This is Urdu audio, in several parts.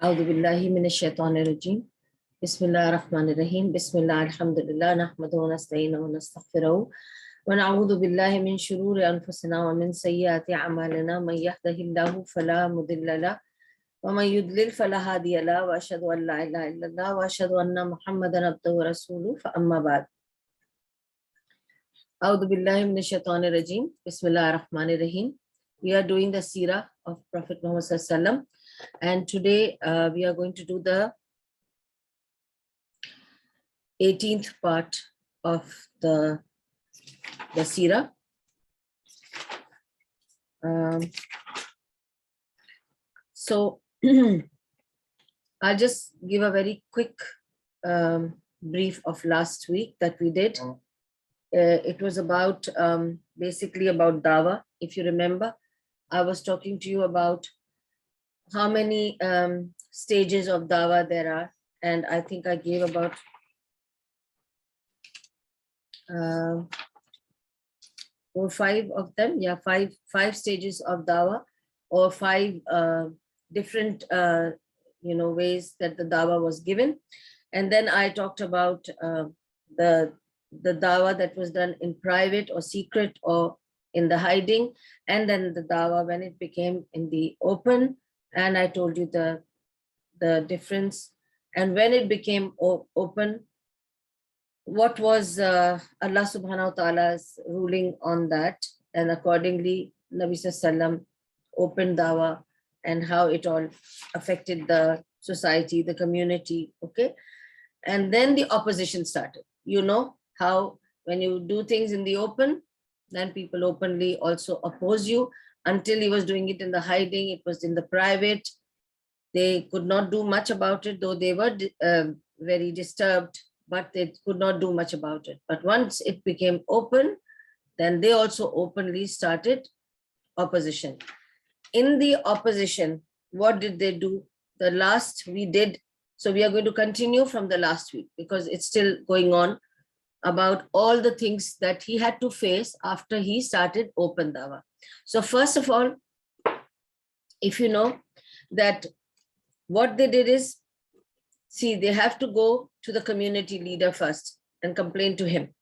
اعوذ باللہ من الشیطان الرجیم بسم اللہ الرحمن الرحیم بسم اللہ الحمدللہ نحمدہ ونستعینہ ونستغفرہ ونعوذ باللہ من شرور انفسنا ومن سیئات اعمالنا من یہدہ اللہ فلا مضل لہ ومن یضلل فلا ہادی لہ واشہد ان لا الہ الا اللہ واشہد ان محمدا عبدہ ورسولہ فاما بعد اعوذ باللہ من الشیطان الرجیم بسم اللہ الرحمن الرحیم. We are doing the seerah of Prophet Muhammad sallallahu alaihi wasallam. And today we are going to do the 18th part of the seerah. So I'll just give a very quick brief of last week that we did. It was about basically about dawah. If you remember, I was talking to you about how many stages of dawah there are, and I think I gave about 4 or 5 of them. Yeah, five stages of dawah, or 5 different ways that the dawah was given. And then I talked about the dawah that was done in private or secret or in the hiding, and then the dawah when it became in the open. And I told you the difference. And when it became open, what was Allah subhanahu wa ta'ala's ruling on that? And accordingly, Nabi sallallahu alaihi wasallam opened dawah and how it all affected the society, the community. Okay. And then the opposition started. You know how when you do things in the open, then people openly also oppose you. Until he was doing it in the hiding, it was in the private. They could not do much about it, though they were very disturbed, but they could not do much about it. But once it became open, then they also openly started opposition. In the opposition, what did they do? The last we did, so we are going to continue from the last week because it's still going on, about all the things that he had to face after he started open dawah. So first of all, if you know that what they did is, see, they have to go to the community leader first and complain to him.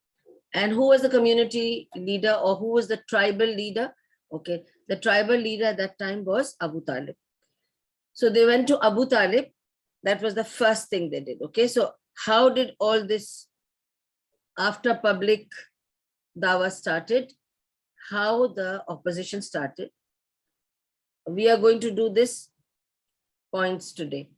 And who was the community leader, or who was the tribal leader? Okay, the tribal leader at that time was Abu Talib. So they went to Abu Talib. That was the first thing they did. Okay, so how did all this, after public dawah started, how the opposition started? We are going to do this points today.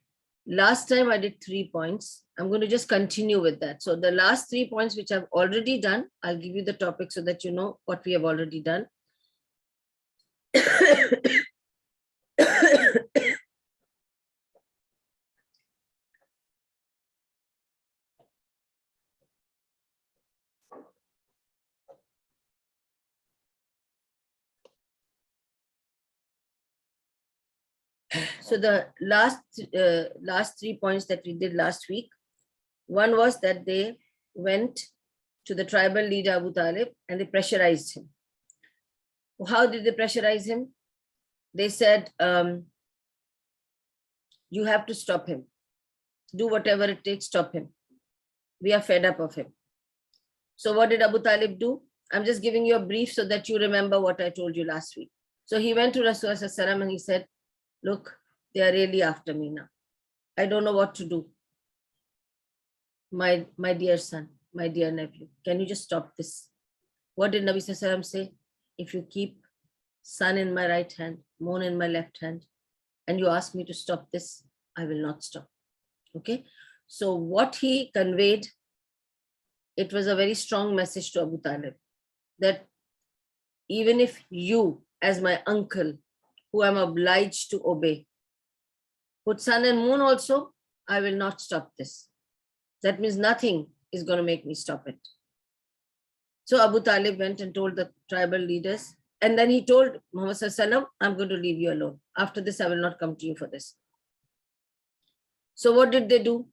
Last time I did 3 points. I'm going to just continue with that. So the last 3 points which I've already done, I'll give you the topic so that you know what we have already done. So the last 3 points that we did last week, one was that they went to the tribal leader Abu Talib and they pressurized him. How did they pressurize him? They said, you have to stop him. Do whatever it takes, stop him. We are fed up of him. So what did Abu Talib do? I'm just giving you a brief so that you remember what I told you last week. So he went to Rasulullah sallallahu alaihi wasallam and he said, look, they are really after me now. I don't know what to do. My dear son, my dear nephew, can you just stop this? What did Nabi sallallahu alaihi wasallam say? If you keep sun in my right hand, moon in my left hand, and you ask me to stop this, I will not stop. Okay. So what he conveyed, it was a very strong message to Abu Talib, that even if you, as my uncle, who I'm obliged to obey, put sun and moon also, I will not stop this. That means nothing is going to make me stop it. So Abu Talib went and told the tribal leaders, and then he told Muhammad sallallahu alaihi wasallam, I'm going to leave you alone. After this, I will not come to you for this. So what did they do?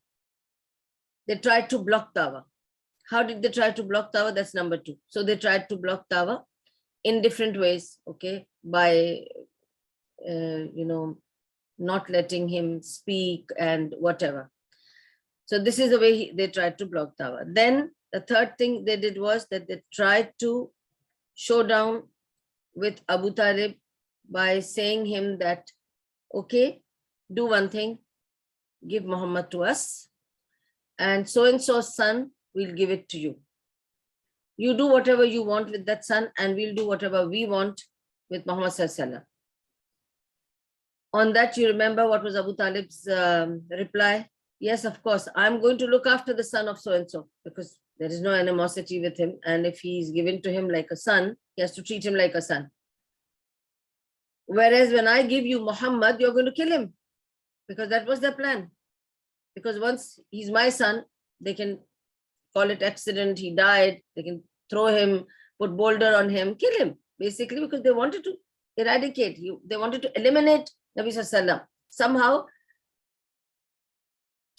They tried to block dawah. How did they try to block dawah? That's number 2. So they tried to block dawah in different ways, okay, by not letting him speak and whatever. So this is the way they tried to block Dawah. Then the third thing they did was that they tried to show down with Abu Talib by saying him that, okay, do one thing, give Muhammad to us, and so's son, we'll give it to you. You do whatever you want with that son, and we'll do whatever we want with Muhammad Sallallahu Alaihi Wasallam. On that, you remember what was Abu Talib's reply? Yes, of course, I'm going to look after the son of so-and-so, because there is no animosity with him. And if he's given to him like a son, he has to treat him like a son. Whereas when I give you Muhammad, you're going to kill him, because that was their plan. Because once he's my son, they can call it accident, he died, they can throw him, put boulder on him, kill him, basically, because they wanted to eradicate you. They wanted to eliminate Nabi Sallallahu Alaihi Wasallam. Somehow,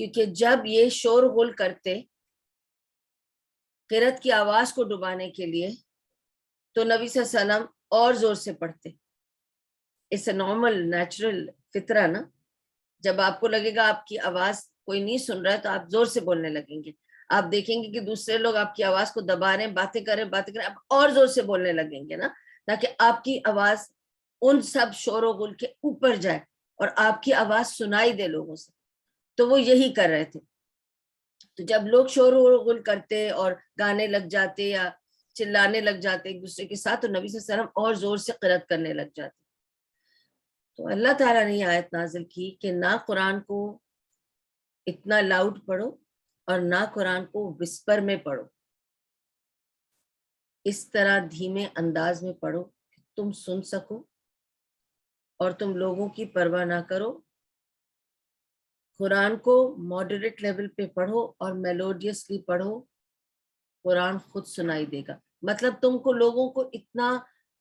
کیونکہ جب یہ شور غل کرتے قرأت کی آواز کو ڈبانے کے لیے تو نبی صلی اللہ علیہ وسلم اور زور سے پڑھتے. اس نارمل نیچرل فطرہ نا. جب آپ کو لگے گا آپ کی آواز کوئی نہیں سن رہا ہے تو آپ زور سے بولنے لگیں گے. آپ دیکھیں گے کہ دوسرے لوگ آپ کی آواز کو دبا رہے ہیں, باتیں کریں آپ اور زور سے بولنے لگیں گے نا, تاکہ آپ کی آواز ان سب شور و غل کے اوپر جائے اور آپ کی آواز سنائی دے لوگوں سے. تو وہ یہی کر رہے تھے. تو جب لوگ شور و غل کرتے اور گانے لگ جاتے یا چلانے لگ جاتے ایک دوسرے کے ساتھ, تو نبی صلی اللہ علیہ وسلم اور زور سے قرأت کرنے لگ جاتے. تو اللہ تعالیٰ نے یہ آیت نازل کی کہ نہ قرآن کو اتنا لاؤڈ پڑھو اور نہ قرآن کو وسپر میں پڑھو, اس طرح دھیمے انداز میں پڑھو کہ تم سن سکو اور تم لوگوں کی پرواہ نہ کرو. قرآن کو ماڈریٹ لیول پہ پڑھو اور میلوڈیسلی پڑھو, قرآن خود سنائی دے گا. مطلب تم کو لوگوں کو اتنا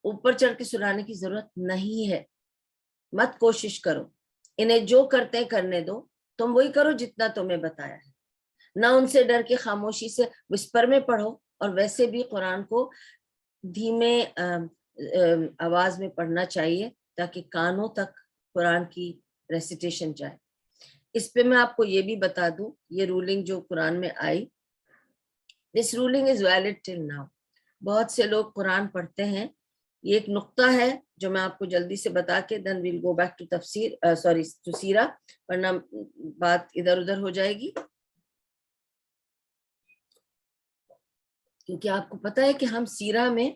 اوپر چڑھ کے سنانے کی ضرورت نہیں ہے. مت کوشش کرو, انہیں جو کرتے ہیں کرنے دو, تم وہی کرو جتنا تمہیں بتایا ہے. نہ ان سے ڈر کے خاموشی سے وسپر میں پڑھو, اور ویسے بھی قرآن کو دھیمے آواز میں پڑھنا چاہیے تاکہ کانوں تک قرآن کی ریسیٹیشن جائے. اس پہ میں آپ کو یہ بھی بتا دوں, یہ رولنگ جو قرآن میں آئی, this ruling is valid till now. بہت سے لوگ قرآن پڑھتے ہیں. یہ ایک نقطہ ہے جو میں آپ کو جلدی سے بتا کے then we'll go back to tafseer, sorry to seerah, ورنہ بات ادھر ادھر ہو جائے گی. کیونکہ آپ کو پتہ ہے کہ ہم سیرہ میں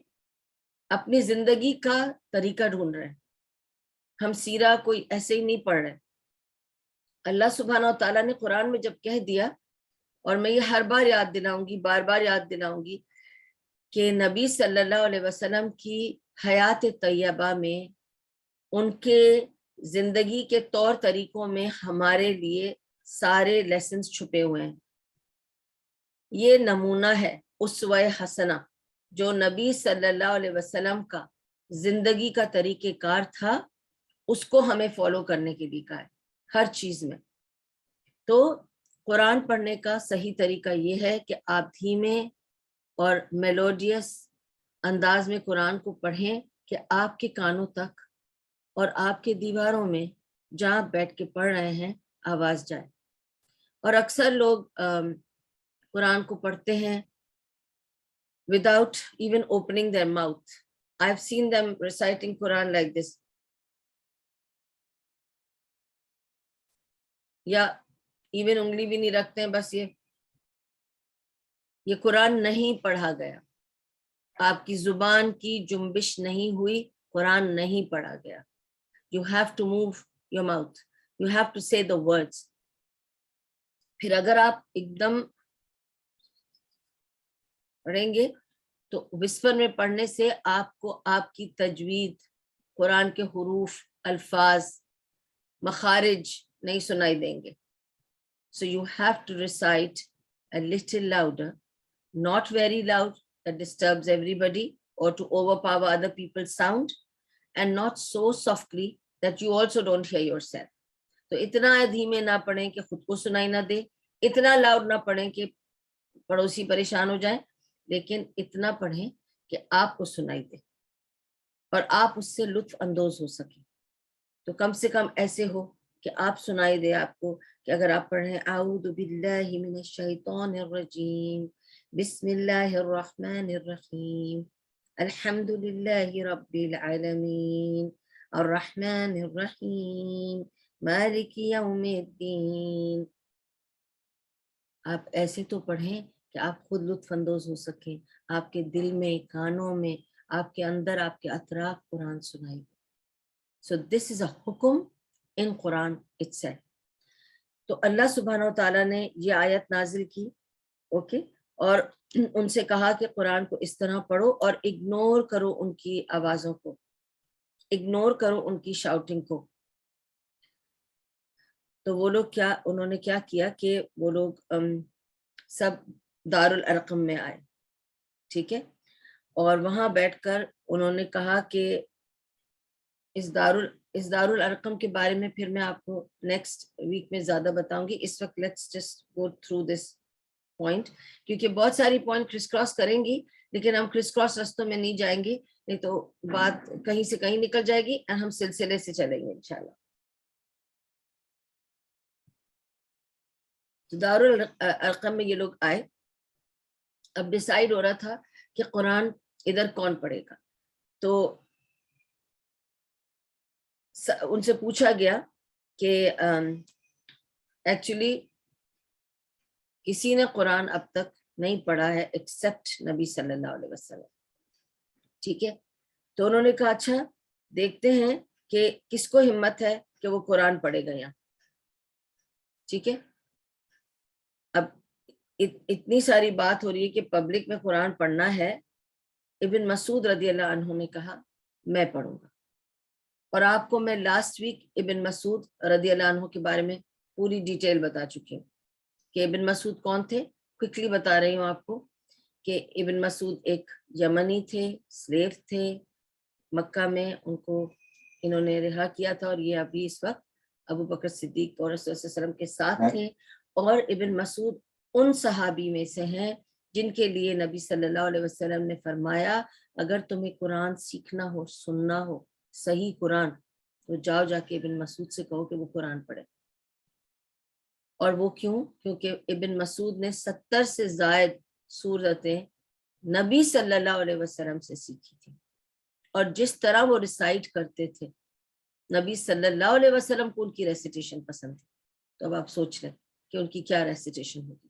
اپنی زندگی کا طریقہ ڈھونڈ رہے ہیں. ہم سیرہ کوئی ایسے ہی نہیں پڑھ رہے. اللہ سبحانہ و تعالیٰ نے قرآن میں جب کہہ دیا, اور میں یہ ہر بار یاد دلاؤں گی, بار بار یاد دلاؤں گی, کہ نبی صلی اللہ علیہ وسلم کی حیات طیبہ میں, ان کے زندگی کے طور طریقوں میں ہمارے لیے سارے لیسنز چھپے ہوئے ہیں. یہ نمونہ ہے اسوہ حسنہ جو نبی صلی اللہ علیہ وسلم کا زندگی کا طریقہ کار تھا, اس کو ہمیں فالو کرنے کے لیے کہا ہے ہر چیز میں. تو قرآن پڑھنے کا صحیح طریقہ یہ ہے کہ آپ دھیمے اور میلوڈیس انداز میں قرآن کو پڑھیں کہ آپ کے کانوں تک اور آپ کے دیواروں میں جہاں بیٹھ کے پڑھ رہے ہیں آواز جائے. اور اکثر لوگ قرآن کو پڑھتے ہیں without even opening their mouth. I've seen them reciting Quran like this. یا ایون انگلی بھی نہیں رکھتے ہیں, بس یہ قرآن نہیں پڑھا گیا. آپ کی زبان کی جنبش نہیں ہوئی, قرآن نہیں پڑھا گیا. You have to move your mouth. You have to say the words. پھر اگر آپ ایک دم پڑھیں گے تو وسپر میں پڑھنے سے آپ کو آپ کی تجوید, قرآن کے حروف, الفاظ, مخارج نہیں سنائی دیں گے. So you have to recite a little louder, not very loud that disturbs everybody or to overpower other people's sound, and not so softly that you also don't hear yourself. تو اتنا دھیمے نہ پڑھیں کہ خود کو سنائی نہ دے, اتنا لاؤڈ نہ پڑھیں کہ پڑوسی پریشان ہو جائیں, لیکن اتنا پڑھیں کہ آپ کو سنائی دے اور آپ اس سے لطف اندوز ہو سکیں. تو کم سے کم ایسے ہو کہ آپ سنائی دے آپ کو, کہ اگر آپ پڑھیں اعوذ باللہ من الشیطان الرجیم بسم اللہ الرحمن الرحیم الحمد للہ رب العالمین الرحمن الرحیم مالک یوم الدین. آپ ایسے تو پڑھیں کہ آپ خود لطف اندوز ہو سکیں, آپ کے دل میں, کانوں میں, آپ کے اندر, آپ کے اطراف قرآن سنائی دے. So this is a حکم in قرآن itself. تو اللہ سبحانہ و تعالیٰ نے یہ آیت نازل کی, اوکے, اور ان سے کہا کہ قرآن کو اس طرح پڑھو اور اگنور کرو ان کی آوازوں کو, اگنور کرو ان کی شاؤٹنگ کو. تو وہ لوگ کیا, انہوں نے کیا کیا کہ وہ لوگ سب دارالارقم میں آئے, ٹھیک ہے, اور وہاں بیٹھ کر انہوں نے کہا کہ اس اس دارالارقم کے بارے میں پھر میں آپ کو نیکسٹ ویک میں زیادہ بتاؤں گی. اس وقت let's just go through this point, کیونکہ بہت ساری پوائنٹ کرس کراس کریں گی, لیکن ہم کرس کراس رستوں میں نہیں جائیں گے, نہیں تو بات کہیں سے کہیں نکل جائے گی, اور ہم سلسلے سے چلیں گے انشاءاللہ. تو دارالارقم میں یہ لوگ آئے. اب ڈیسائیڈ ہو رہا تھا کہ قرآن ادھر کون پڑھے گا. تو ان سے پوچھا گیا کہ ایکچولی کسی نے قرآن اب تک نہیں پڑھا ہے ایکسپٹ نبی صلی اللہ علیہ وسلم. ٹھیک ہے, تو انہوں نے کہا اچھا دیکھتے ہیں کہ کس کو ہمت ہے کہ وہ قرآن پڑھے گا یہاں. ٹھیک ہے, اب اتنی ساری بات ہو رہی ہے کہ پبلک میں قرآن پڑھنا ہے. ابن مسعود رضی اللہ عنہ نے کہا میں پڑھوں گا, اور آپ کو میں لاسٹ ویک ابن مسعود رضی اللہ عنہ کے بارے میں پوری ڈیٹیل بتا چکی ہوں کہ ابن مسعود کون تھے. کوئکلی بتا رہی ہوں آپ کو کہ ابن مسعود ایک یمنی تھے, سلیو تھے مکہ میں, ان کو انہوں نے رہا کیا تھا, اور یہ ابھی اس وقت ابو بکر صدیق اور رسول اللہ علیہ وسلم کے ساتھ تھے. اور ابن مسعود ان صحابی میں سے ہیں جن کے لیے نبی صلی اللہ علیہ وسلم نے فرمایا اگر تمہیں قرآن سیکھنا ہو, سننا ہو صحیح قرآن, تو جاؤ جا کے ابن مسعود سے کہو کہ وہ قرآن پڑھے. اور وہ کیوں؟ کیونکہ ابن مسعود نے 70 سے زائد سورتیں نبی صلی اللہ علیہ وسلم سے سیکھی تھی, اور جس طرح وہ ریسائٹ کرتے تھے نبی صلی اللہ علیہ وسلم کو ان کی ریسیٹیشن پسند تھی. تو اب آپ سوچ لیں کہ ان کی کیا ریسیٹیشن ہوگی,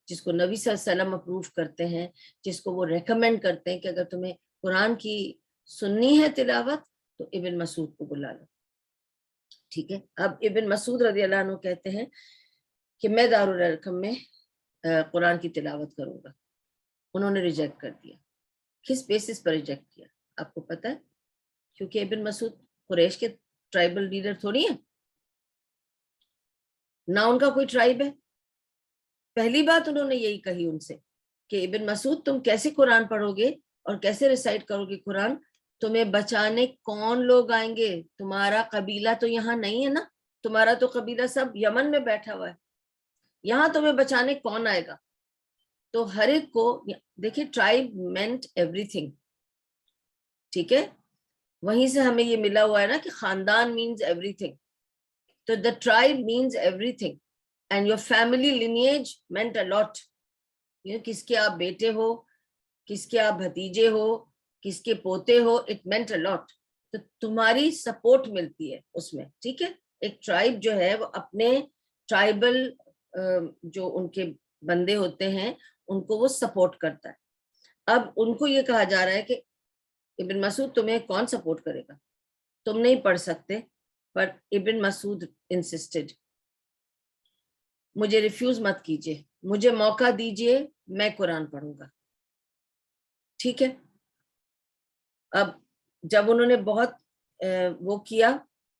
جس کو نبی صلی اللہ علیہ وسلم اپروو کرتے ہیں, جس کو وہ ریکمینڈ کرتے ہیں کہ اگر تمہیں قرآن کی سننی ہے تلاوت تو ابن مسعود کو بلا لو. ٹھیک ہے, اب ابن مسعود رضی اللہ عنہ کہتے ہیں کہ میں دارالارقم میں قرآن کی تلاوت کروں گا. انہوں نے ریجیکٹ کر دیا. کس بیسس پر ریجیکٹ کیا آپ کو پتہ ہے؟ کیونکہ ابن مسعود قریش کے ٹرائبل لیڈر تھوڑی ہیں, نہ ان کا کوئی ٹرائب ہے. پہلی بات انہوں نے یہی کہی ان سے کہ ابن مسعود تم کیسے قرآن پڑھو گے اور کیسے ریسائٹ کرو گے قرآن, تمہیں بچانے کون لوگ آئیں گے؟ تمہارا قبیلہ تو یہاں نہیں ہے نا, تمہارا تو قبیلہ سب یمن میں بیٹھا ہوا ہے, یہاں تمہیں بچانے کون آئے گا؟ تو ہر ایک کو دیکھیں, ٹرائب مینٹ ایوری تھنگ. ٹھیک ہے, وہیں سے ہمیں یہ ملا ہوا ہے نا کہ خاندان مینز ایوری تھنگ. تو the tribe means everything, and your family lineage meant a lot. کس کے آپ بیٹے ہو, کس کے آپ بھتیجے ہو, کس کے پوتے ہو, اٹ مینٹ اے لاٹ. تو تمہاری سپورٹ ملتی ہے اس میں. ٹھیک ہے, ایک ٹرائب جو ہے وہ اپنے ٹرائبل جو ان کے بندے ہوتے ہیں ان کو وہ سپورٹ کرتا ہے. اب ان کو یہ کہا جا رہا ہے کہ ابن مسعود تمہیں کون سپورٹ کرے گا, تم نہیں پڑھ سکتے. پر ابن مسعود انسسٹڈ, مجھے ریفیوز مت کیجیے, مجھے موقع دیجیے, میں قرآن پڑھوں گا. ٹھیک ہے, اب جب انہوں نے بہت وہ کیا,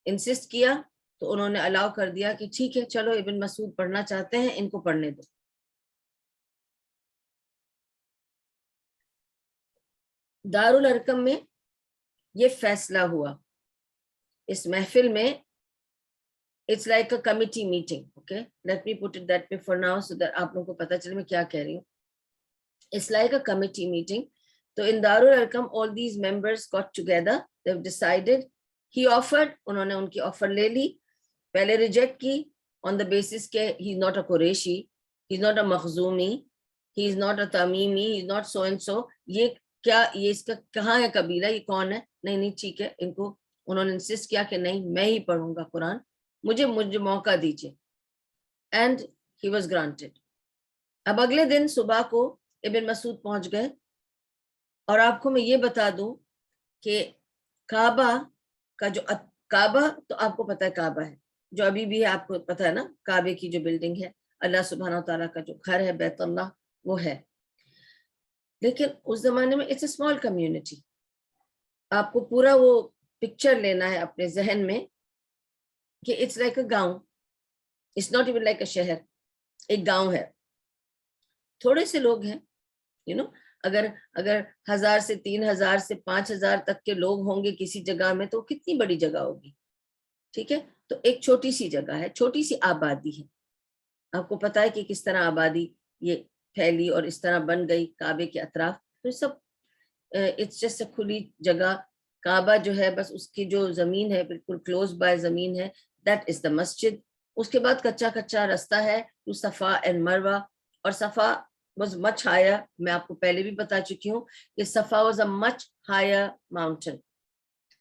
انسسٹ کیا, تو انہوں نے الاؤ کر دیا کہ ٹھیک ہے چلو ابن مسعود پڑھنا چاہتے ہیں, ان کو پڑھنے دو. دارالارقم میں یہ فیصلہ ہوا, اس محفل میں. It's like a committee meeting. Okay, let me put it that way for now so that آپ لوگوں کو پتا چلے میں کیا کہہ رہی ہوں. It's like a committee meeting. So in Darul-Arqam, all these members got together. They've decided. He offered. انہوں نے ان کی آفر لے لی. پہلے ریجیکٹ کی on the basis کہ he's not a Qureshi, he's not a Makhzumi, he's not a Tamimi, he's not so and so. یہ کیا, یہ اس کا کہاں ہے قبیلہ, یہ کون ہے؟ نہیں نہیں ٹھیک ہے. ان کو انہوں نے انسسٹ کیا کہ نہیں میں ہی پڑھوں گا قرآن, مجھے موقع دیجیے. And he was granted. اب اگلے دن صبح کو ابن مسعود پہنچ گئے, اور آپ کو میں یہ بتا دوں کہ کعبہ کا جو کعبہ تو آپ کو پتا ہے کعبہ ہے جو ابھی بھی ہے, آپ کو پتا ہے نا کعبے کی جو بلڈنگ ہے, اللہ سبحانہ تعالیٰ کا جو گھر ہے بیت اللہ وہ ہے. لیکن اس زمانے میں اٹس اے اسمال کمیونٹی. آپ کو پورا وہ پکچر لینا ہے اپنے ذہن میں کہ it's like a gaon, it's not even like a shehar, ایک گاؤں ہے, تھوڑے سے لوگ ہیں. اگر 1000 سے 3000 سے 5000 تک کے لوگ ہوں گے کسی جگہ میں تو کتنی بڑی جگہ ہوگی. ٹھیک ہے. تو ایک چھوٹی سی جگہ ہے, چھوٹی سی آبادی ہے. آپ کو پتا ہے کہ کس طرح آبادی یہ پھیلی اور اس طرح بن گئی کعبے کے اطراف. تو سب اٹس جسٹ اے کھلی جگہ. کعبہ جو ہے بس اس کی جو زمین ہے بالکل کلوز بائی زمین ہے, دیٹ از دا مسجد. اس کے بعد کچا کچا راستہ ہے ٹو صفا اینڈ مروہ. اور صفا واز مچ ہائر, میں آپ کو پہلے بھی بتا چکی ہوں کہ Safa was a much higher mountain.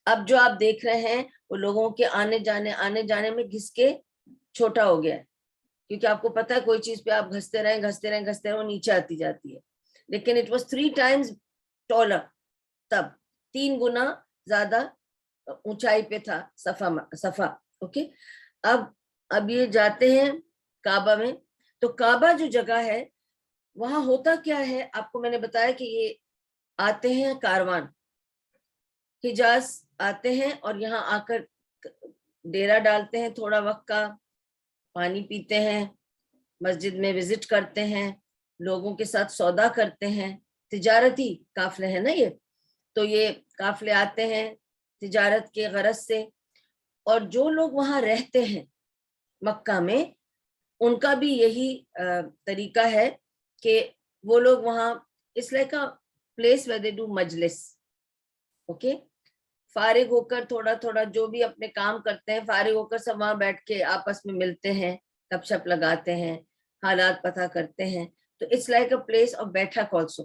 اب جو آپ دیکھ رہے ہیں وہ لوگوں کے آنے جانے میں گھس کے چھوٹا ہو گیا ہے, کیونکہ آپ کو پتا ہے کوئی چیز پہ آپ گھستے رہیں وہ نیچے آتی جاتی ہے. لیکن اٹ واز 3 times taller, تب 3 گنا زیادہ اونچائی پہ تھا صفا. اوکے, اب یہ جاتے ہیں کعبہ میں. تو کعبہ جو جگہ ہے وہاں ہوتا کیا ہے, آپ کو میں نے بتایا کہ یہ آتے ہیں کاروان, حجاز آتے ہیں اور یہاں آ کر ڈیرا ڈالتے ہیں تھوڑا وقت کا, پانی پیتے ہیں, مسجد میں وزٹ کرتے ہیں, لوگوں کے ساتھ سودا کرتے ہیں. تجارتی قافلے ہیں نا یہ, تو یہ قافلے آتے ہیں تجارت کے غرض سے. اور جو لوگ وہاں رہتے ہیں مکہ میں, ان کا بھی یہی طریقہ ہے کہ وہ لوگ وہاں اس like a place where they do مجلس. اوکے, فارغ ہو کر تھوڑا جو بھی اپنے کام کرتے ہیں, فارغ ہو کر سب وہاں بیٹھ کے آپس میں ملتے ہیں, گپ شپ لگاتے ہیں, حالات پتہ کرتے ہیں. تو it's like a place of baithak also.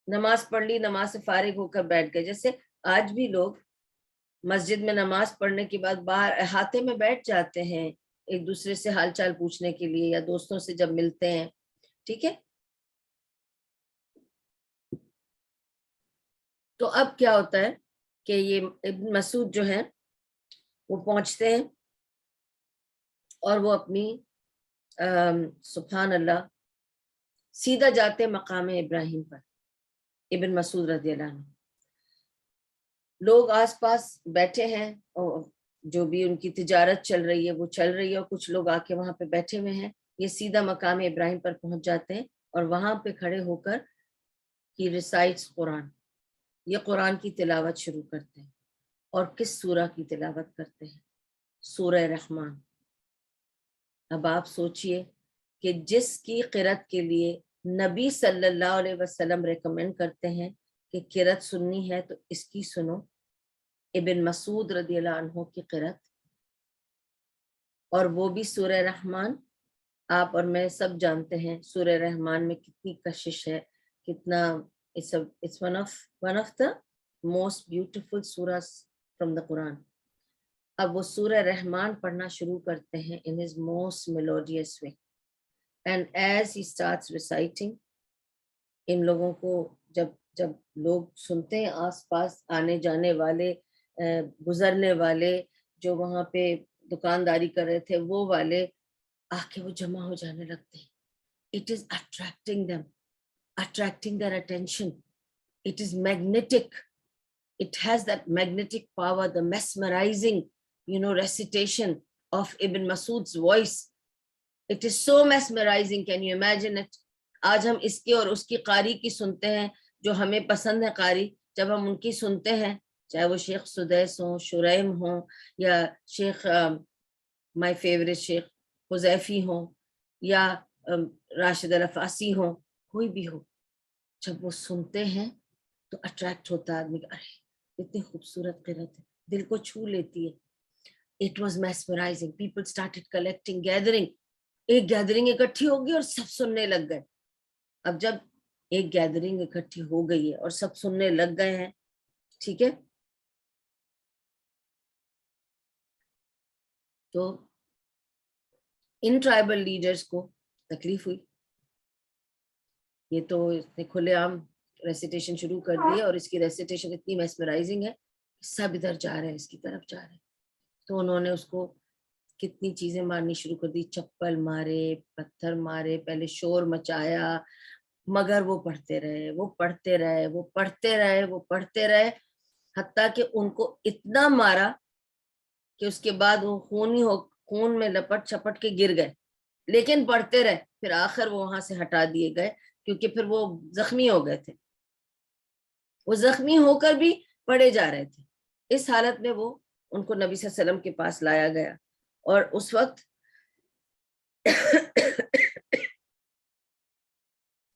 نماز پڑھ لی, نماز سے فارغ ہو کر بیٹھ گئے. جیسے آج بھی لوگ مسجد میں نماز پڑھنے کے بعد باہر احاطے میں بیٹھ جاتے ہیں ایک دوسرے سے حال چال پوچھنے کے لیے, یا دوستوں سے جب ملتے ہیں. ٹھیک ہے, تو اب کیا ہوتا ہے کہ یہ ابن مسعود جو ہیں وہ پہنچتے ہیں اور وہ اپنی سبحان اللہ سیدھا جاتے مقام ابراہیم پر. ابن مسعود رضی اللہ عنہ, لوگ آس پاس بیٹھے ہیں, اور جو بھی ان کی تجارت چل رہی ہے وہ چل رہی ہے, اور کچھ لوگ آ کے وہاں پہ بیٹھے ہوئے ہیں. یہ سیدھا مقام ابراہیم پر پہنچ جاتے ہیں اور وہاں پہ کھڑے ہو کر ہی ریسائٹس قرآن, یہ قرآن کی تلاوت شروع کرتے ہیں. اور کس سورہ کی تلاوت کرتے ہیں؟ سورہ رحمان. اب آپ سوچئے کہ جس کی قرأت کے لیے نبی صلی اللہ علیہ وسلم ریکمینڈ کرتے ہیں کہ قرأت سننی ہے تو اس کی سنو, ابن مسعود رضی اللہ عنہ کی قرأت, اور وہ بھی سورہ رحمان. آپ اور میں سب جانتے ہیں سورہ رحمان میں کتنی کشش ہے, کتنا it's one of the most beautiful surahs from the Quran. اب وہ سورہ رحمان پڑھنا شروع کرتے ہیں in his most melodious way, and as he starts reciting, ان لوگوں کو جب لوگ سنتے ہیں, آس پاس آنے جانے والے, گزرنے والے, جو وہاں پہ دکانداری کر رہے تھے وہ والے, آ کے وہ جمع ہو جانے لگتے ہیں. It is attracting them, attracting their attention. It is magnetic. It has that magnetic power, the mesmerizing, recitation of Ibn Mas'ud's voice. It is so mesmerizing. Can you imagine it? آج ہم اس کی اور اس کی قاری کی سنتے ہیں, جو ہمیں پسند ہے قاری, جب ہم ان کی سنتے ہیں, چاہے وہ شیخ سدیس ہوں, شریم ہوں, یا شیخ مائی فیوریٹ شیخ حذیفی ہوں, یا راشد العفاسی ہوں, کوئی بھی ہو, جب وہ سنتے ہیں تو اٹریکٹ ہوتا ہے آدمی, ارے اتنی خوبصورت قرأت ہے, دل کو چھو لیتی ہے. It was mesmerizing. People started collecting, gathering. ایک گیدرنگ اکٹھی ہوگی اور سب سننے لگ گئے. اب جب ایک گیدرنگ اکٹھی ہو گئی ہے اور سب سننے لگ گئے ہیں, ٹھیک ہے, تو ان ٹرائبل لیڈرز کو تکلیف ہوئی. یہ تو اس نے کھلے عام ریسیٹیشن شروع کر دی, اور اس کی ریسیٹیشن اتنی میسمرائزنگ ہے, سب ادھر جا رہے ہیں, اس کی طرف جا رہے ہیں. تو انہوں نے اس کو کتنی چیزیں مارنی شروع کر دی, چپل مارے, پتھر مارے, پہلے شور مچایا, مگر وہ پڑھتے رہے, وہ پڑھتے رہے, وہ پڑھتے رہے, وہ پڑھتے رہے, حتیٰ کہ ان کو اتنا مارا کہ اس کے بعد وہ خون میں لپٹ چھپٹ کے گر گئے, لیکن پڑھتے رہے. پھر آخر وہ وہاں سے ہٹا دیے گئے, کیونکہ پھر وہ زخمی ہو گئے تھے. وہ زخمی ہو کر بھی پڑھے جا رہے تھے. اس حالت میں وہ ان کو نبی صلی اللہ علیہ وسلم کے پاس لایا گیا، اور اس وقت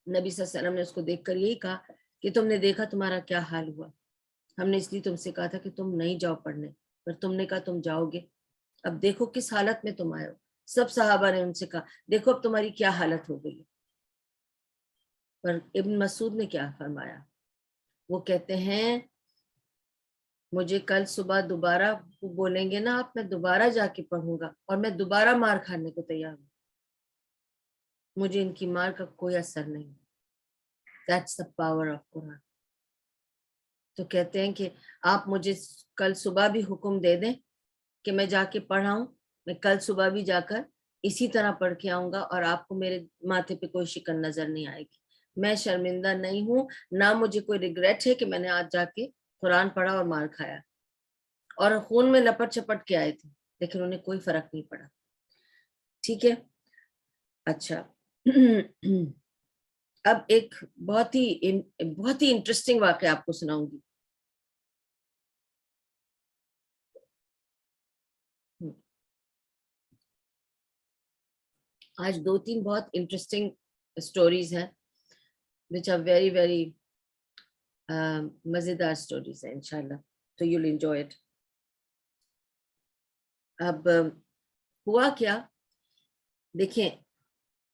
نبی صلی اللہ علیہ وسلم نے اس کو دیکھ کر یہی کہا کہ تم نے دیکھا تمہارا کیا حال ہوا، ہم نے اس لیے تم سے کہا تھا کہ تم نہیں جاؤ پڑھنے، پر تم نے کہا تم جاؤ گے، اب دیکھو کس حالت میں تم آئے ہو۔ سب صحابہ نے ان سے کہا دیکھو اب تمہاری کیا حالت ہو گئی ہے۔ پر ابن مسعود نے کیا فرمایا، وہ کہتے ہیں مجھے کل صبح دوبارہ بولیں گے نا آپ، میں دوبارہ جا کے پڑھوں گا اور میں دوبارہ مار کھانے کو تیار ہوں، مجھے ان کی مار کا کوئی اثر نہیں۔ That's the power of Quran۔ تو کہتے ہیں کہ آپ مجھے کل صبح بھی حکم دے دیں کہ میں جا کے پڑھاؤں، میں کل صبح بھی جا کر اسی طرح پڑھ کے آؤں گا اور آپ کو میرے ماتھے پہ کوئی شکن نظر نہیں آئے گی، میں شرمندہ نہیں ہوں، نہ مجھے کوئی ریگریٹ ہے کہ میں نے آج جا کے قرآن پڑھا اور مار کھایا، اور خون میں لپٹ چپٹ کے آئے تھے لیکن انہیں کوئی فرق نہیں پڑا۔ ٹھیک ہے، اچھا اب ایک بہت ہی انٹرسٹنگ واقعہ آپ کو سناؤں گی۔ آج 2-3 بہت انٹرسٹنگ اسٹوریز ہیں which are very very مزیدار اسٹوریز ہیں انشاءاللہ، تو you'll enjoy it۔ اب ہوا کیا، دیکھیں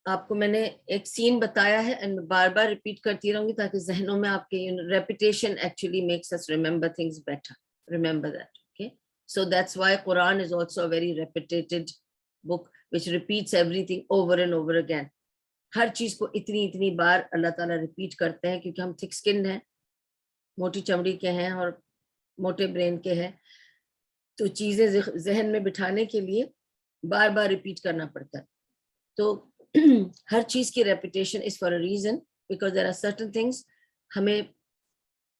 آپ کو میں نے ایک سین بتایا ہے and بار بار ریپیٹ کرتی رہوں گی تاکہ ذہنوں میں آپ کے repetition actually makes us remember things better, remember that, okay? So that's why Quran is also a very repetitive book which repeats everything over and over again۔ ہر چیز کو اتنی بار اللہ تعالیٰ ریپیٹ کرتے ہیں کیونکہ ہم تھک سکن ہیں، موٹی چمڑی کے ہیں اور موٹے برین کے ہیں، تو چیزیں ذہن میں بٹھانے کے لیے بار بار ریپیٹ کرنا پڑتا ہے۔ تو ہر چیز کی repetition is for a reason because there are certain things ہمیں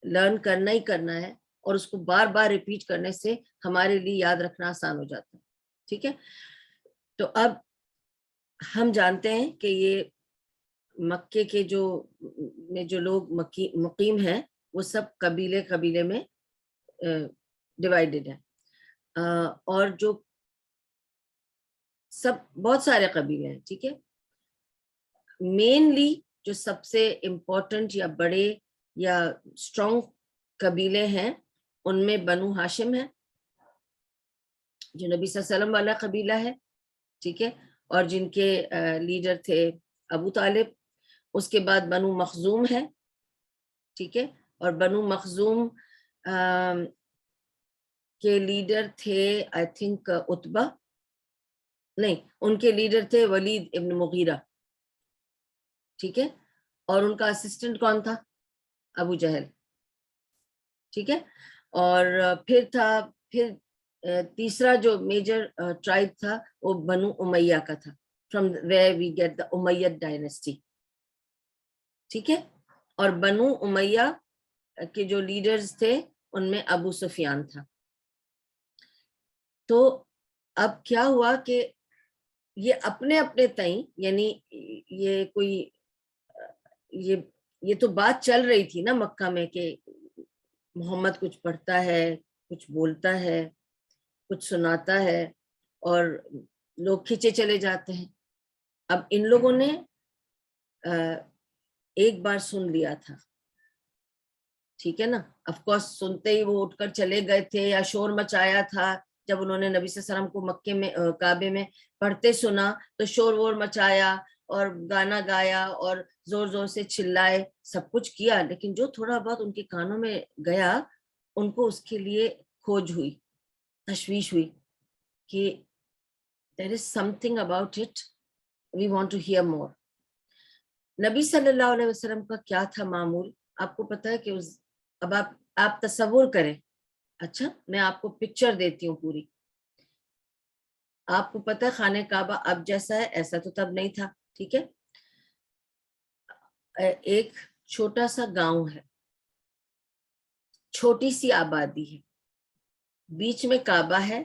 لرن کرنا ہی کرنا ہے، اور اس کو بار بار ریپیٹ کرنے سے ہمارے لیے یاد رکھنا آسان ہو جاتا ہے۔ ٹھیک ہے، تو اب ہم جانتے ہیں کہ یہ مکے کے جو لوگ مقیم ہیں وہ سب قبیلے میں ڈیوائیڈڈ ہیں، اور جو سب بہت سارے قبیلے ہیں۔ ٹھیک ہے، مینلی جو سب سے امپورٹنٹ یا بڑے یا اسٹرانگ قبیلے ہیں ان میں بنو ہاشم ہے جو نبی صلی اللہ علیہ وسلم والا قبیلہ ہے، ٹھیک ہے، اور جن کے لیڈر تھے ابو طالب۔ اس کے بعد بنو مخزوم ہے، ٹھیک ہے، اور بنو مخزوم کے لیڈر تھے آئی تھنک عتبہ، نہیں ان کے لیڈر تھے ولید ابن مغیرہ، ٹھیک ہے، اور ان کا اسسٹنٹ کون تھا؟ ابو جہل، ٹھیک ہے، اور پھر تیسرا جو میجر ٹرائب تھا وہ بنو امیہ کا تھا، from where we get the Umayya dynasty, ٹھیک ہے، اور بنو امیہ کے جو لیڈرز تھے ان میں ابو سفیان تھا۔ تو اب کیا ہوا کہ یہ اپنے تئیں، یعنی یہ کوئی یہ تو بات چل رہی تھی نا مکہ میں کہ محمد کچھ پڑھتا ہے، کچھ بولتا ہے، کچھ سناتا ہے، اور لوگ کھینچے چلے جاتے ہیں۔ اب ان لوگوں نے ایک بار سن لیا تھا، ٹھیک ہے نا، آف کورس سنتے ہی وہ اٹھ کر چلے گئے تھے یا شور مچایا تھا، جب انہوں نے نبی صلی اللہ علیہ وسلم کو مکے میں کعبے میں پڑھتے سنا تو شور وور مچایا اور گانا گایا اور زور زور سے چلائے، سب کچھ کیا، لیکن جو تھوڑا بہت ان کے کانوں میں گیا ان کو اس کے لیے کھوج ہوئی، تشویش ہوئی کہ there is something about it, we want to hear more۔ نبی صلی اللہ علیہ وسلم کا کیا تھا معمول، آپ کو پتہ ہے کہ اب آپ تصور کریں، اچھا میں آپ کو پکچر دیتی ہوں پوری۔ آپ کو پتہ ہے خانہ کعبہ اب جیسا ہے ایسا تو تب نہیں تھا، ٹھیک ہے، ایک چھوٹا سا گاؤں ہے، چھوٹی سی آبادی ہے، بیچ میں کعبہ ہے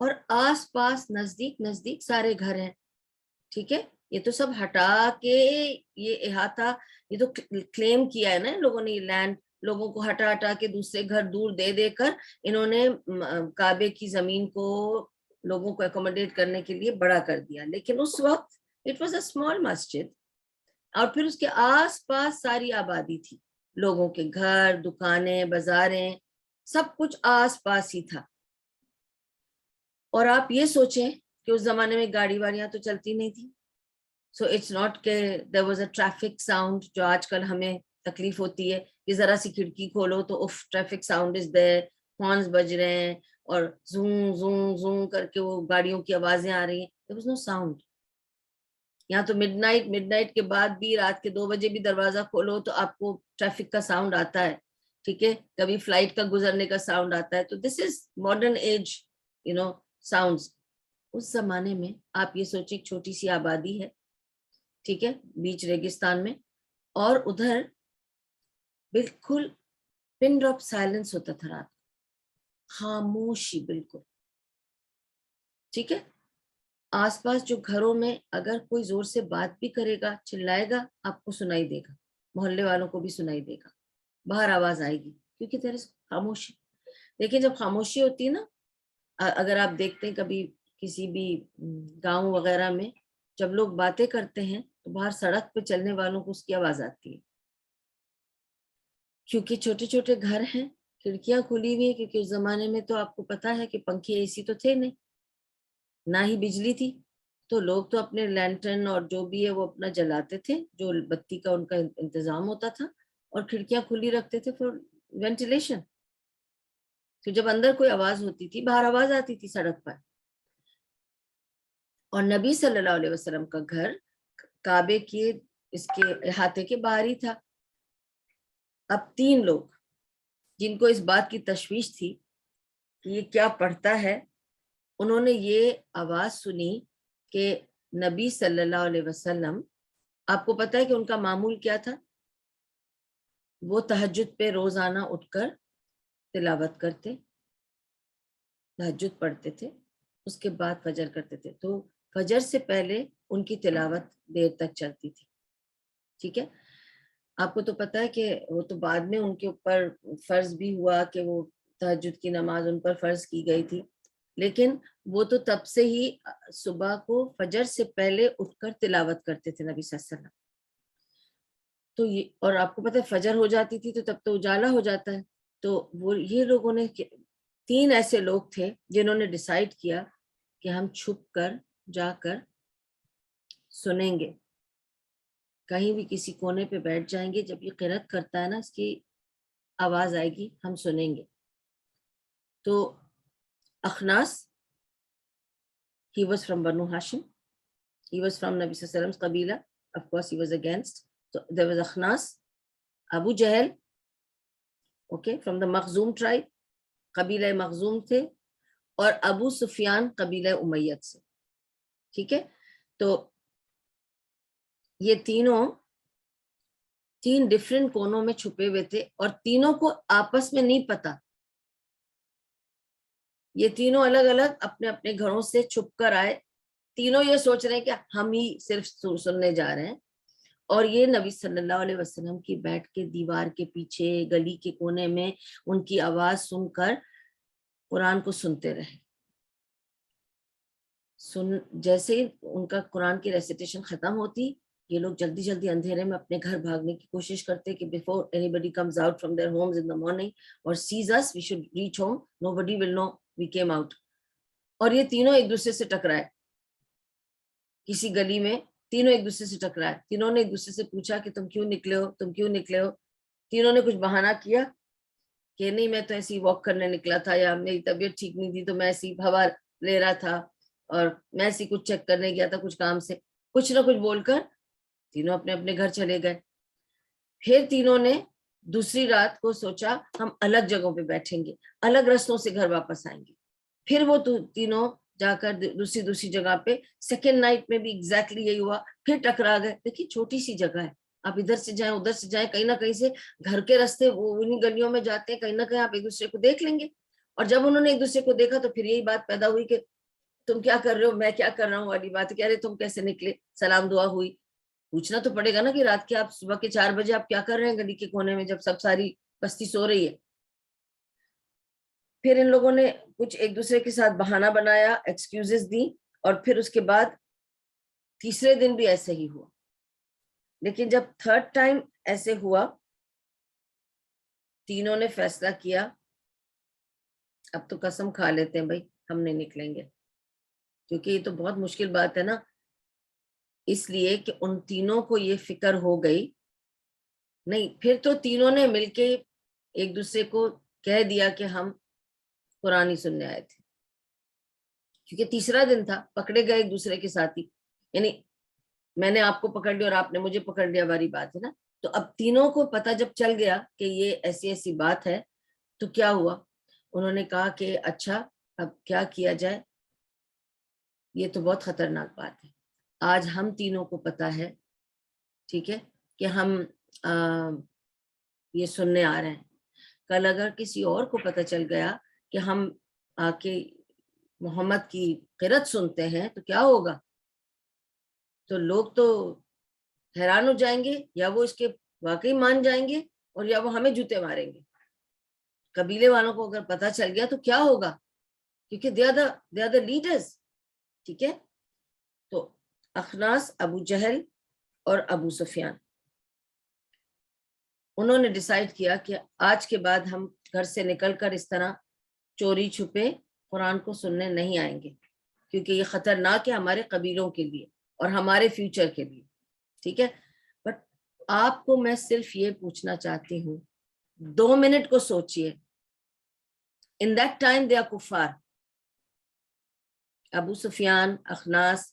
اور آس پاس نزدیک سارے گھر ہیں، ٹھیک ہے۔ یہ تو سب ہٹا کے یہ احاطہ، یہ تو کلیم کیا ہے نا ان لوگوں نے یہ لینڈ لوگوں کو ہٹا ہٹا کے دوسرے گھر دور دے دے کر انہوں نے کعبے کی زمین کو لوگوں کو اکوموڈیٹ کرنے کے لیے بڑا کر دیا. لیکن اس وقت اٹ واز اے اسمال مسجد, اور پھر اس کے آس پاس ساری آبادی تھی, لوگوں کے گھر, دکانیں, بازاریں, سب کچھ آس پاس ہی تھا. اور آپ یہ سوچیں کہ اس زمانے میں گاڑی واڑیاں تو چلتی نہیں تھی. سو اٹس ناٹ کہ there was a traffic sound جو آج کل ہمیں تکلیف ہوتی ہے کہ ذرا سی کھڑکی کھولو تو if traffic sound is there, horns بج رہے ہیں اور زوم زوم زوم کر کے وہ گاڑیوں کی آوازیں آ رہی ہیں. There was no sound. یہاں تو مڈ نائٹ کے بعد بھی رات کے 2 بجے بھی دروازہ کھولو تو آپ کو ٹریفک کا ساؤنڈ آتا ہے, ٹھیک ہے, کبھی فلائٹ کا گزرنے کا ساؤنڈ آتا ہے. تو دس از ماڈرن ایج ساؤنڈز. اس زمانے میں آپ یہ سوچیں چھوٹی سی آبادی ہے, ٹھیک ہے, بیچ ریگستان میں, اور ادھر بالکل پن ڈراپ سائلنس ہوتا تھا رات, خاموشی بالکل, ٹھیک ہے. آس پاس جو گھروں میں اگر کوئی زور سے بات بھی کرے گا, چلائے گا, آپ کو سنائی دے گا, محلے والوں کو بھی سنائی دے گا, باہر آواز آئے گی کیونکہ دیر از خاموشی. لیکن جب خاموشی ہوتی ہے نا, اگر آپ دیکھتے ہیں کبھی کسی بھی گاؤں وغیرہ میں جب لوگ باتیں کرتے ہیں تو باہر سڑک پہ چلنے والوں کو اس کی آواز آتی ہے, کیونکہ چھوٹے چھوٹے گھر ہیں, کھڑکیاں کھلی ہوئی ہیں, کیونکہ اس زمانے میں تو آپ کو پتا ہے کہ پنکھے اے سی تو تھے نہیں, نہ ہی بجلی تھی. تو لوگ تو اپنے لینٹرن اور جو بھی ہے وہ اپنا جلاتے تھے, جو بتی کا ان کا انتظام ہوتا تھا, اور کھڑکیاں کھلی رکھتے تھے فور وینٹیلیشن. تو جب اندر کوئی آواز ہوتی تھی باہر آواز آتی تھی سڑک پر. اور نبی صلی اللہ علیہ وسلم کا گھر کعبے کے اس کے احاطے کے باہر ہی تھا. اب 3 لوگ جن کو اس بات کی تشویش تھی کہ یہ کیا پڑھتا ہے, انہوں نے یہ آواز سنی کہ نبی صلی اللہ علیہ وسلم, آپ کو پتا ہے کہ ان کا معمول کیا تھا, وہ تہجد پہ روزانہ اٹھ کر تلاوت کرتے, تہجد پڑھتے تھے, اس کے بعد فجر کرتے تھے. تو فجر سے پہلے ان کی تلاوت دیر تک چلتی تھی, ٹھیک ہے. آپ کو تو پتا ہے کہ وہ تو بعد میں ان کے اوپر فرض بھی ہوا کہ وہ تہجد کی نماز ان پر فرض کی گئی تھی, لیکن وہ تو تب سے ہی صبح کو فجر سے پہلے اٹھ کر تلاوت کرتے تھے نبی صلی اللہ علیہ وسلم. تو یہ, اور آپ کو پتا ہے فجر ہو جاتی تھی تو تب تو اجالا ہو جاتا ہے. تو وہ یہ لوگوں نے 3 ایسے لوگ تھے جنہوں نے ڈیسائیڈ کیا کہ ہم چھپ کر جا کر سنیں گے, کہیں بھی کسی کونے پہ بیٹھ جائیں گے, جب یہ قرات کرتا ہے نا اس کی آواز آئے گی, ہم سنیں گے. تو اخناس, he was from Banu Hashim, he was from Nabi Sallallahu Alaihi Wasallam's قبیلہ, of course he was against. So there was Akhnas, Abu Jahl, okay, from the Makhzum tribe, قبیلہ مخزوم تھے, اور ابو سفیان قبیلہ امیت سے, ٹھیک ہے. تو یہ تینوں 3 ڈفرینٹ کونوں میں چھپے ہوئے تھے, اور تینوں کو آپس میں نہیں پتا. یہ تینوں الگ الگ اپنے اپنے گھروں سے چھپ کر آئے, تینوں یہ سوچ رہے ہیں کہ ہم ہی صرف سننے جا رہے ہیں, اور یہ نبی صلی اللہ علیہ وسلم کی بیٹھ کے دیوار کے پیچھے گلی کے کونے میں ان کی آواز سن کر قرآن کو سنتے رہے. جیسے ہی ان کا قرآن کی ریسیٹیشن ختم ہوتی, یہ لوگ جلدی جلدی اندھیرے میں اپنے گھر بھاگنے کی کوشش کرتے کہ before anybody comes out from their homes in the morning or sees us, we should reach home, nobody will know we came out. اور یہ تینوں ایک دوسرے سے ٹکرائے کسی گلی میں, تینوں ایک دوسرے سے ٹکرائے. تینوں نے ایک دوسرے سے پوچھا کہ تم کیوں نکلے ہو, تم کیوں نکلے ہو. تینوں نے کچھ بہانہ کیا کہ نہیں میں تو ایسی واک کرنے نکلا تھا, یا میری طبیعت ٹھیک نہیں تھی تو میں ایسی ہوا لے رہا تھا, اور میں ایسی کچھ چیک کرنے گیا تھا کچھ کام سے, کچھ نہ کچھ بول کر تینوں اپنے اپنے گھر چلے گئے. پھر تینوں نے دوسری رات کو سوچا ہم الگ جگہوں پہ بیٹھیں گے, الگ رستوں سے گھر واپس آئیں گے. پھر وہ تینوں جا کر دوسری جگہ پہ, سیکنڈ نائٹ میں بھی ایگزیکٹلی یہی ہوا, پھر ٹکرا گئے. دیکھیے چھوٹی سی جگہ ہے, آپ ادھر سے جائیں ادھر سے جائیں, کہیں نہ کہیں سے گھر کے رستے انہیں گلیوں میں جاتے ہیں, کہیں نہ کہیں آپ ایک دوسرے کو دیکھ لیں گے. اور جب انہوں نے ایک دوسرے کو دیکھا تو پھر یہی بات پیدا ہوئی کہ تم کیا کر رہے ہو, میں کیا کر رہا ہوں والی بات. کہہ رہے تم کیسے نکلے, سلام دعا ہوئی. پوچھنا تو پڑے گا نا کہ رات کے آپ صبح کے 4 بجے آپ کیا کر رہے ہیں گلی کے کونے میں, جب سب ساری کشتی سو رہی ہے. پھر ان لوگوں نے کچھ ایک دوسرے کے ساتھ بہانہ بنایا, ایکسکیوزز دی, اور پھر اس کے بعد تیسرے دن بھی ایسے ہی ہوا. لیکن جب تھرڈ ٹائم ایسے ہوا, تینوں نے فیصلہ کیا اب تو قسم کھا لیتے ہیں بھائی ہم نہیں نکلیں گے, کیونکہ یہ تو بہت مشکل بات ہے نا, اس لیے کہ ان تینوں کو یہ فکر ہو گئی. نہیں, پھر تو تینوں نے مل کے ایک دوسرے کو کہہ دیا کہ ہم قرآن ہی سننے آئے تھے, کیونکہ تیسرا دن تھا, پکڑے گئے ایک دوسرے کے ساتھ ہی, یعنی میں نے آپ کو پکڑ لیا اور آپ نے مجھے پکڑ لیا والی بات ہے نا. تو اب تینوں کو پتہ جب چل گیا کہ یہ ایسی ایسی بات ہے, تو کیا ہوا, انہوں نے کہا کہ اچھا اب کیا کیا جائے, یہ تو بہت خطرناک بات ہے. آج ہم تینوں کو پتہ ہے, ٹھیک ہے, کہ ہم یہ سننے آ رہے ہیں. کل اگر کسی اور کو پتہ چل گیا کہ ہم آ کے محمد کی قرات سنتے ہیں تو کیا ہوگا, تو لوگ تو حیران ہو جائیں گے, یا وہ اس کے واقعی مان جائیں گے, اور یا وہ ہمیں جوتے ماریں گے. قبیلے والوں کو اگر پتہ چل گیا تو کیا ہوگا, کیونکہ دے آر دا لیڈرز, ٹھیک ہے. تو اخناس, ابو جہل اور ابو سفیان, انہوں نے ڈیسائیڈ کیا کہ آج کے بعد ہم گھر سے نکل کر اس طرح چوری چھپے قرآن کو سننے نہیں آئیں گے, کیونکہ یہ خطرناک ہے ہمارے قبیلوں کے لیے اور ہمارے فیوچر کے لیے, ٹھیک ہے. بٹ آپ کو میں صرف یہ پوچھنا چاہتی ہوں, 2 منٹ کو سوچئے, in that time they are کفار, Abu Sufyan, Akhnas,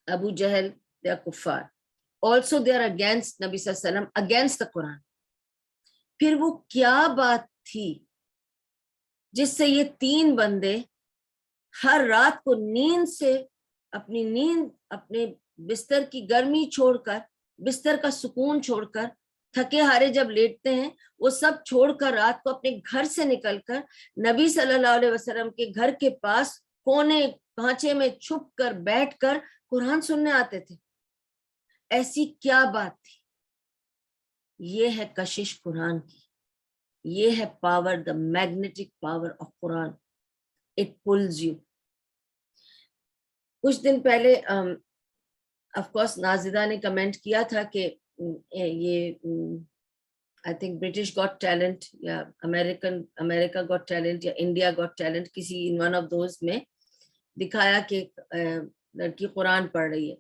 Abu Jahl, they are کفار. Also they are against نبی صلی اللہ علیہ وسلم, against the قرآن. پھر وہ کیا بات تھی جس سے یہ 3 بندے ہر رات کو نیند سے اپنے بستر کی گرمی چھوڑ کر, بستر کا سکون چھوڑ کر, تھکے ہارے جب لیٹتے ہیں, وہ سب چھوڑ کر رات کو اپنے گھر سے نکل کر نبی صلی اللہ علیہ وسلم کے گھر کے پاس کونے کھانچے میں چھپ کر بیٹھ کر قرآن سننے آتے تھے. ایسی کیا بات تھی؟ یہ ہے کشش قرآن کی, یہ ہے power, the magnetic power of Quran, it pulls you. کچھ دن پہلے آف کورس نازدہ نے کمنٹ کیا تھا کہ یہ I think British got talent یا امریکہ گاٹ ٹیلنٹ یا انڈیا گاٹ ٹیلنٹ, کسی ان ون آف دوز میں دکھایا کہ لڑکی قرآن پڑھ رہی ہے,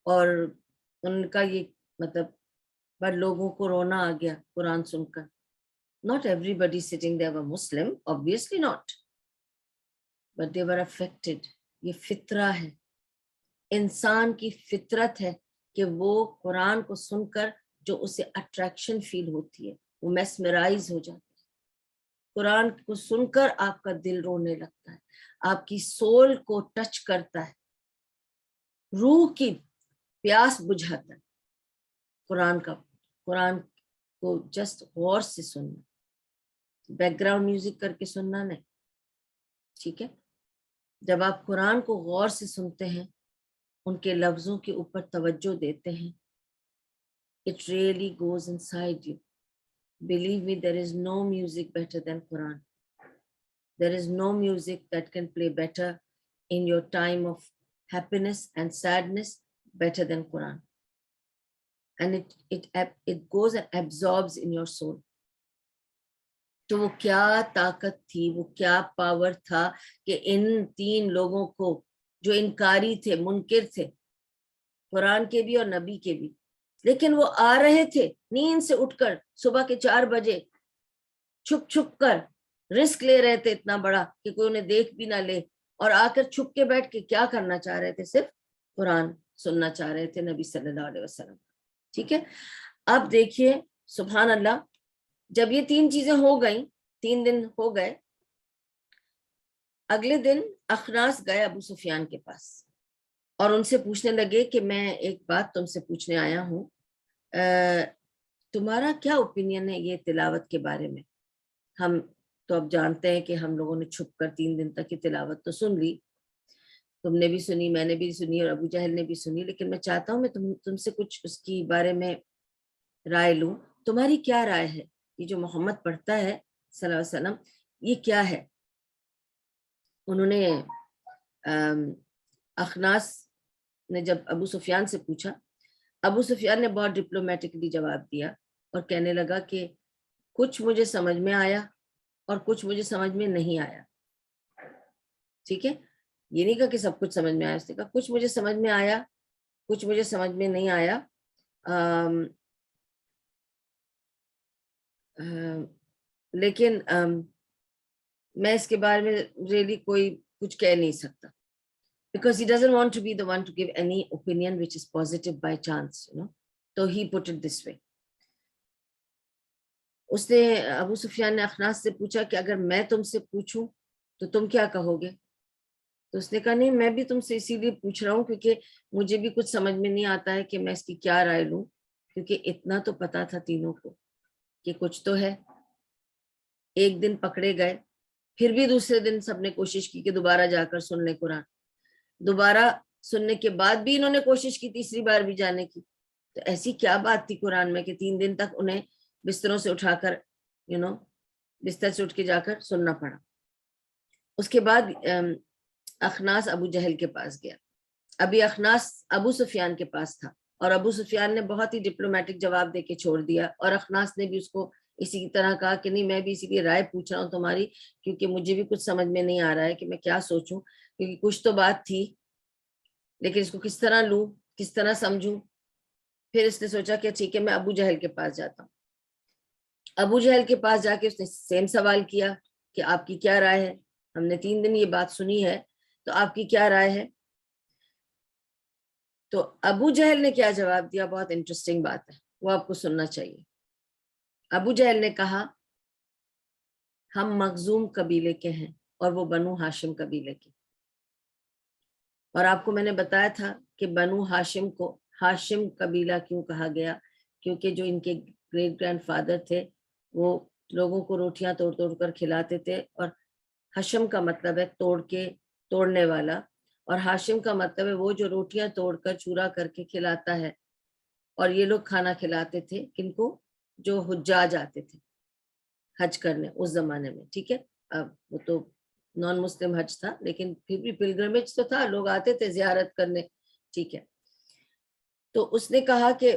اور ان کا یہ مطلب بڑے لوگوں کو رونا آ گیا قرآن سن کر. Not everybody sitting there were Muslim, obviously not, but they were affected. یہ فطرہ ہے, انسان کی فطرت ہے کہ وہ قرآن کو سن کر جو اسے اٹریکشن فیل ہوتی ہے, وہ میسمرائز ہو جاتا ہے. قرآن کو سن کر آپ کا دل رونے لگتا ہے, آپ کی سول کو ٹچ کرتا ہے, روح کی پیاس بجھاتا ہے. قرآن کو جسٹ غور سے سننا, بیک گراؤنڈ میوزک کر کے سننا نہیں, ٹھیک ہے. جب آپ قرآن کو غور سے سنتے ہیں, ان کے لفظوں کے اوپر توجہ دیتے ہیں, it really goes inside you. Believe me, there is no music better than Quran. There is no music that can play better in your time of happiness and sadness better than Quran. And it goes and absorbs in your soul. تو وہ کیا طاقت تھی, وہ کیا پاور تھا کہ ان 3 لوگوں کو جو انکاری تھے, منکر تھے قرآن کے بھی اور نبی کے بھی, لیکن وہ آ رہے تھے نیند سے اٹھ کر صبح کے 4 بجے, چھپ چھپ کر رسک لے رہے تھے اتنا بڑا کہ کوئی انہیں دیکھ بھی نہ لے, اور آ کر چھپ کے بیٹھ کے کیا کرنا چاہ رہے تھے, صرف قرآن سننا چاہ رہے تھے نبی صلی اللہ علیہ وسلم, ٹھیک ہے. اب دیکھیے سبحان اللہ, جب یہ 3 چیزیں ہو گئیں, 3 دن ہو گئے, اگلے دن اخناس گئے ابو سفیان کے پاس اور ان سے پوچھنے لگے کہ میں ایک بات تم سے پوچھنے آیا ہوں, تمہارا کیا اوپینین ہے یہ تلاوت کے بارے میں؟ ہم تو اب جانتے ہیں کہ ہم لوگوں نے چھپ کر 3 دن تک کی تلاوت تو سن لی, تم نے بھی سنی, میں نے بھی سنی, اور ابو جہل نے بھی سنی, لیکن میں چاہتا ہوں میں تم سے کچھ اس کی بارے میں رائے لوں. تمہاری کیا رائے ہے, یہ جو محمد پڑھتا ہے صلی اللہ علیہ وسلم یہ کیا ہے. انہوں نے اخناس نے جب ابو سفیان سے پوچھا, ابو سفیان نے بہت ڈپلومیٹکلی جواب دیا اور کہنے لگا کہ کچھ مجھے سمجھ میں آیا اور کچھ مجھے سمجھ میں نہیں آیا. ٹھیک ہے, یہ نہیں کہا کہ سب کچھ سمجھ میں آیا, اس نے کہا کچھ مجھے سمجھ میں آیا کچھ مجھے سمجھ میں نہیں آیا. لیکن میں اس کے بارے میں ریلی کوئی کچھ کہہ نہیں سکتا, because he doesn't want to be the one to give any opinion which is positive by chance, you know. So he put it this way. اس نے ابو سفیان نے اخناس سے پوچھا کہ اگر میں تم سے پوچھوں تو تم کیا کہو گے؟ تو اس نے کہا نہیں, میں بھی تم سے اسی لیے پوچھ رہا ہوں کیونکہ مجھے بھی کچھ سمجھ میں نہیں آتا ہے کہ میں اس کی کیا رائے لوں, کیونکہ اتنا تو پتا تھا تینوں کو کہ کچھ تو ہے. ایک دن پکڑے گئے, پھر بھی دوسرے دن سب نے کوشش کی کہ دوبارہ جا کر سن لیں قرآن. دوبارہ سننے کے بعد بھی انہوں نے کوشش کی تیسری بار بھی جانے کی. تو ایسی کیا بات تھی قرآن میں کہ 3 دن تک انہیں بستروں سے اٹھا کر بستر سے اٹھ کے جا کر سننا پڑا. اس کے بعد اخناس ابو جہل کے پاس گیا. ابھی اخناس ابو سفیان کے پاس تھا اور ابو سفیان نے بہت ہی ڈپلومیٹک جواب دے کے چھوڑ دیا, اور اخناس نے بھی اس کو اسی طرح کہا کہ نہیں, میں بھی اسی لیے رائے پوچھ رہا ہوں تمہاری, کیونکہ مجھے بھی کچھ سمجھ میں نہیں آ رہا ہے کہ میں کیا سوچوں, کیونکہ کچھ تو بات تھی لیکن اس کو کس طرح لوں, کس طرح سمجھوں. پھر اس نے سوچا کہ ٹھیک ہے میں ابو جہل کے پاس جاتا ہوں. ابو جہل کے پاس جا کے اس نے سیم سوال کیا کہ آپ کی کیا رائے ہے, ہم نے 3 دن یہ بات سنی ہے تو آپ کی کیا رائے ہے. تو ابو جہل نے کیا جواب دیا, بہت انٹرسٹنگ بات ہے, وہ آپ کو سننا چاہیے. ابو جہل نے کہا ہم مخزوم قبیلے کے ہیں اور وہ بنو ہاشم قبیلے کے, اور آپ کو میں نے بتایا تھا کہ بنو ہاشم کو ہاشم قبیلہ کیوں کہا گیا, کیونکہ جو ان کے گریٹ گرینڈ فادر تھے وہ لوگوں کو روٹیاں توڑ توڑ کر کھلاتے تھے, اور ہشم کا مطلب ہے توڑنے والا, اور ہاشم کا مطلب ہے وہ جو روٹیاں توڑ کر چورا کر کے کھلاتا ہے. اور یہ لوگ کھانا کھلاتے تھے کن کو, جو حجاج آتے تھے حج کرنے اس زمانے میں. ٹھیک ہے, اب وہ تو نان مسلم حج تھا لیکن پھر بھی پلگرمیج تو تھا, لوگ آتے تھے زیارت کرنے. ٹھیک ہے, تو اس نے کہا کہ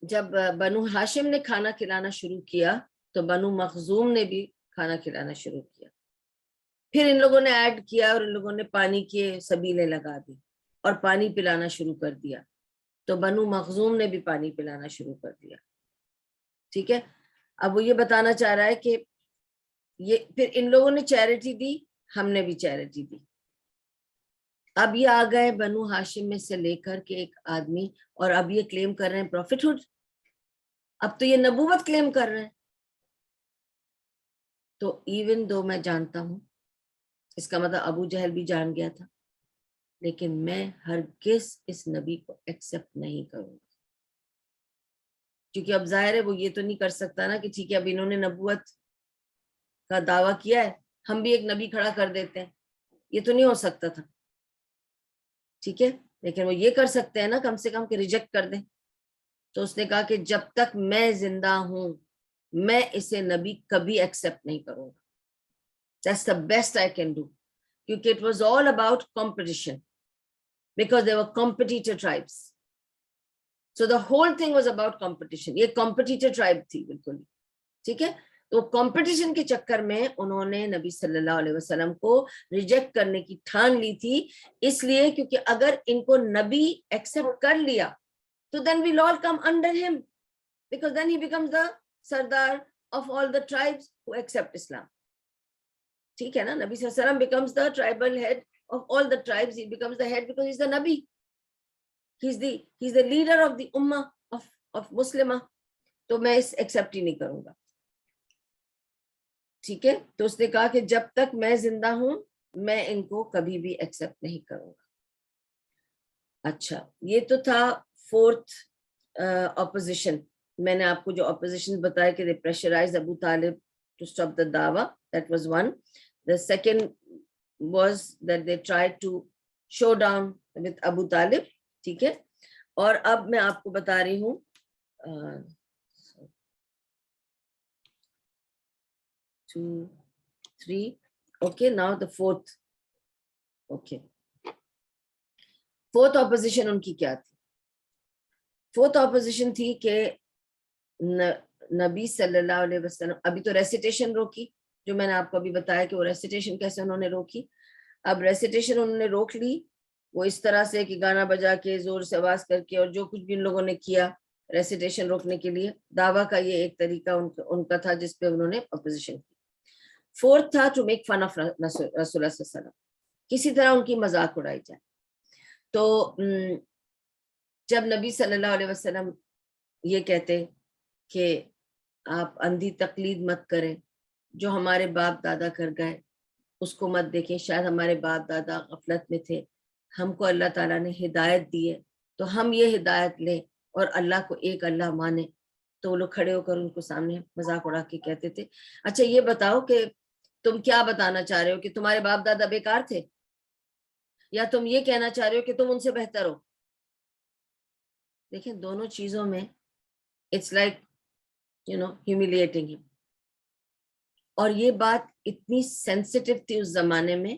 جب بنو ہاشم نے کھانا کھلانا شروع کیا تو بنو مخزوم نے بھی کھانا کھلانا شروع کیا. پھر ان لوگوں نے ایڈ کیا اور ان لوگوں نے پانی کے سبیلے لگا دی اور پانی پلانا شروع کر دیا, تو بنو مخزوم نے بھی پانی پلانا شروع کر دیا. ٹھیک ہے, اب وہ یہ بتانا چاہ رہا ہے کہ یہ پھر ان لوگوں نے چیریٹی دی, ہم نے بھی چیریٹی دی. اب یہ آ گئے بنو ہاشم میں سے لے کر کے ایک آدمی, اور اب یہ کلیم کر رہے ہیں پروفٹ ہوڈ, اب تو یہ نبوت کلیم کر رہے ہیں. تو ایون دو میں جانتا ہوں, اس کا مطلب ابو جہل بھی جان گیا تھا, لیکن میں ہرگز اس نبی کو ایکسپٹ نہیں کروں گا, کیونکہ اب ظاہر ہے وہ یہ تو نہیں کر سکتا نا کہ ٹھیک ہے اب انہوں نے نبوت کا دعویٰ کیا ہے, ہم بھی ایک نبی کھڑا کر دیتے ہیں, یہ تو نہیں ہو سکتا تھا. ٹھیک ہے, لیکن وہ یہ کر سکتے ہیں نا کم سے کم کہ ریجیکٹ کر دیں. تو اس نے کہا کہ جب تک میں زندہ ہوں میں اسے نبی کبھی ایکسپٹ نہیں کروں گا. That's the best I can do. کیونکہ it was all about competition because they were competitor tribes. So the whole thing was about competition. یہ competitor tribe تھی بالکل. ٹھیک ہے, تو کمپٹیشن کے چکر میں انہوں نے نبی صلی اللہ علیہ وسلم کو ریجیکٹ کرنے کی ٹھان لی تھی, اس لیے کیونکہ اگر ان کو نبی ایکسپٹ کر لیا تو then we'll all come under him, because then he becomes the sardar of all the tribes who accept Islam. ٹھیک ہے نا, نبی صلی اللہ علیہ وسلم becomes the tribal head of all the tribes. He becomes the head because he's the Nabi. He's the leader of the ummah of Muslimah. تو میں اس ایکسپٹ ہی نہیں کروں گا. ٹھیک ہے, تو اس نے کہا کہ جب تک میں زندہ ہوں میں ان کو کبھی بھی ایکسپٹ نہیں کروں گا. اچھا, یہ تو تھا 4th opposition. میں نے آپ کو جو opposition بتایا کہ they pressurized Abu Talib to stop the dawah, that was one. The second was that they tried to show down with Abu Talib. ٹھیک ہے, اور اب میں آپ کو بتا رہی ہوں 2 3 okay. Now the fourth. Okay, fourth opposition ان کی کیا تھی؟ فورتھ اپوزیشن تھی کہ نبی صلی اللہ علیہ وسلم, ابھی تو ریسیٹیشن روکی, جو میں نے آپ کو ابھی بتایا کہ وہ ریسیٹیشن کیسے انہوں نے روکی. اب ریسیٹیشن انہوں نے روک لی, وہ اس طرح سے کہ گانا بجا کے, زور سے آواز کر کے, اور جو کچھ بھی ان لوگوں نے کیا ریسیٹیشن روکنے کے لیے. دعویٰ کا یہ ایک طریقہ ان کا تھا جس پہ انہوں نے اپوزیشن کی. فورتھ تھا ٹو میک فن آف رسول اللہ صلی اللہ علیہ وسلم, کسی طرح ان کی مذاق اڑائی جائے. تو جب نبی صلی اللہ علیہ وسلم یہ کہتے کہ آپ اندھی تقلید مت کریں, جو ہمارے باپ دادا کر گئے اس کو مت دیکھیں, شاید ہمارے باپ دادا غفلت میں تھے, ہم کو اللہ تعالیٰ نے ہدایت دی ہے تو ہم یہ ہدایت لیں اور اللہ کو ایک اللہ مانیں. تو وہ لوگ کھڑے ہو کر ان کو سامنے مذاق اڑا کے کہتے تھے, اچھا یہ بتاؤ کہ تم کیا بتانا چاہ رہے ہو, کہ تمہارے باپ دادا بیکار تھے, یا تم یہ کہنا چاہ رہے ہو کہ تم ان سے بہتر ہو؟ دیکھیں دونوں چیزوں میں اٹس لائک humiliating him. اور یہ بات اتنی سینسٹیو تھی اس زمانے میں,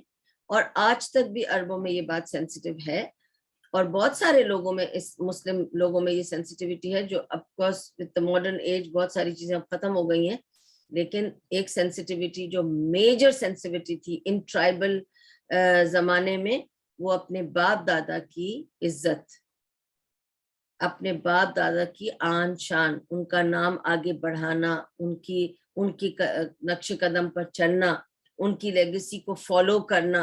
اور آج تک بھی عربوں میں یہ بات سینسٹیو ہے, اور بہت سارے لوگوں میں, اس مسلم لوگوں میں یہ سینسٹیوٹی ہے, جو of course with the modern age بہت ساری چیزیں اب ختم ہو گئی ہیں, لیکن ایک سینسٹیوٹی جو میجر سینسٹیوٹی تھی ان ٹرائبل زمانے میں, وہ اپنے باپ دادا کی عزت, اپنے باپ دادا کی آن شان, ان کا نام آگے بڑھانا, ان کی نقش قدم پر چلنا, ان کی لیگیسی کو فالو کرنا,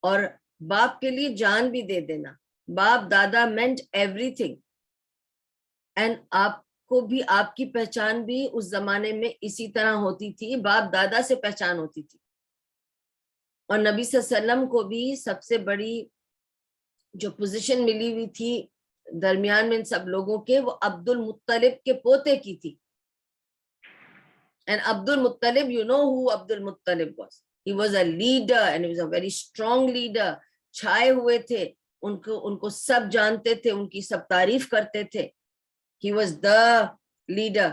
اور باپ کے لیے جان بھی دے دینا. باپ دادا مینٹ ایوری تھنگ. اینڈ آپ کو بھی, آپ کی پہچان بھی اس زمانے میں اسی طرح ہوتی تھی, باپ دادا سے پہچان ہوتی تھی. اور نبی صلی اللہ علیہ وسلم کو بھی سب سے بڑی جو پوزیشن ملی ہوئی تھی درمیان میں ان سب لوگوں کے, وہ عبد المطلب کے پوتے کی تھی. And Abdul Muttalib, you know who Abdul Muttalib was. He was a leader and he was a very strong leader. چھائے ہوئے تھے, ان کو سب جانتے تھے, ان کی سب تعریف کرتے تھے. He was the leader,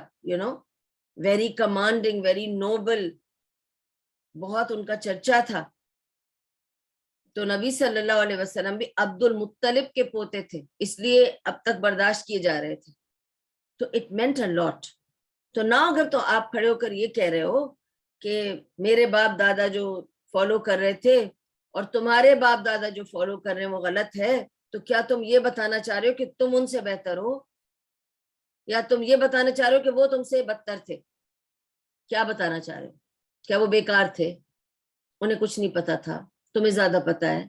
very commanding, very noble. بہت ان کا چرچا تھا. تو نبی صلی اللہ علیہ وسلم بھی عبد المطلب کے پوتے تھے, اس لیے اب تک برداشت کیے جا رہے تھے. تو it meant a lot. تو نہ اگر تو آپ کھڑے ہو کر یہ کہہ رہے ہو کہ میرے باپ دادا جو فالو کر رہے تھے اور تمہارے باپ دادا جو فالو کر رہے ہیں وہ غلط ہے, تو کیا تم یہ بتانا چاہ رہے ہو کہ تم ان سے بہتر ہو, یا تم یہ بتانا چاہ رہے ہو کہ وہ تم سے بدتر تھے؟ کیا بتانا چاہ رہے ہو؟ کیا وہ بیکار تھے, انہیں کچھ نہیں پتا تھا, تمہیں زیادہ پتا ہے؟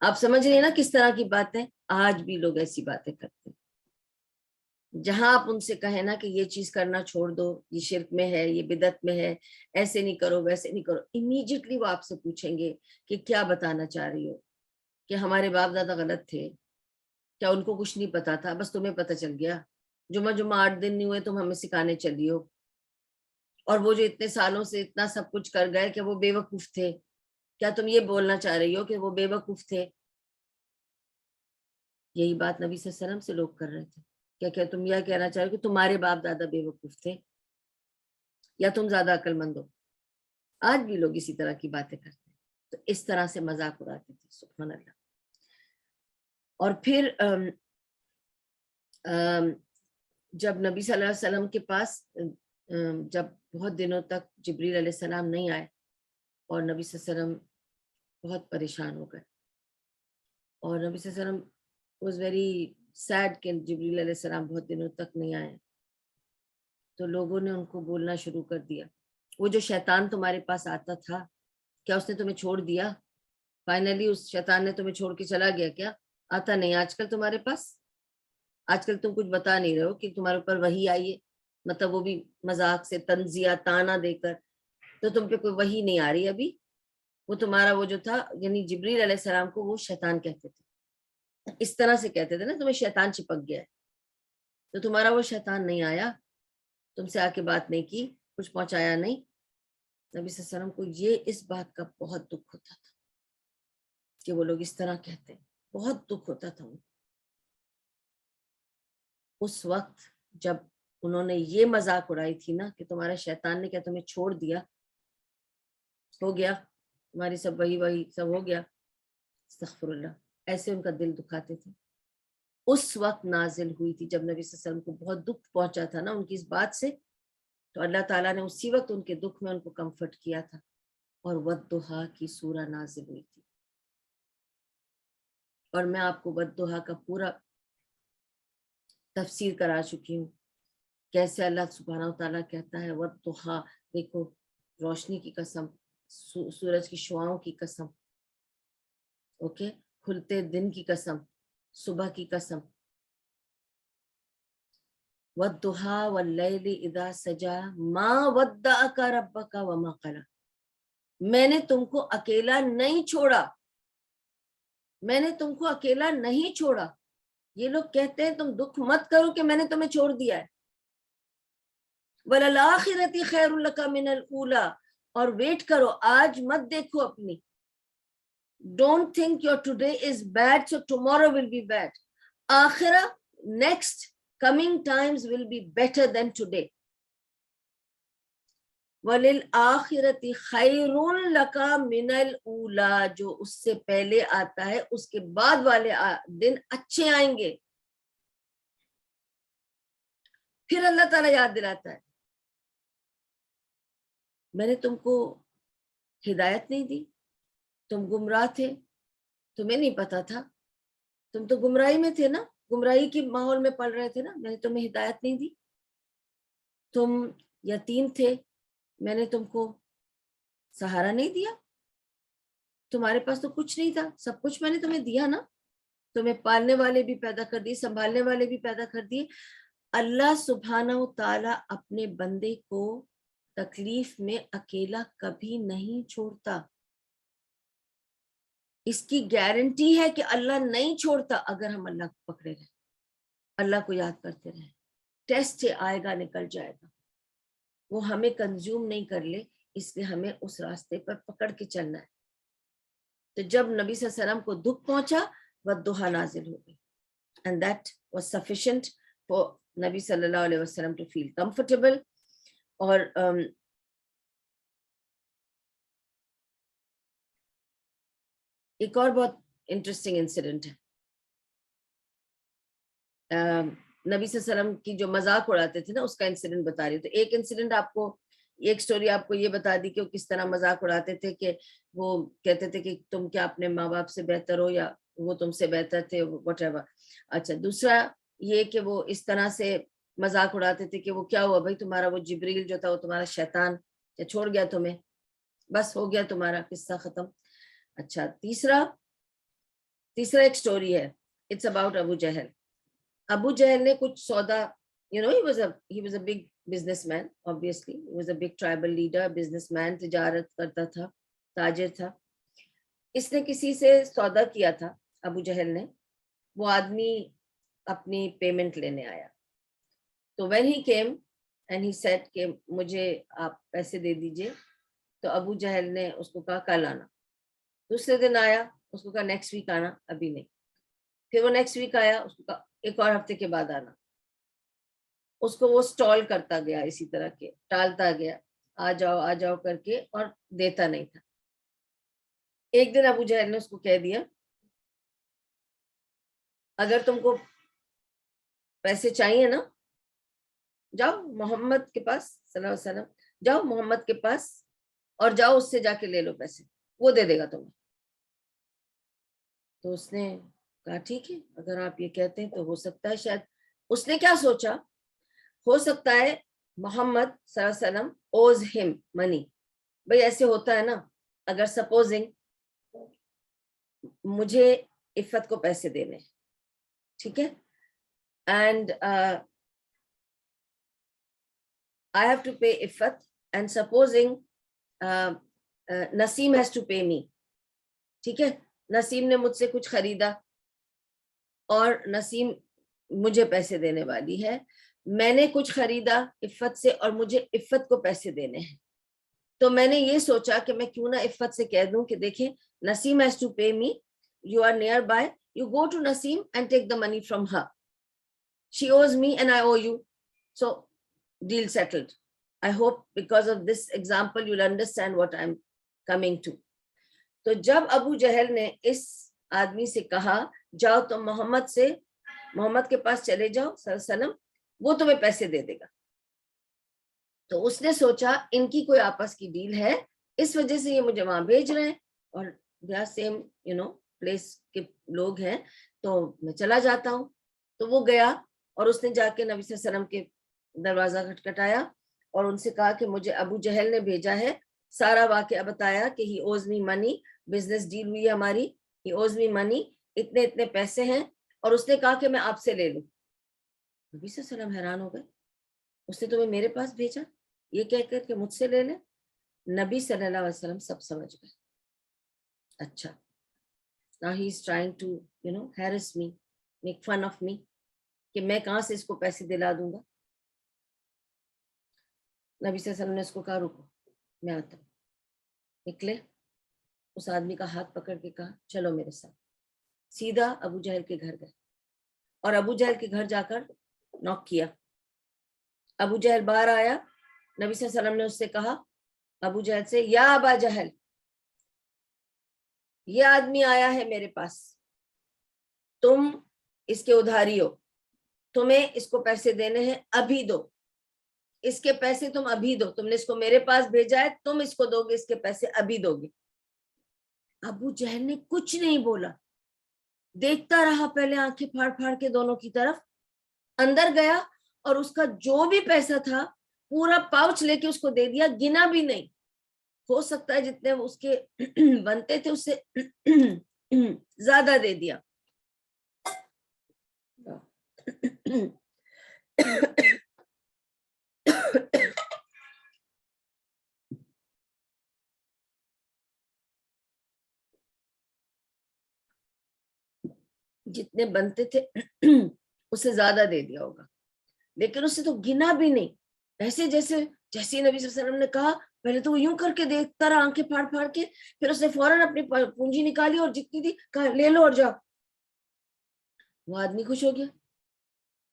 آپ سمجھ رہے ہیں نا کس طرح کی باتیں. آج بھی لوگ ایسی باتیں کرتے ہیں. جہاں آپ ان سے کہیں نا کہ یہ چیز کرنا چھوڑ دو, یہ شرک میں ہے, یہ بدعت میں ہے, ایسے نہیں کرو, ویسے نہیں کرو, امیڈیٹلی وہ آپ سے پوچھیں گے کہ کیا بتانا چاہ رہی ہو, کہ ہمارے باپ دادا غلط تھے, کیا ان کو کچھ نہیں پتا تھا, بس تمہیں پتا چل گیا, جمعہ 8 دن نہیں ہوئے تم ہمیں سکھانے چلی ہو, اور وہ جو اتنے سالوں سے اتنا سب کچھ کر گئے کہ وہ بے وقوف تھے, کیا تم یہ بولنا چاہ رہی ہو کہ وہ بے وقوف تھے؟ یہی بات نبی صلی اللہ علیہ وسلم سے لوگ کر رہے تھے. کیا تم یہ کہنا چاہ رہے ہو کہ تمہارے باپ دادا بے وقوف تھے, یا تم زیادہ عقل مند ہو؟ آج بھی لوگ اسی طرح کی باتیں کرتے ہیں. تو اس طرح سے مذاق اڑاتے تھے, سبحان اللہ. اور پھر جب نبی صلی اللہ علیہ وسلم کے پاس جب بہت دنوں تک جبریل علیہ السلام نہیں آئے, اور نبی صلی اللہ علیہ وسلم بہت پریشان ہو گئے, اور نبی صلی اللہ علیہ وسلم واز ویری سیڈ کہ جبریل علیہ السلام بہت دنوں تک نہیں آئے. تو لوگوں نے ان کو بولنا شروع کر دیا, وہ جو شیطان تمہارے پاس آتا تھا, کیا اس نے تمہیں چھوڑ دیا؟ فائنلی اس شیطان نے تمہیں چھوڑ کے چلا گیا کیا؟ آتا نہیں آج کل تمہارے پاس. آج کل تم کچھ بتا نہیں رہے ہو کہ تمہارے اوپر وحی آئی ہے, مطلب وہ بھی مذاق سے, تنزیہ, تانا دے کر. تو تم پہ کوئی وحی نہیں آ رہی ابھی. وہ تمہارا وہ جو تھا, یعنی جبریل علیہ السلام کو وہ شیطان کہتے تھے, اس طرح سے کہتے تھے نا, تمہیں شیطان چپک گیا ہے. تو تمہارا وہ شیطان نہیں آیا, تم سے آ کے بات نہیں کی, کچھ پہنچایا نہیں. نبی صلی اللہ علیہ وسلم کو یہ اس بات کا بہت دکھ ہوتا تھا کہ وہ لوگ اس طرح کہتے ہیں, بہت دکھ ہوتا تھا. اس وقت جب انہوں نے یہ مذاق اڑائی تھی نا کہ تمہارا شیطان نے کیا تمہیں چھوڑ دیا, ہو گیا تمہاری سب وہی سب ہو گیا, استغفر اللہ, ایسے ان کا دل دکھاتے تھے. اس وقت نازل ہوئی تھی جب نبی صلی اللہ علیہ وسلم کو بہت دکھ پہنچا تھا نا ان کی اس بات سے, تو اللہ تعالیٰ نے اسی وقت ان کے دکھ میں ان کو کمفرٹ کیا تھا, اور والضحیٰ کی سورہ نازل ہوئی تھی. اور میں آپ کو والضحیٰ کا پورا تفسیر کرا چکی ہوں, کیسے اللہ سبحانہ وتعالیٰ کہتا ہے والضحیٰ, دیکھو روشنی کی قسم, سورج کی شعاؤں کی قسم, اوکے, کھلتے دن کی قسم, صبح کی قسم, والضحیٰ واللیل اذا سجا ما ودعک ربک وما قلی, میں نے تم کو اکیلا نہیں چھوڑا, میں نے تم کو اکیلا نہیں چھوڑا. یہ لوگ کہتے ہیں تم دکھ مت کرو کہ میں نے تمہیں چھوڑ دیا ہے. وَلَلْآخِرَةِ خَيْرٌ لَكَ مِنَ الْأُولَىٰ, اور ویٹ کرو, آج مت دیکھو اپنی. Don't think your today is bad so tomorrow will be bad. آخرہ, next coming times will be better than today. وَلِلْآخِرَةِ خَيْرٌ لَكَ مِنَ الْأُولَىٰ, جو اس سے پہلے آتا ہے اس کے بعد والے دن اچھے آئیں گے. پھر اللہ تعالیٰ یاد دلاتا ہے, میں نے تم کو ہدایت نہیں دی, تم گمراہ تھے, تمہیں نہیں پتا تھا, تم تو گمراہی میں تھے نا, گمراہی کے ماحول میں پل رہے تھے نا, میں نے تمہیں ہدایت نہیں دی. تم یتیم تھے, میں نے تم کو سہارا نہیں دیا, تمہارے پاس تو کچھ نہیں تھا, سب کچھ میں نے تمہیں دیا نا, تمہیں پالنے والے بھی پیدا کر دیے, سنبھالنے والے بھی پیدا کر دیے. اللہ سبحانہ و تعالیٰ اپنے بندے کو تکلیف میں اکیلا کبھی نہیں چھوڑتا. اس کی گارنٹی ہے کہ اللہ نہیں چھوڑتا اگر ہم اللہ کو پکڑے رہے, اللہ کو یاد کرتے رہے. ٹیسٹ آئے گا, نکل جائے گا, وہ ہمیں کنزیوم نہیں کر لے, اس لیے ہمیں اس راستے پر پکڑ کے چلنا ہے. تو جب نبی صلی اللہ علیہ وسلم کو دکھ پہنچا, والضحیٰ نازل ہو گئی, and that was sufficient for نبی صلی اللہ علیہ وسلم to feel comfortable. اور ایک اور بہت انٹرسٹنگ انسیڈنٹ ہے, نبی صلی اللہ علیہ وسلم کی جو مذاق اڑاتے تھے نا, اس کا انسیڈنٹ بتا رہی. تو ایک انسیڈنٹ آپ کو, ایک سٹوری آپ کو یہ بتا دی کہ وہ کس طرح مذاق اڑاتے تھے, کہ وہ کہتے تھے کہ تم کیا اپنے ماں باپ سے بہتر ہو یا وہ تم سے بہتر تھے, وٹ ایور. اچھا, دوسرا یہ کہ وہ اس طرح سے مذاق اڑاتے تھے کہ وہ کیا ہوا بھائی, تمہارا وہ جبریل جو تھا وہ تمہارا شیطان چھوڑ گیا تمہیں, بس ہو گیا تمہارا قصہ ختم. اچھا, تیسرا ایک سٹوری ہے, اٹس اباؤٹ ابو جہل. ابو جہل نے کچھ سودا, he was a big businessman, obviously he was a big tribal leader, businessman, تجارت کرتا تھا, تاجر تھا. اس نے کسی سے سودا کیا تھا, ابو جہل نے. وہ آدمی اپنی پیمنٹ لینے آیا, تو when he came and he said کہ مجھے آپ پیسے دے دیجئے, تو ابو جہل نے اس کو کہا کل آنا. دوسرے دن آیا, اس کو کہا نیکسٹ ویک آنا, ابھی نہیں. پھر وہ نیکسٹ ویک آیا, اس کو کہا ایک اور ہفتے کے بعد آنا. اس کو وہ سٹال کرتا گیا, اسی طرح کے ٹالتا گیا, آ جاؤ کر کے, اور دیتا نہیں تھا. ایک دن ابو جہل نے اس کو کہہ دیا, اگر تم کو پیسے چاہیے نا, جاؤ محمد کے پاس صلی اللہ علیہ وسلم, جاؤ محمد کے پاس اور جاؤ اس سے جا کے لے لو پیسے, وہ دے دے گا تمہیں. تو اس نے کہا ٹھیک ہے, اگر آپ یہ کہتے ہیں تو ہو سکتا ہے, شاید اس نے کیا سوچا, ہو سکتا ہے محمد صلی اللہ علیہ وسلم اوز ہم منی. بھئی ایسے ہوتا ہے نا, اگر سپوزنگ مجھے عفت کو پیسے دینے, ٹھیک ہے, and I have to pay Iffat, and supposing Naseem has to pay me, ٹھیک ہے, نسیم نے مجھ سے کچھ خریدا اور نسیم مجھے پیسے دینے والی ہے, میں نے کچھ خریدا عفت سے اور مجھے عفت کو پیسے دینے ہیں. تو میں نے یہ سوچا کہ میں کیوں نہ عفت سے کہہ دوں کہ دیکھیں نسیم has to pay me, you are nearby, you go to Naseem and take the money from her. she owes me and I owe you, so deal settled. I hope because of this example you'll understand what I'm coming to. تو جب ابو جہل نے اس آدمی سے کہا جاؤ تم محمد کے پاس چلے جاؤ صلی اللہ علیہ وسلم, وہ تمہیں پیسے دے دے گا, تو اس نے سوچا ان کی کوئی آپس کی ڈیل ہے, اس وجہ سے یہ مجھے وہاں بھیج رہے ہیں اور سیم پلیس کے لوگ ہیں, تو میں چلا جاتا ہوں. تو وہ گیا اور اس نے جا کے نبی صلی اللہ علیہ وسلم کے دروازہ کھٹکھٹایا اور ان سے کہا کہ مجھے ابو جہل نے بھیجا ہے, سارا واقعہ بتایا کہ ہی اوز می منی, بزنس ڈیل ہوئی ہے ہماری, ہی اوز می منی, اتنے اتنے پیسے ہیں, اور اس نے کہا کہ میں آپ سے لے لوں. نبی صلی اللہ علیہ وسلم حیران ہو گئے, اس نے تمہیں میرے پاس بھیجا یہ کہہ کر کہ مجھ سے لے لیں. نبی صلی اللہ علیہ وسلم سب سمجھ گئے, اچھا now he is trying to harass me, make fun of me, کہ میں کہاں سے اس کو پیسے دلا دوں گا. نبی صلی اللہ علیہ وسلم نے اس کو کہا رکو میں آتا ہوں. نکلے, اس آدمی کا ہاتھ پکڑ کے کہا چلو میرے ساتھ. سیدھا ابو جہل کے گھر گئے اور ابو جہل کے گھر جا کر نوک کیا. ابو جہل باہر آیا, نبی صلی اللہ علیہ وسلم نے اس سے کہا ابو جہل سے, یا ابا جہل, یہ آدمی آیا ہے میرے پاس, تم اس کے ادھاری ہو, تمہیں اس کو پیسے دینے ہیں, ابھی دو اس کے پیسے, تم ابھی دو, تم نے اس کو میرے پاس بھیجا ہے, تم اس کو دو گے, اس کے پیسے ابھی دو گے. ابو جہل نے کچھ نہیں بولا, دیکھتا رہا پہلے آنکھیں پھاڑ پھاڑ کے دونوں کی طرف. اندر گیا اور اس کا جو بھی پیسہ تھا پورا پاؤچ لے کے اس کو دے دیا, گنا بھی نہیں. ہو سکتا ہے جتنے اس کے بنتے تھے اس سے زیادہ دے دیا. جتنے بنتے تھے اسے زیادہ دے دیا ہوگا, لیکن اسے تو گنا بھی نہیں. ایسے جیسے نبی صلی اللہ علیہ وسلم نے کہا, پہلے تو وہ یوں کر کے دیکھتا رہا آنکھیں پھاڑ پھاڑ کے, پھر اس نے فوراً اپنی پونجی نکالی اور جتنی تھی کہا لے لو اور جاؤ. وہ آدمی خوش ہو گیا,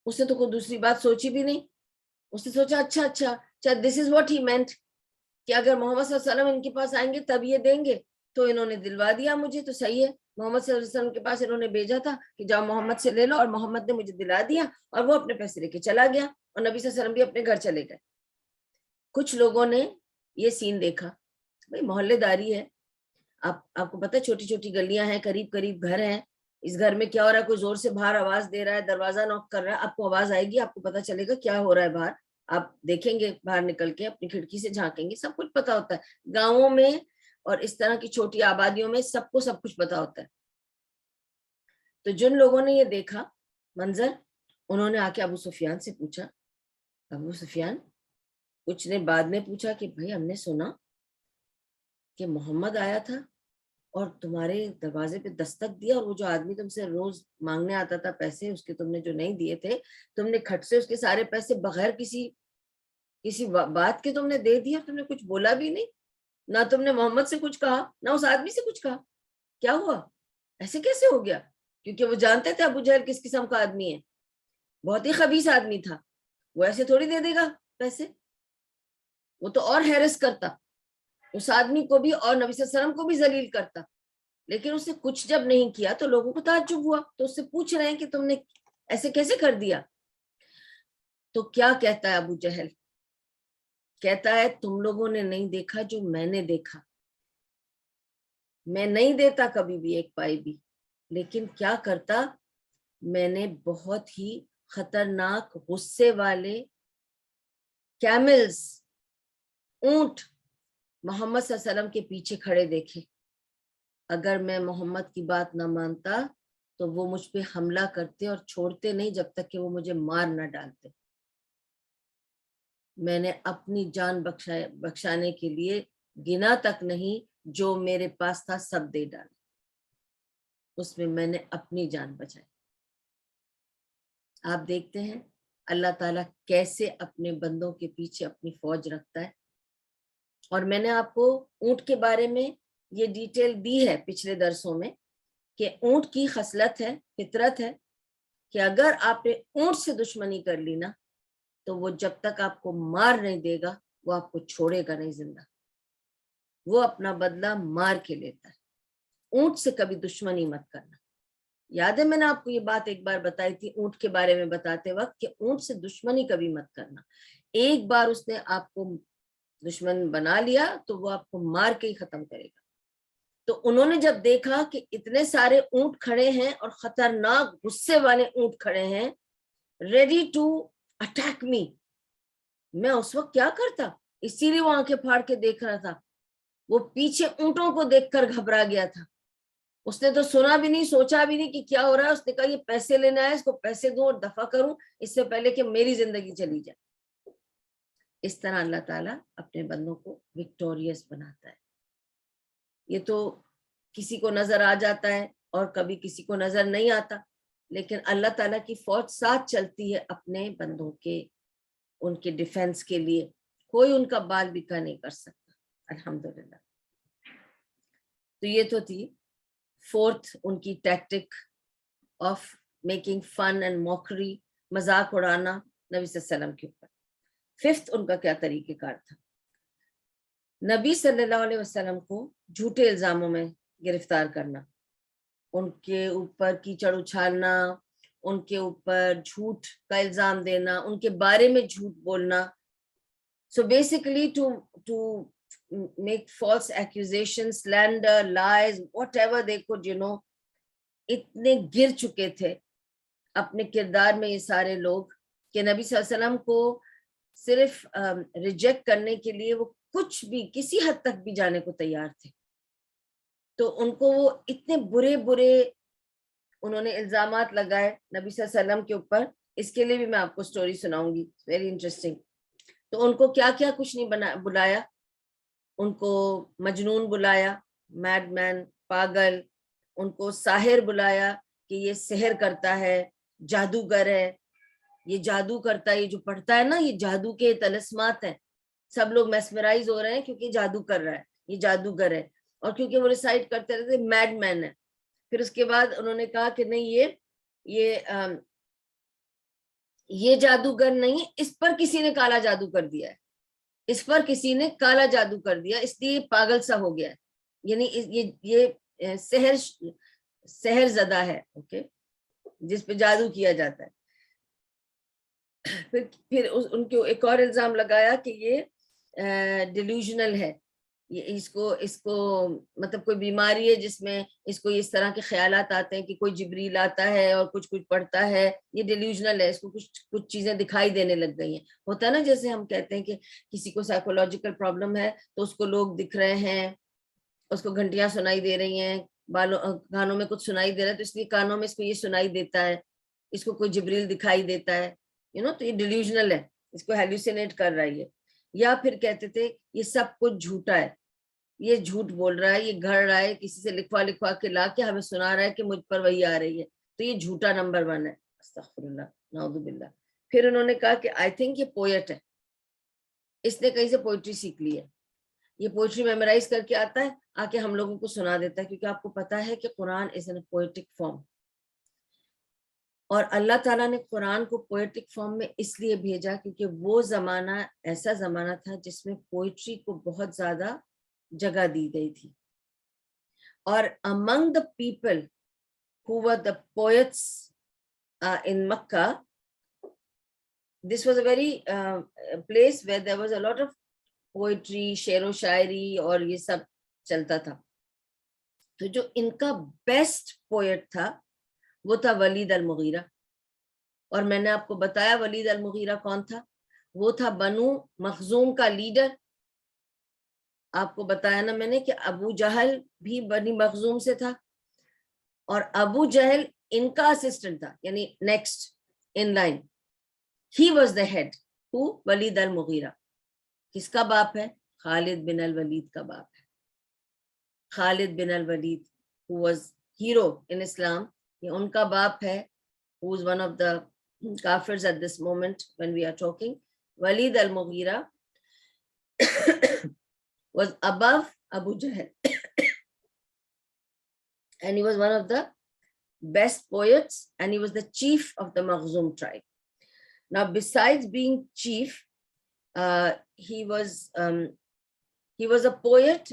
اس نے تو کوئی دوسری بات سوچی بھی نہیں. اس نے سوچا اچھا دس از واٹ ہی مینٹ, کہ اگر محمد صلی اللہ علیہ وسلم ان کے پاس آئیں گے تب یہ دیں گے, تو انہوں نے دلوا دیا مجھے, تو صحیح ہے. محمد صلی اللہ علیہ وسلم کے پاس انہوں نے بھیجا تھا کہ جاؤ محمد سے لے لو, اور محمد نے مجھے دلا دیا اور وہ اپنے پیسے لے کے چلا گیا, اور نبی صلی اللہ علیہ وسلم بھی اپنے گھر چلے گئے. کچھ لوگوں نے یہ سین دیکھا, بھائی محلے داری ہے, آپ کو پتہ چھوٹی چھوٹی گلیاں ہیں, قریب قریب گھر ہیں, اس گھر میں کیا ہو رہا ہے, کوئی زور سے باہر آواز دے رہا ہے, دروازہ نوک کر رہا ہے, آپ کو آواز آئے گی, آپ کو پتہ چلے گا کیا ہو رہا ہے باہر, آپ دیکھیں گے باہر نکل کے, اپنی کھڑکی سے جھانکیں گے, سب کچھ پتا ہوتا ہے. گاؤں میں اور اس طرح کی چھوٹی آبادیوں میں سب کو سب کچھ پتا ہوتا ہے. تو جن لوگوں نے یہ دیکھا منظر, انہوں نے آ کے ابو سفیان سے پوچھا, ابو سفیان, کچھ نے بعد میں پوچھا کہ بھائی ہم نے سنا کہ محمد آیا تھا اور تمہارے دروازے پہ دستک دیا, اور وہ جو آدمی تم سے روز مانگنے آتا تھا پیسے, اس کے تم نے جو نہیں دیے تھے, تم نے کھٹ سے اس کے سارے پیسے بغیر کسی بات کے تم نے دے دیا, تم نے کچھ بولا بھی نہیں, نہ تم نے محمد سے کچھ کہا, نہ اس آدمی سے کچھ کہا. کیا ہوا, ایسے کیسے ہو گیا؟ کیونکہ وہ جانتے تھے ابو جہل کس قسم کا آدمی ہے, بہت ہی خبیث آدمی تھا. وہ ایسے تھوڑی دے دے گا پیسے, وہ تو اور ہیرس کرتا اس آدمی کو بھی اور نبی صلی اللہ علیہ وسلم کو بھی ذلیل کرتا. لیکن اس نے کچھ جب نہیں کیا تو لوگوں کو تعجب ہوا, تو اس سے پوچھ رہے ہیں کہ تم نے ایسے کیسے کر دیا. تو کیا کہتا ہے ابو جہل, کہتا ہے تم لوگوں نے نہیں دیکھا جو میں نے دیکھا. میں نہیں دیتا کبھی بھی ایک پائی بھی, لیکن کیا کرتا, میں نے بہت ہی خطرناک غصے والے کیملز, اونٹ محمد صلی اللہ علیہ وسلم کے پیچھے کھڑے دیکھے. اگر میں محمد کی بات نہ مانتا تو وہ مجھ پہ حملہ کرتے اور چھوڑتے نہیں جب تک کہ وہ مجھے مار نہ ڈالتے. میں نے اپنی جان بخشانے کے لیے گنا تک نہیں, جو میرے پاس تھا سب دے ڈالا, اس میں نے اپنی جان بچائی. آپ دیکھتے ہیں اللہ تعالیٰ کیسے اپنے بندوں کے پیچھے اپنی فوج رکھتا ہے. اور میں نے آپ کو اونٹ کے بارے میں یہ ڈیٹیل دی ہے پچھلے درسوں میں, کہ اونٹ کی خصلت ہے, فطرت ہے کہ اگر آپ نے اونٹ سے دشمنی کر لی نا تو وہ جب تک آپ کو مار نہیں دے گا وہ آپ کو چھوڑے گا نہیں زندہ. وہ اپنا بدلہ مار کے لیتا ہے. اونٹ سے کبھی دشمنی مت کرنا. یاد ہے میں نے آپ کو یہ بات ایک بار بتائی تھی اونٹ کے بارے میں بتاتے وقت کہ اونٹ سے دشمنی کبھی مت کرنا. ایک بار اس نے آپ کو دشمن بنا لیا تو وہ آپ کو مار کے ہی ختم کرے گا. تو انہوں نے جب دیکھا کہ اتنے سارے اونٹ کھڑے ہیں اور خطرناک غصے والے اونٹ کھڑے ہیں ریڈی ٹو اٹیک می, میں اس وقت کیا کرتا, اسی لیے وہ آنکھیں پھاڑ کے دیکھ رہا تھا. وہ پیچھے اونٹوں کو دیکھ کر گھبرا گیا تھا. اس نے تو سنا بھی نہیں, سوچا بھی نہیں کہ کیا ہو رہا ہے. اس نے کہا یہ پیسے لینا ہے, اس کو پیسے دوں اور دفع کروں اس سے پہلے کہ میری زندگی چلی جائے. اس طرح اللہ تعالیٰ اپنے بندوں کو وکٹوریس بناتا ہے. یہ تو کسی کو نظر آ جاتا ہے اور کبھی کسی کو نظر نہیں آتا, لیکن اللہ تعالیٰ کی فوج ساتھ چلتی ہے اپنے بندوں کے, ان کے ڈیفینس کے لیے. کوئی ان کا بال بکا نہیں کر سکتا الحمدللہ. تو یہ تو تھی فورتھ ان کی tactic of making fun and mockery, مذاق اڑانا نبی صلی اللہ علیہ وسلم کے اوپر. ففتھ ان کا کیا طریقہ کار تھا, نبی صلی اللہ علیہ وسلم کو جھوٹے الزاموں میں گرفتار کرنا, ان کے اوپر کیچڑ اچھالنا, ان کے اوپر جھوٹ کا الزام دینا, ان کے بارے میں جھوٹ بولنا. So basically to make false accusations, slander, lies, whatever they could, اتنے گر چکے تھے اپنے کردار میں یہ سارے لوگ کہ نبی صلی اللہ علیہ وسلم کو صرف ریجیکٹ کرنے کے لیے وہ کچھ بھی کسی حد تک بھی جانے کو تیار تھے. تو ان کو وہ اتنے برے برے انہوں نے الزامات لگائے نبی صلی اللہ علیہ وسلم کے اوپر. اس کے لیے بھی میں آپ کو سٹوری سناؤں گی, ویری انٹرسٹنگ. تو ان کو کیا کیا کچھ نہیں بلایا, ان کو مجنون بلایا, میڈ مین, پاگل. ان کو ساحر بلایا کہ یہ سحر کرتا ہے, جادوگر ہے, یہ جادو کرتا ہے, یہ جو پڑھتا ہے نا یہ جادو کے طلسمات ہیں. سب لوگ میسمرائز ہو رہے ہیں کیونکہ جادو کر رہا ہے, یہ جادوگر ہے. اور کیونکہ وہ ریسائٹ کرتے رہتے میڈ مین ہے. پھر اس کے بعد انہوں نے کہا کہ نہیں یہ جادوگر نہیں, اس پر کسی نے کالا جادو کر دیا ہے, اس پر کسی نے کالا جادو کر دیا اس لیے پاگل سا ہو گیا ہے, یعنی یہ سحر زدہ ہے, اوکے, جس پہ جادو کیا جاتا ہے. پھر ان کو ایک اور الزام لگایا کہ یہ ڈیلیوژنل ہے, اس کو مطلب کوئی بیماری ہے جس میں اس کو اس طرح کے خیالات آتے ہیں کہ کوئی جبریل آتا ہے اور کچھ پڑھتا ہے, یہ ڈیلیوژنل ہے, اس کو کچھ چیزیں دکھائی دینے لگ گئی ہیں. ہوتا ہے نا جیسے ہم کہتے ہیں کہ کسی کو سائیکولوجیکل پرابلم ہے تو اس کو لوگ دکھ رہے ہیں, اس کو گھنٹیاں سنائی دے رہی ہیں, کانوں میں کچھ سنائی دے رہا ہے تو اس لیے کانوں میں اس کو یہ سنائی دیتا ہے, اس کو کوئی جبریل دکھائی دیتا ہے, تو یہ ڈیلیوژنل ہے, اس کو ہیلوسینیٹ کر رہا ہے. یا پھر کہتے تھے یہ سب کچھ جھوٹا ہے, یہ جھوٹ بول رہا ہے, یہ گھڑ رہا ہے, کسی سے لکھوا کے لا کے ہمیں سنا رہا ہے کہ مجھ پر وہی آ رہی ہے, تو یہ جھوٹا نمبر 1 ہے. استغفر اللہ, نعوذ باللہ. پھر انہوں نے کہا کہ آئی تھنک یہ پوئٹ ہے, اس نے کہیں سے پوئٹری سیکھ لی ہے, یہ پوئٹری میمورائز کر کے آتا ہے, آ کے ہم لوگوں کو سنا دیتا ہے, کیونکہ آپ کو پتا ہے کہ قرآن از این پوئٹک فارم. اور اللہ تعالیٰ نے قرآن کو پوئٹک فارم میں اس لیے بھیجا کیونکہ وہ زمانہ ایسا زمانہ تھا جس میں پوئٹری کو بہت زیادہ جگہ دی گئی تھی. اور among the people who were the poets in Makkah, this was a very place where there was a lot of poetry, شعر و شاعری اور یہ سب چلتا تھا. تو جو ان کا بیسٹ پوئٹ تھا وہ تھا ولید المغیرہ. اور میں نے آپ کو بتایا ولید المغیرہ کون تھا, وہ تھا بنو مخزوم کا لیڈر. آپ کو بتایا نا میں نے کہ ابو جہل بھی بنی مخزوم سے تھا, اور ابو جہل ان کا اسسٹنٹ تھا, یعنی next in line. He was the head. Who? Walid al Mughirah. کس کا باپ ہے؟ خالد بن الولید کا باپ ہے. خالد بن الولید who was hero in Islam, یہ ان کا باپ ہے, who is one of the kafirs at this moment when we are talking. Walid al-Mughira was above Abu Jahl and he was one of the best poets, and he was the chief of the Makhzum tribe. Now, besides being chief, he was a poet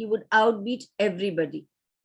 he would outbeat everybody.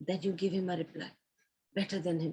then you give him a reply better than him.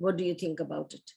what do you think about it.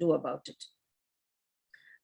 do about it.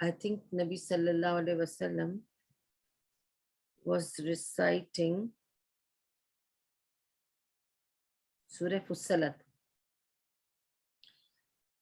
I think Nabi sallallahu alaihi wasallam was reciting Surah Fussilat.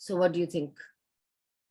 so what do you think,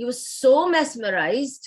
he was so mesmerized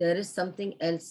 There is something else.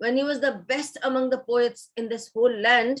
When he was the best among the poets in this whole land,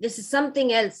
this is something else.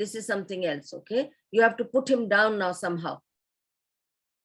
this is something else, okay? You have to put him down now somehow.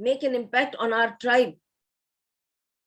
make an impact on our tribe.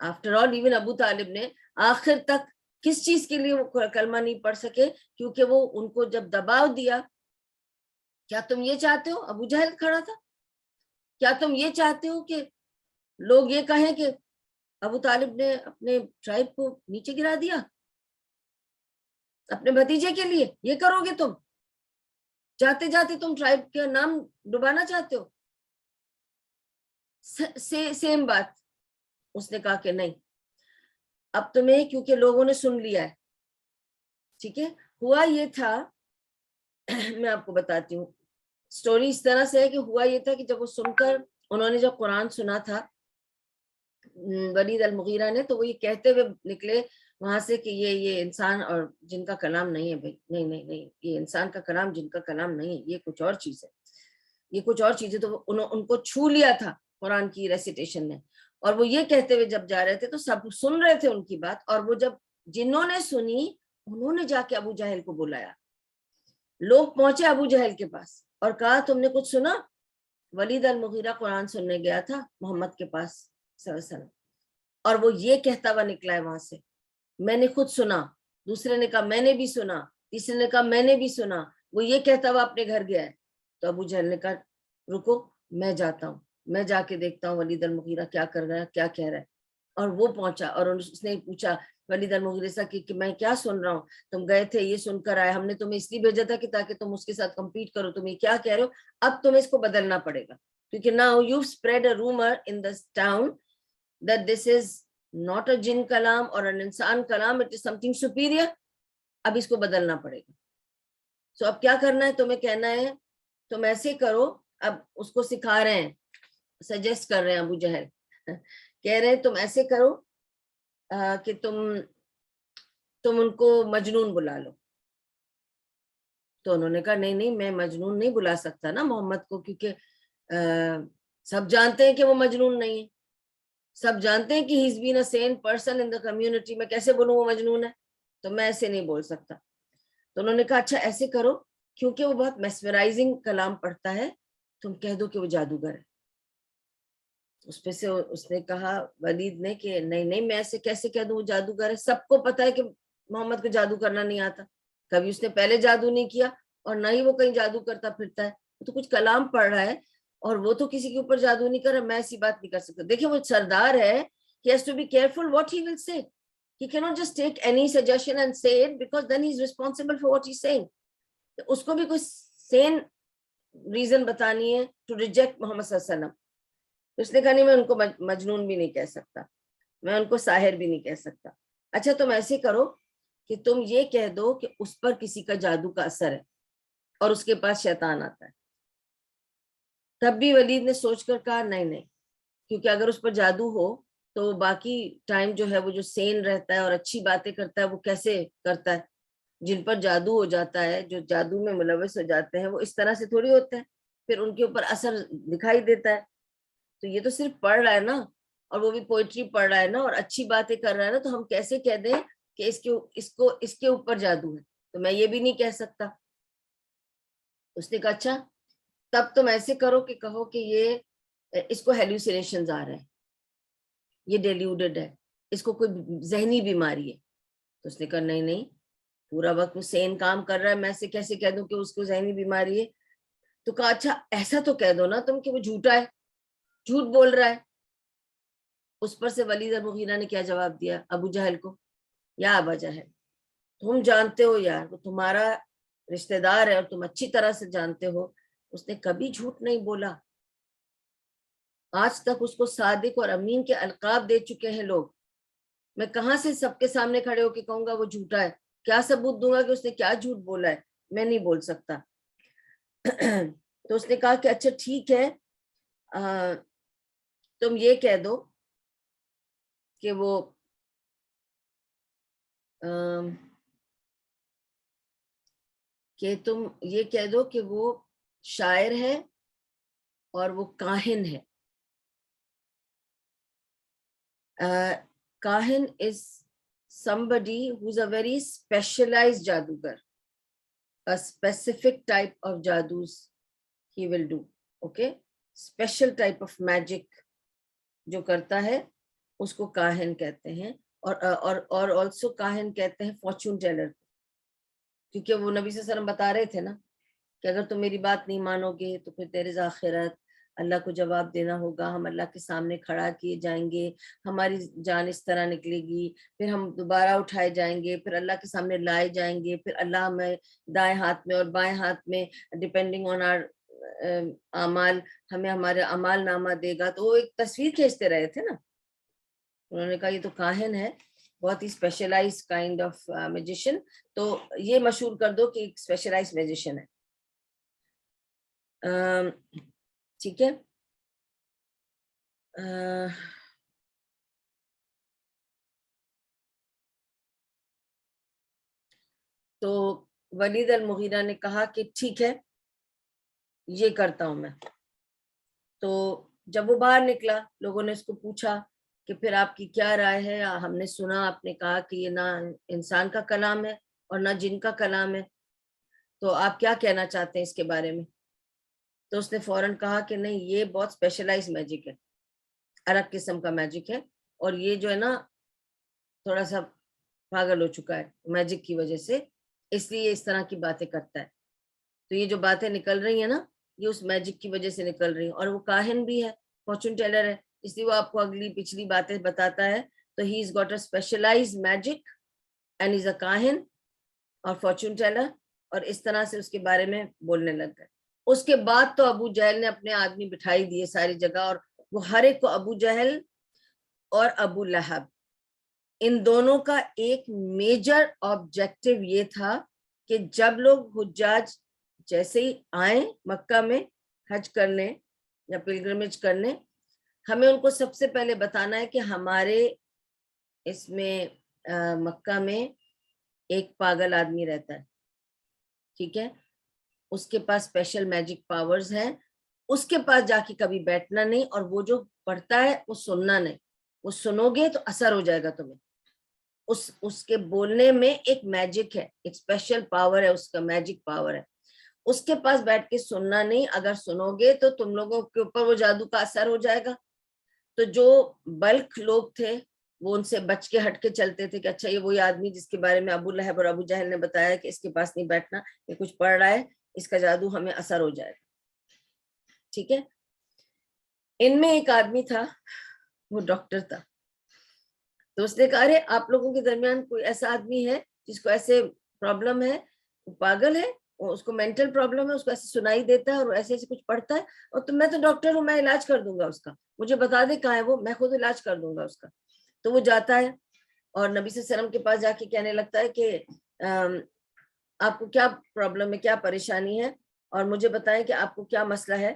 After all even Abu Talib نے آخر تک کس چیز کے لیے وہ کلمہ نہیں پڑھ سکے؟ کیونکہ وہ ان کو جب دباؤ دیا. کیا تم یہ چاہتے ہو؟ ابو جہل کھڑا تھا. کیا تم یہ چاہتے ہو کہ لوگ یہ کہیں کہ ابو طالب نے اپنے ٹرائب کو نیچے گرا دیا اپنے بھتیجے کے لیے؟ یہ کرو گے تم؟ جاتے جاتے تم ٹرائب کا نام ڈبانا چاہتے ہو؟ سیم بات. اس نے کہا کہ نہیں، اب تمہیں، کیونکہ لوگوں نے سن لیا ہے. ٹھیک ہے. ہوا یہ تھا، میں آپ کو بتاتی ہوں سٹوری اس طرح سے ہے کہ ہوا یہ تھا کہ جب وہ سن کر انہوں نے جب قرآن سنا تھا ولید المغیرہ نے، تو وہ یہ کہتے ہوئے نکلے وہاں سے کہ یہ انسان اور جن کا کلام نہیں ہے. بھائی نہیں نہیں نہیں، یہ انسان کا کلام جن کا کلام نہیں ہے، یہ کچھ اور چیز ہے، یہ کچھ اور چیز ہے. تو ان کو چھو لیا تھا قرآن کی ریسیٹیشن نے. اور وہ یہ کہتے ہوئے جب جا رہے تھے تو سب سن رہے تھے ان کی بات. اور وہ جب جنہوں نے سنی انہوں نے جا کے ابو جہل کو بلایا. لوگ پہنچے ابو جہل کے پاس اور کہا تم نے کچھ سنا؟ ولید المغیرہ قرآن سننے گیا تھا محمد کے پاس صلی اللہ علیہ وسلم، اور وہ یہ کہتا ہوا نکلا ہے وہاں سے، میں نے خود سنا. دوسرے نے کہا میں نے بھی سنا. تیسرے نے کہا میں نے بھی سنا. وہ یہ کہتا ہوا اپنے گھر گیا ہے. تو ابو جہل نے کہا رکو، میں جاتا ہوں، میں جا کے دیکھتا ہوں ولید المغیرہ کیا کر رہا ہے، کیا کہہ رہا ہے. اور وہ پہنچا اور اس نے پوچھا ولید المغیرہ سے کہ میں کیا سن رہا ہوں، تم گئے تھے یہ سن کر آئے، ہم نے تمہیں اس لیے بھیجا تھا کہ تاکہ تم اس کے ساتھ کمپیٹ کرو، تم یہ کیا کہہ رہے ہو؟ اب تمہیں اس کو بدلنا پڑے گا، کیونکہ now you've spread a rumor in this town that this is not a jinn کلام اور an انسان کلام، it is something superior. اب اس کو بدلنا پڑے گا. سو اب کیا کرنا ہے تمہیں؟ کہنا ہے تم ایسے کرو. اب اس کو سکھا رہے ہیں، سجیسٹ کر رہے ہیں ابو جہل، کہہ رہے ہیں تم ایسے کرو کہ تم ان کو مجنون بلا لو. تو انہوں نے کہا نہیں نہیں، میں مجنون نہیں بلا سکتا نا محمد کو، کیونکہ سب جانتے ہیں کہ وہ مجنون نہیں ہے، سب جانتے ہیں کہ he's been a sane person in the community. میں کیسے بولوں وہ مجنون ہے؟ تو میں ایسے نہیں بول سکتا. تو انہوں نے کہا اچھا ایسے کرو، کیونکہ وہ بہت میسمرائزنگ کلام پڑھتا ہے، تم کہہ دو کہ وہ جادوگر ہے. اس پہ سے اس نے کہا ولید نے کہ نہیں نہیں، میں ایسے کیسے کہہ دوں وہ جادوگر ہے؟ سب کو پتا ہے کہ محمد کو جادو کرنا نہیں آتا، کبھی اس نے پہلے جادو نہیں کیا اور نہ ہی وہ کہیں جادو کرتا پھرتا ہے. تو کچھ کلام پڑھ رہا ہے اور وہ تو کسی کے اوپر جادو نہیں کر رہا. میں ایسی بات نہیں کر سکتا. دیکھیں وہ سردار ہے، he has to be careful what he will say. He cannot just take any suggestion and say it because then he is responsible for what he is saying. اس کو بھی کوئی sane reason بتانی ہے to reject محمد صلی اللہ علیہ وسلم. اس نے کہا نہیں، میں ان کو مجنون بھی نہیں کہہ سکتا، میں ان کو ساحر بھی نہیں کہہ سکتا. اچھا تم ایسے کرو کہ تم یہ کہہ دو کہ اس پر کسی کا جادو کا اثر ہے اور اس کے پاس شیطان آتا ہے. تب بھی ولید نے سوچ کر کہا نہیں نہیں، کیونکہ اگر اس پر جادو ہو تو باقی ٹائم جو ہے وہ جو سین رہتا ہے اور اچھی باتیں کرتا ہے وہ کیسے کرتا ہے؟ جن پر جادو ہو جاتا ہے، جو جادو میں ملوث ہو جاتے ہیں، وہ اس طرح سے تھوڑی ہوتا ہے، پھر ان کے اوپر اثر دکھائی دیتا ہے. تو یہ تو صرف پڑھ رہا ہے نا، اور وہ بھی پوئٹری پڑھ رہا ہے نا، اور اچھی باتیں کر رہا ہے نا، تو ہم کیسے کہہ دیں کہ اس کے اوپر جادو ہے؟ تو میں یہ بھی نہیں کہہ سکتا. اس نے کہا اچھا تب تم ایسے کرو کہ کہو کہ یہ اس کو ہیلوسینیشنز آ رہے ہیں، یہ ڈیلیوڈڈ ہے، اس کو کوئی ذہنی بیماری ہے. تو اس نے کہا نہیں نہیں، پورا وقت وہ سین کام کر رہا ہے، میں سے کیسے کہہ دوں کہ اس کو ذہنی بیماری ہے؟ تو کہا اچھا ایسا تو کہہ دو نا تم کہ وہ جھوٹا ہے، جھوٹ بول رہا ہے. اس پر سے ولید المغیرہ نے کیا جواب دیا ابو جہل کو؟ یا ابا جہل، تم جانتے ہو یار وہ تمہارا رشتہ دار ہے اور تم اچھی طرح سے جانتے ہو اس نے کبھی جھوٹ نہیں بولا. آج تک اس کو صادق اور امین کے القاب دے چکے ہیں لوگ. میں کہاں سے سب کے سامنے کھڑے ہو کے کہوں گا وہ جھوٹا ہے؟ کیا ثبوت دوں گا کہ اس نے کیا جھوٹ بولا ہے؟ میں نہیں بول سکتا. تو اس نے کہا کہ اچھا ٹھیک ہے، تم یہ کہہ دو کہ وہ تم یہ کہہ دو کہ وہ شاعر ہے اور وہ کاہن ہے. کاہن is somebody who's a very specialized جادوگر. A specific type of jadus he will do. Okay, special type of magic جو کرتا ہے اس کو کاہن کہتے ہیں، اور آلسو کاہن کہتے ہیں فارچون ٹیلر، کیونکہ وہ نبی صلی اللہ علیہ وسلم بتا رہے تھے نا کہ اگر تم میری بات نہیں مانو گے تو پھر تیرے آخرت اللہ کو جواب دینا ہوگا، ہم اللہ کے سامنے کھڑا کیے جائیں گے، ہماری جان اس طرح نکلے گی، پھر ہم دوبارہ اٹھائے جائیں گے، پھر اللہ کے سامنے لائے جائیں گے، پھر اللہ ہمیں دائیں ہاتھ میں اور بائیں ہاتھ میں ڈپینڈنگ آن آر اعمال ہمیں ہمارے اعمال نامہ دے گا۔ تو وہ ایک تصویر کھینچتے رہے تھے نا، انہوں نے کہا یہ تو کاہن ہے، بہت ہی اسپیشلائز کائنڈ آف میجیشین، تو یہ مشہور کر دو کہ ایک اسپیشلائز میجیشین ہے۔ ٹھیک ہے، تو ولید المغیرہ نے کہا کہ ٹھیک ہے یہ کرتا ہوں میں۔ تو جب وہ باہر نکلا، لوگوں نے اس کو پوچھا کہ پھر آپ کی کیا رائے ہے، ہم نے سنا آپ نے کہا کہ یہ نہ انسان کا کلام ہے اور نہ جن کا کلام ہے، تو آپ کیا کہنا چاہتے ہیں اس کے بارے میں؟ تو اس نے فوراً کہا کہ نہیں، یہ بہت اسپیشلائز میجک ہے، الگ قسم کا میجک ہے، اور یہ جو ہے نا تھوڑا سا پاگل ہو چکا ہے میجک کی وجہ سے، اس لیے اس طرح کی باتیں کرتا ہے۔ تو یہ جو باتیں نکل رہی ہیں نا، یہ اس میجک کی وجہ سے نکل رہی ہیں، اور وہ کاہن بھی ہے، فارچون ٹیلر ہے، اس لیے وہ آپ کو اگلی پچھلی باتیں بتاتا ہے۔ تو he is got a specialise magic and is a کاہن اور فارچون ٹیلر، اور اس طرح سے اس کے بارے میں بولنے لگ گئے۔ اس کے بعد تو ابو جہل نے اپنے آدمی بٹھائی دیے ساری جگہ، اور وہ ہر ایک کو، ابو جہل اور ابو لہب، ان دونوں کا ایک میجر آبجیکٹو یہ تھا کہ جب لوگ حجاج جیسے ہی آئیں مکہ میں حج کرنے یا پلگرمیج کرنے، ہمیں ان کو سب سے پہلے بتانا ہے کہ ہمارے اس میں مکہ میں ایک پاگل آدمی رہتا ہے، ٹھیک ہے، اس کے پاس اسپیشل میجک پاورز ہیں، اس کے پاس جا کے کبھی بیٹھنا نہیں، اور وہ جو پڑھتا ہے وہ سننا نہیں، وہ سنو گے تو اثر ہو جائے گا تمہیں، اس کے بولنے میں ایک میجک ہے، ایک اسپیشل پاور ہے، اس کا میجک پاور ہے، اس کے پاس بیٹھ کے سننا نہیں، اگر سنو گے تو تم لوگوں کے اوپر وہ جادو کا اثر ہو جائے گا۔ تو جو بلک لوگ تھے وہ ان سے بچ کے ہٹ کے چلتے تھے کہ اچھا یہ وہی آدمی جس کے بارے میں ابو لہب اور ابو جہل نے بتایا کہ اس کے پاس نہیں بیٹھنا، یہ کچھ پڑھ رہا ہے، اس کا جادو ہمیں اثر ہو جائے گا، ٹھیک ہے۔ ان میں ایک آدمی تھا، وہ ڈاکٹر تھا، تو اس نے کہا ارے آپ لوگوں کے درمیان کوئی ایسا آدمی ہے جس کو ایسے پرابلم ہے، پاگل ہے، اس کو مینٹل پرابلم ہے، اس کو ایسے سنائی دیتا ہے اور ایسے ایسے کچھ پڑھتا ہے، اور تو میں تو ڈاکٹر ہوں، میں علاج کر دوں گا اس کا، مجھے بتا دے کہاں ہے وہ، میں خود علاج کر دوں گا اس کا۔ تو وہ جاتا ہے اور نبی صلی اللہ علیہ وسلم کے پاس جا کے کہنے لگتا ہے کہ آپ کو کیا پرابلم ہے، کیا پریشانی ہے، اور مجھے بتائیں کہ آپ کو کیا مسئلہ ہے۔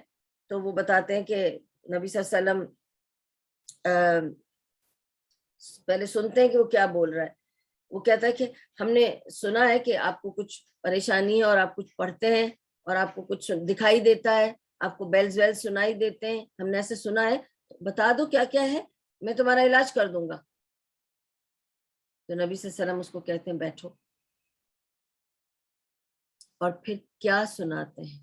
تو وہ بتاتے ہیں کہ نبی صلی اللہ علیہ وسلم پہلے سنتے ہیں کہ وہ کیا بول رہا ہے۔ وہ کہتا ہے کہ ہم نے سنا ہے کہ آپ کو کچھ پریشانی ہے اور آپ کچھ پڑھتے ہیں اور آپ کو کچھ دکھائی دیتا ہے، آپ کو بیلز ویلز سنائی دیتے ہیں، ہم نے ایسے سنا ہے، بتا دو کیا کیا ہے، میں تمہارا علاج کر دوں گا۔ تو نبی صلی اللہ علیہ وسلم اس کو کہتے ہیں بیٹھو، اور پھر کیا سناتے ہیں،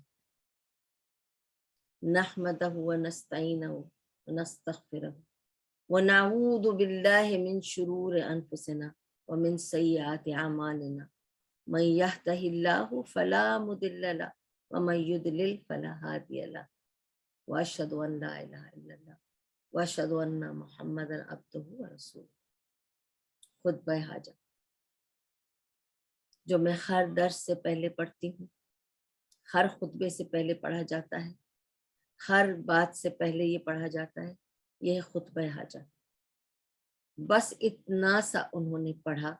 نحمدہ ونستعینہ ونستغفرہ ونعوذ باللہ من شرور انفسنا ومن سیئات اعمالنا من یہدہ اللہ فلا مضل لہ ومن یضلل فلا ہادی لہ واشہد ان لا الہ الا اللہ واشہد ان محمدا عبدہ ورسولہ۔ خطبہ حاجہ جو میں ہر درس سے پہلے پڑھتی ہوں، ہر خطبے سے پہلے پڑھا جاتا ہے، ہر بات سے پہلے یہ پڑھا جاتا ہے، یہ ہے خطبہ حاجہ۔ بس اتنا سا انہوں نے پڑھا،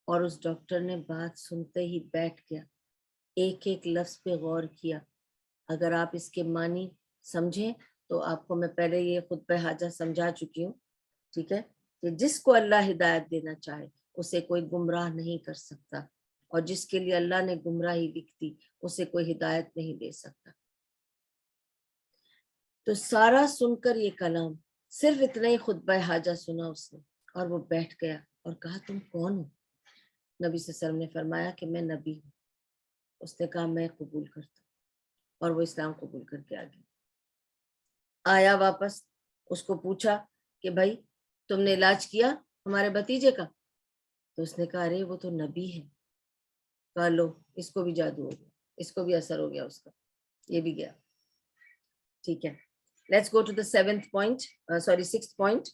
اور اس ڈاکٹر نے بات سنتے ہی بیٹھ گیا، ایک ایک لفظ پہ غور کیا۔ اگر آپ اس کے معنی سمجھیں تو آپ کو میں پہلے یہ خطبہ حاجہ سمجھا چکی ہوں، ٹھیک ہے، کہ جس کو اللہ ہدایت دینا چاہے اسے کوئی گمراہ نہیں کر سکتا، اور جس کے لیے اللہ نے گمراہی لکھ دی اسے کوئی ہدایت نہیں دے سکتا۔ تو سارا سن کر یہ کلام، صرف اتنا ہی خطبہ حاجہ سنا اس نے، اور وہ بیٹھ گیا اور کہا تم کون ہو؟ نبی صلی اللہ علیہ وسلم نے فرمایا کہ میں نبی ہوں۔ اس نے کہا میں قبول کرتا ہوں، اور وہ اسلام قبول کر کے آ گیا۔ آیا واپس، اس کو پوچھا کہ بھائی تم نے علاج کیا ہمارے بھتیجے کا؟ تو اس نے کہا ارے وہ تو نبی ہے. کہا لو اس کو بھی جادو ہو گیا, اس کو بھی اثر ہو گیا اس کا, یہ بھی گیا. ٹھیک ہے, let's go to the 7th point, sorry 6th point.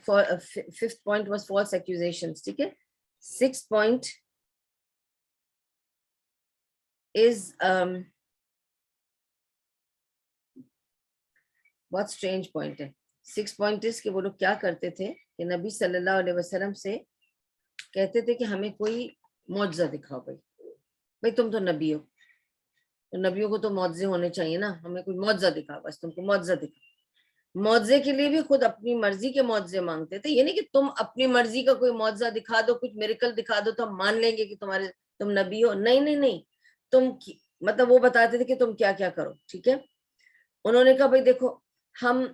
5th point was false accusations. ٹھیک ہے, 6th point is بہت اسٹرینج پوائنٹ ہے. 6 پوائنٹ اس کہ وہ لوگ کیا کرتے تھے کہ نبی صلی اللہ علیہ وسلم سے کہتے تھے کہ ہمیں کوئی معجزہ دکھاؤ. بھائی تم تو نبی ہو, تو نبیوں کو تو معجزے ہونے چاہیے نا, ہمیں کوئی معجزہ دکھاؤ, بس تم کو معجزہ دکھاؤ. معجزے کے لیے بھی خود اپنی مرضی کے معجزے مانگتے تھے, یہ نہیں کہ تم اپنی مرضی کا کوئی معجزہ دکھا دو, کچھ میریکل دکھا دو تو ہم مان لیں گے کہ تم نبی ہو. نہیں نہیں نہیں, تم مطلب وہ بتاتے تھے کہ تم کیا کیا کرو. ٹھیک ہے, انہوں نے کہا بھائی دیکھو ہم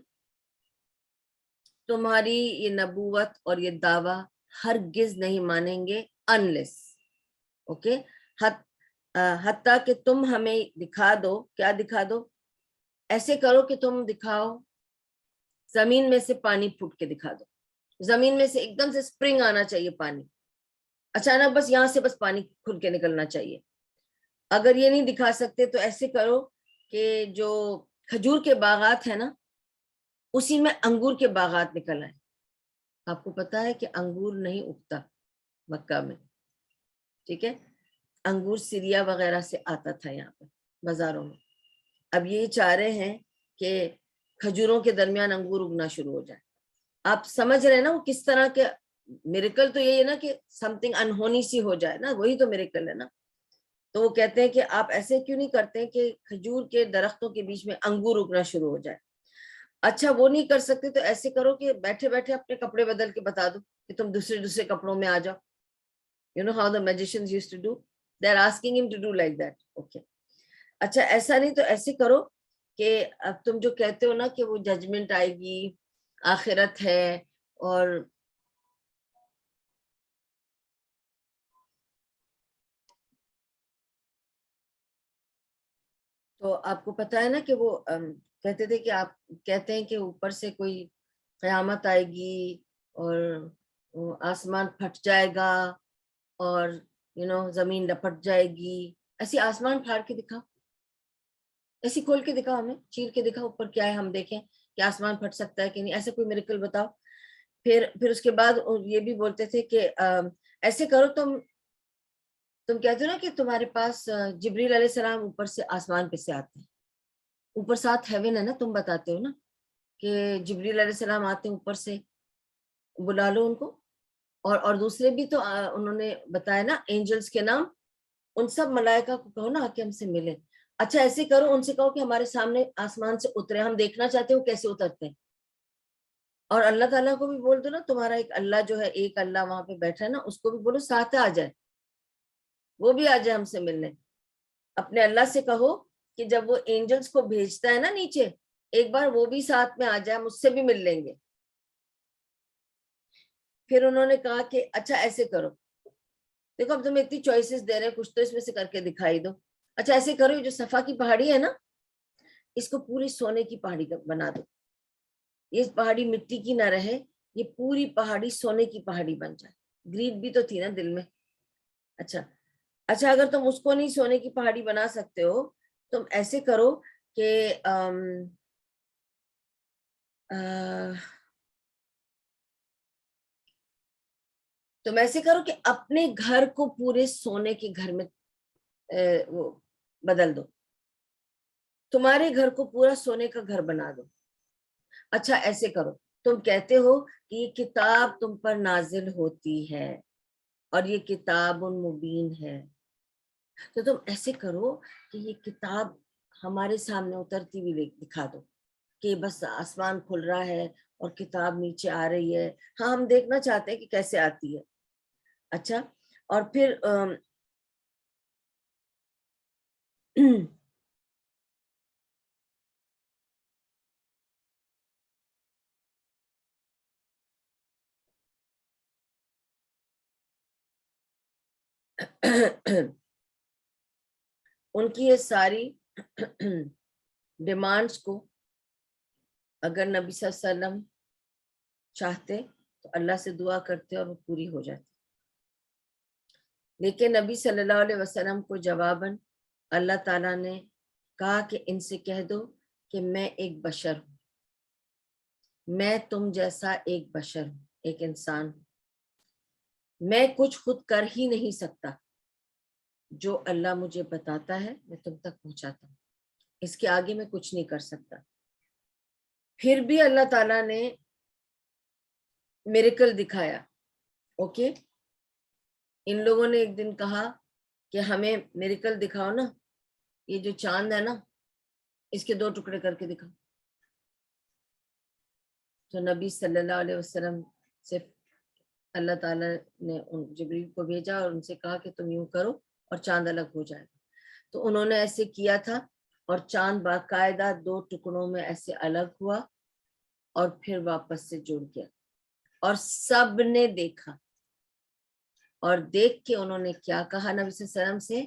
تمہاری یہ نبوت اور یہ دعویٰ ہرگز نہیں مانیں گے انلیس, اوکے, حتیٰ کہ تم ہمیں دکھا دو. کیا دکھا دو؟ ایسے کرو کہ تم دکھاؤ زمین میں سے پانی پھوٹ کے دکھا دو. زمین میں سے ایک دم سے اسپرنگ آنا چاہیے پانی, اچانک بس یہاں سے بس پانی کھل کے نکلنا چاہیے. اگر یہ نہیں دکھا سکتے تو ایسے کرو کہ جو کھجور کے باغات ہیں نا اسی میں انگور کے باغات نکل آئے. آپ کو پتا ہے کہ انگور نہیں اگتا مکہ میں, ٹھیک ہے, انگور سیریا وغیرہ سے آتا تھا یہاں پہ بازاروں میں. اب یہ چاہ رہے ہیں کہ کھجوروں کے درمیان انگور اگنا شروع ہو جائے. آپ سمجھ رہے ہیں نا وہ کس طرح کے میریکل, تو یہ ہے نا کہ سم تھنگ انہونی سی ہو جائے نا, وہی تو میریکل ہے نا. تو وہ کہتے ہیں کہ آپ ایسے کیوں نہیں کرتے کہ کھجور کے درختوں کے بیچ میں انگور اگنا شروع ہو جائے. اچھا وہ نہیں کر سکتے تو ایسے کرو کہ بیٹھے بیٹھے اپنے کپڑے بدل کے بتا دو کہ تم دوسرے کپڑوں میں آ جاؤ. You know how the magicians used to do? They're asking him to do like that. Okay. اچھا ایسا نہیں تو ایسے کرو کہ اب تم جو کہتے ہو نا کہ وہ ججمنٹ آئے گی, آخرت ہے, اور تو آپ کو پتا ہے نا کہ وہ کہتے تھے کہ آپ کہتے ہیں کہ اوپر سے کوئی قیامت آئے گی اور آسمان پھٹ جائے گا اور زمین لپٹ جائے گی. ایسی آسمان پھاڑ کے دکھاؤ, ایسی کھول کے دکھاؤ, ہمیں چیر کے دکھاؤ اوپر کیا ہے, ہم دیکھیں کہ آسمان پھٹ سکتا ہے کہ نہیں. ایسا کوئی میریکل بتاؤ. پھر اس کے بعد یہ بھی بولتے تھے کہ ایسے کرو تم کہتے ہو نا کہ تمہارے پاس جبریل علیہ السلام اوپر سے آسمان پہ سے آتے ہیں, اوپر 7 ہیون ہے نا, تم بتاتے ہو نا کہ جبریل علیہ السلام آتے ہیں اوپر سے, بلا لو ان کو. اور دوسرے بھی تو انہوں نے بتایا نا اینجلز کے نام, ان سب ملائکہ کو کہو نا کہ ہم سے ملے. اچھا ایسے کرو ان سے کہو کہ ہمارے سامنے آسمان سے اترے, ہم دیکھنا چاہتے ہو کیسے اترتے ہیں. اور اللہ تعالیٰ کو بھی بول دو نا, تمہارا ایک اللہ جو ہے, ایک اللہ وہاں پہ بیٹھا ہے نا, اس کو بھی بولو ساتھ آ جائے, وہ بھی آ جائے ہم سے ملنے. اپنے اللہ سے کہو کہ جب وہ اینجلز کو بھیجتا ہے نا نیچے, ایک بار وہ بھی ساتھ میں آ جائے, مجھ سے بھی مل لیں گے. پھر انہوں نے کہا کہ اچھا ایسے کرو, دیکھو اب تمہیں اتنی چوائسز دے رہے ہیں, کچھ تو اس میں سے کر کے دکھائی دو. اچھا ایسے کرو, جو صفا کی پہاڑی ہے نا اس کو پوری سونے کی پہاڑی بنا دو. یہ پہاڑی مٹی کی نہ رہے, یہ پوری پہاڑی سونے کی پہاڑی بن جائے. گریڈ بھی تو تھی نا دل میں. اچھا اگر تم اس کو نہیں سونے کی پہاڑی بنا سکتے ہو, تم ایسے کرو کہ تم ایسے کرو کہ اپنے گھر کو پورے سونے کے گھر میں وہ بدل دو, تمہارے گھر کو پورا سونے کا گھر بنا دو. اچھا ایسے کرو, تم کہتے ہو کہ یہ کتاب تم پر نازل ہوتی ہے اور یہ کتاب مبین ہے, تو تم ایسے کرو کہ یہ کتاب ہمارے سامنے اترتی ہوئی دکھا دو کہ بس آسمان کھل رہا ہے اور کتاب نیچے آ رہی ہے. ہاں ہم دیکھنا چاہتے ہیں کہ کیسے آتی ہے. اچھا اور پھر ان کی یہ ساری ڈیمانڈس کو اگر نبی صلی اللہ علیہ وسلم چاہتے تو اللہ سے دعا کرتے اور وہ پوری ہو جاتی، لیکن نبی صلی اللہ علیہ وسلم کو جواباً اللہ تعالیٰ نے کہا کہ ان سے کہہ دو کہ میں ایک بشر ہوں، میں تم جیسا ایک بشر ہوں، ایک انسان ہوں، میں کچھ خود کر ہی نہیں سکتا، جو اللہ مجھے بتاتا ہے میں تم تک پہنچاتا ہوں، اس کے آگے میں کچھ نہیں کر سکتا۔ پھر بھی اللہ تعالیٰ نے میریکل دکھایا، اوکے۔ ان لوگوں نے ایک دن کہا کہ ہمیں میریکل دکھاؤ نا، یہ جو چاند ہے نا اس کے 2 ٹکڑے کر کے دکھاؤ۔ تو نبی صلی اللہ علیہ وسلم سے اللہ تعالیٰ نے جبریل کو بھیجا اور ان سے کہا کہ تم یوں کرو اور چاند الگ ہو جائے گا۔ تو انہوں نے ایسے کیا تھا اور چاند باقاعدہ 2 ٹکڑوں میں ایسے الگ ہوا اور پھر واپس سے جڑ گیا، اور سب نے دیکھا، اور دیکھ کے انہوں نے کیا کہا نبی صلی اللہ علیہ وسلم سے،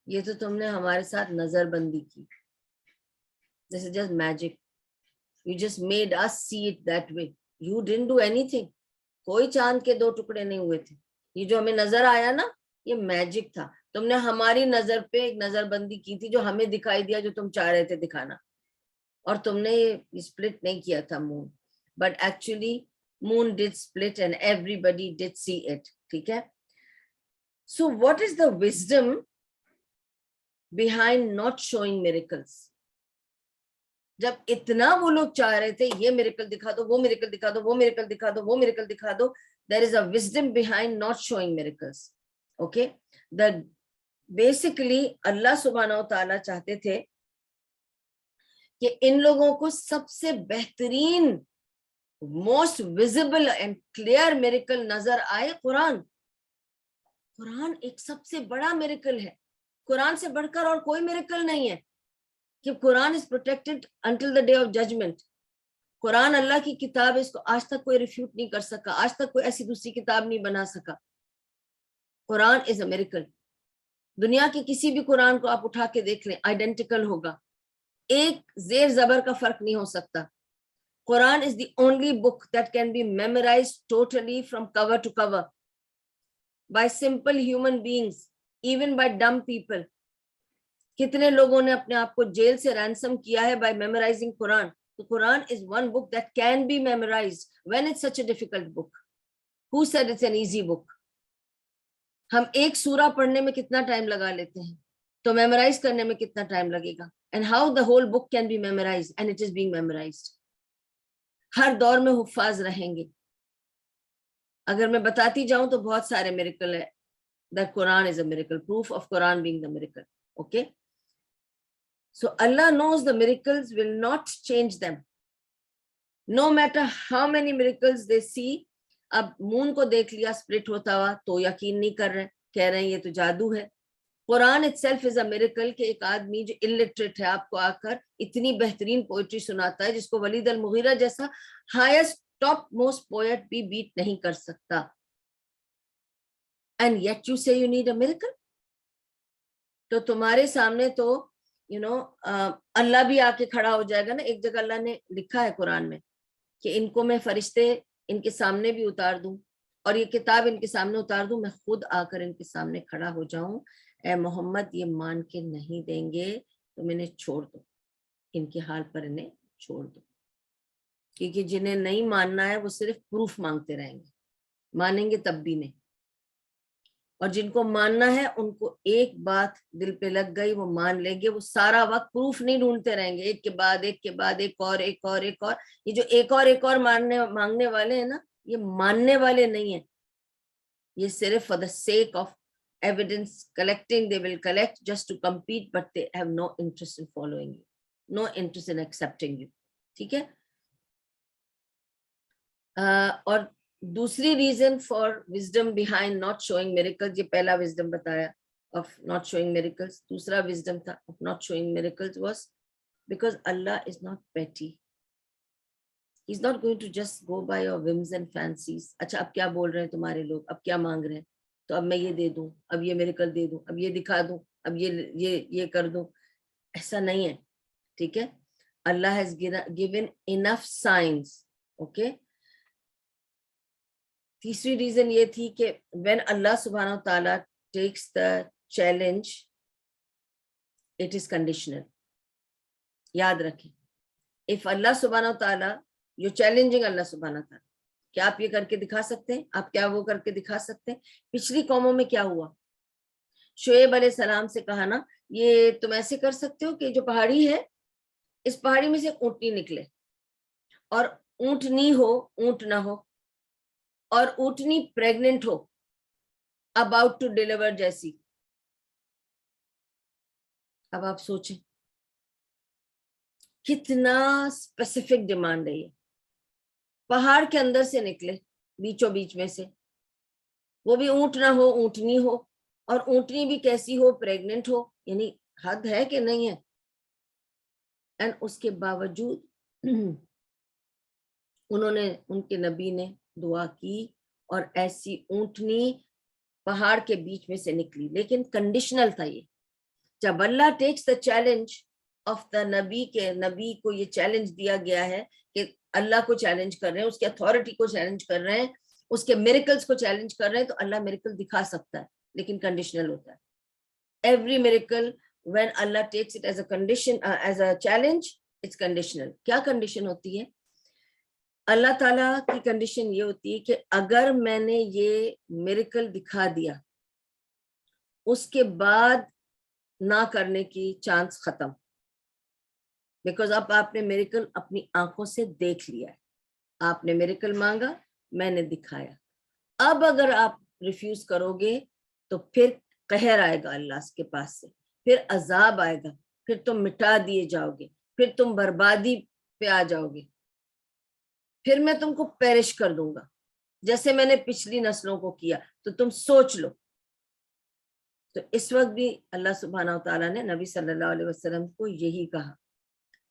یہ تو تم نے ہمارے ساتھ نظر بندی کی، this is just magic, you just made us see it that way, you didn't do anything۔ کوئی چاند کے 2 ٹکڑے نہیں ہوئے تھے، یہ جو ہمیں نظر آیا نا یہ میجک تھا، تم نے ہماری نظر پہ ایک نظر بندی کی تھی جو ہمیں دکھائی دیا جو تم چاہ رہے تھے دکھانا، اور تم نے یہ سپلٹ نہیں کیا تھا moon, but actually moon did split and everybody did see it, ٹھیک ہے۔ So what is the wisdom behind not showing miracles؟ جب اتنا وہ لوگ چاہ رہے تھے یہ میریکل دکھا دو، وہ میریکل دکھا دو، وہ میریکل دکھا دو، وہ میریکل دکھا دو، there is a wisdom behind not showing miracles، okay۔ basically اللہ سبحانہ و تعالیٰ چاہتے تھے کہ ان لوگوں کو سب سے بہترین most visible and clear miracle نظر آئے قرآن۔ قرآن ایک سب سے بڑا میریکل ہے، قرآن سے بڑھ کر اور کوئی میریکل نہیں ہے، کہ قرآن is protected until the day of judgment۔ قرآن اللہ کی کتاب ہے، اس کو آج تک کوئی ریفیوٹ نہیں کر سکا، آج تک کوئی ایسی دوسری کتاب نہیں بنا سکا۔ قرآن is a miracle۔ دنیا کے کسی بھی قرآن کو آپ اٹھا کے دیکھ لیں آئیڈینٹیکل ہوگا، ایک زیر زبر کا فرق نہیں ہو سکتا۔ قرآن is the only book that can be memorized totally from cover to cover by simple human beings, even by dumb people۔ کتنے لوگوں نے اپنے آپ کو جیل سے رینسم کیا ہے by memorizing قرآن۔ تو قرآن is one book that can be memorized when it's such a difficult book۔ Who said it's an easy book؟ ہم ایک سورہ پڑھنے میں کتنا ٹائم لگا لیتے ہیں، تو میمورائز کرنے میں کتنا ٹائم لگے گا؟ and how the whole book can be memorized and it is being memorized۔ ہر دور میں حفاظ رہیں گے۔ اگر میں بتاتی جاؤں تو بہت سارے میریکل ہے، that Quran is a miracle، proof of Quran being the miracle، okay۔ So Allah knows the miracles will not change them no matter how many miracles they see۔ اب مون کو دیکھ لیا سپلٹ ہوتا ہوا تو یقین نہیں کر رہے، کہہ رہے ہیں یہ تو جادو ہے۔ قرآن itself is a miracle کہ ایک آدمی جو illiterate ہے آپ کو آ کر اتنی بہترین پوئٹری سناتا ہے جس کو ولید المغیرہ جیسا ہائیسٹ ٹاپ موسٹ پوئٹ بھی بیٹ نہیں کر سکتا، and yet you say you need a miracle۔ تو تمہارے سامنے تو اللہ بھی آ کے کھڑا ہو جائے گا نا۔ ایک جگہ اللہ نے لکھا ہے قرآن میں کہ ان کو میں فرشتے ان کے سامنے بھی اتار دوں اور یہ کتاب ان کے سامنے اتار دوں، میں خود آ کر ان کے سامنے کھڑا ہو جاؤں، اے محمد یہ مان کے نہیں دیں گے تو میں انہیں چھوڑ دو، ان کے حال پر انہیں چھوڑ دو، کیونکہ جنہیں نہیں ماننا ہے وہ صرف پروف مانگتے رہیں گے، مانیں گے تب بھی نہیں، اور جن کو ماننا ہے ان کو ایک بات دل پہ لگ گئی وہ مان لیں گے، وہ سارا وقت پروف نہیں ڈھونڈتے رہیں گے، ایک کے بعد ایک کے بعد ایک اور ایک اور ایک اور۔ یہ جو ایک اور مانگنے والے ہیں نا، یہ ماننے والے نہیں ہیں، یہ صرف for the sake of evidence collecting they will collect just to compete but they have no interest in following you, no interest in accepting you، ٹھیک ہے۔ اور دوسری reason for wisdom behind not showing miracles, یہ پہلا وزڈم بتایا آف ناٹ شوئنگ میریکلز، دوسرا وزڈم تھا of not showing miracles was because اللہ is not petty, he is not going to just go by your whims and fancies. اچھا اب کیا بول رہے ہیں تمہارے لوگ، اب کیا مانگ رہے ہیں، تو اب میں یہ دے دوں، اب یہ میریکل دے دوں، اب یہ دکھا دوں، اب یہ کر دوں، ایسا نہیں ہے، ٹھیک ہے۔ Allah has given enough signs. Okay. تیسری ریزن یہ تھی کہ when Allah subhanahu wa ta'ala takes the challenge, it is conditional. یاد رکھیں, if Allah subhanahu wa ta'ala, you're challenging Allah subhanahu wa ta'ala, کیا آپ یہ کر کے دکھا سکتے ہیں, آپ کیا وہ کر کے دکھا سکتے ہیں. پچھلی قوموں میں کیا ہوا, شعیب علیہ السلام سے کہا نا, یہ تم ایسے کر سکتے ہو کہ جو پہاڑی ہے اس پہاڑی میں سے اونٹنی نکلے, اور اونٹنی ہو, اونٹ نہ ہو, اور اونٹنی پریگننٹ ہو, اباؤٹ ٹو ڈیلیور جیسی. اب آپ سوچیں کتنا اسپیسیفک ڈیمانڈ ہے یہ. پہاڑ کے اندر سے نکلے, بیچوں بیچ میں سے, وہ بھی اونٹ نہ ہو, اونٹنی ہو, اور اونٹنی بھی کیسی ہو, پریگننٹ ہو. یعنی حد ہے کہ نہیں ہے. اینڈ اس کے باوجود انہوں نے, ان کے نبی نے دعا کی اور ایسی اونٹنی پہاڑ کے بیچ میں سے نکلی. لیکن کنڈیشنل تھا یہ. جب اللہ takes the challenge of the نبی, کے نبی کو یہ چیلنج دیا گیا ہے کہ اللہ کو چیلنج کر رہے ہیں, اس کی اتھارٹی کو چیلنج کر رہے ہیں, اس کے میریکلز کو چیلنج کر رہے ہیں, تو اللہ میریکل دکھا سکتا ہے, لیکن کنڈیشنل ہوتا ہے. Every miracle when Allah takes it as a condition, as a challenge, it's conditional. کیا کنڈیشن ہوتی ہے؟ اللہ تعالیٰ کی کنڈیشن یہ ہوتی ہے کہ اگر میں نے یہ میریکل دکھا دیا, اس کے بعد نہ کرنے کی چانس ختم, بیکاز اب آپ نے میریکل اپنی آنکھوں سے دیکھ لیا ہے. آپ نے میریکل مانگا, میں نے دکھایا. اب اگر آپ ریفیوز کرو گے تو پھر قہر آئے گا اللہ کے پاس سے, پھر عذاب آئے گا, پھر تم مٹا دیے جاؤ گے, پھر تم بربادی پہ آ جاؤ گے, پھر میں تم کو پیرش کر دوں گا جیسے میں نے پچھلی نسلوں کو کیا. تو تم سوچ لو. تو اس وقت بھی اللہ سبحانہ و تعالیٰ نے نبی صلی اللہ علیہ وسلم کو یہی کہا,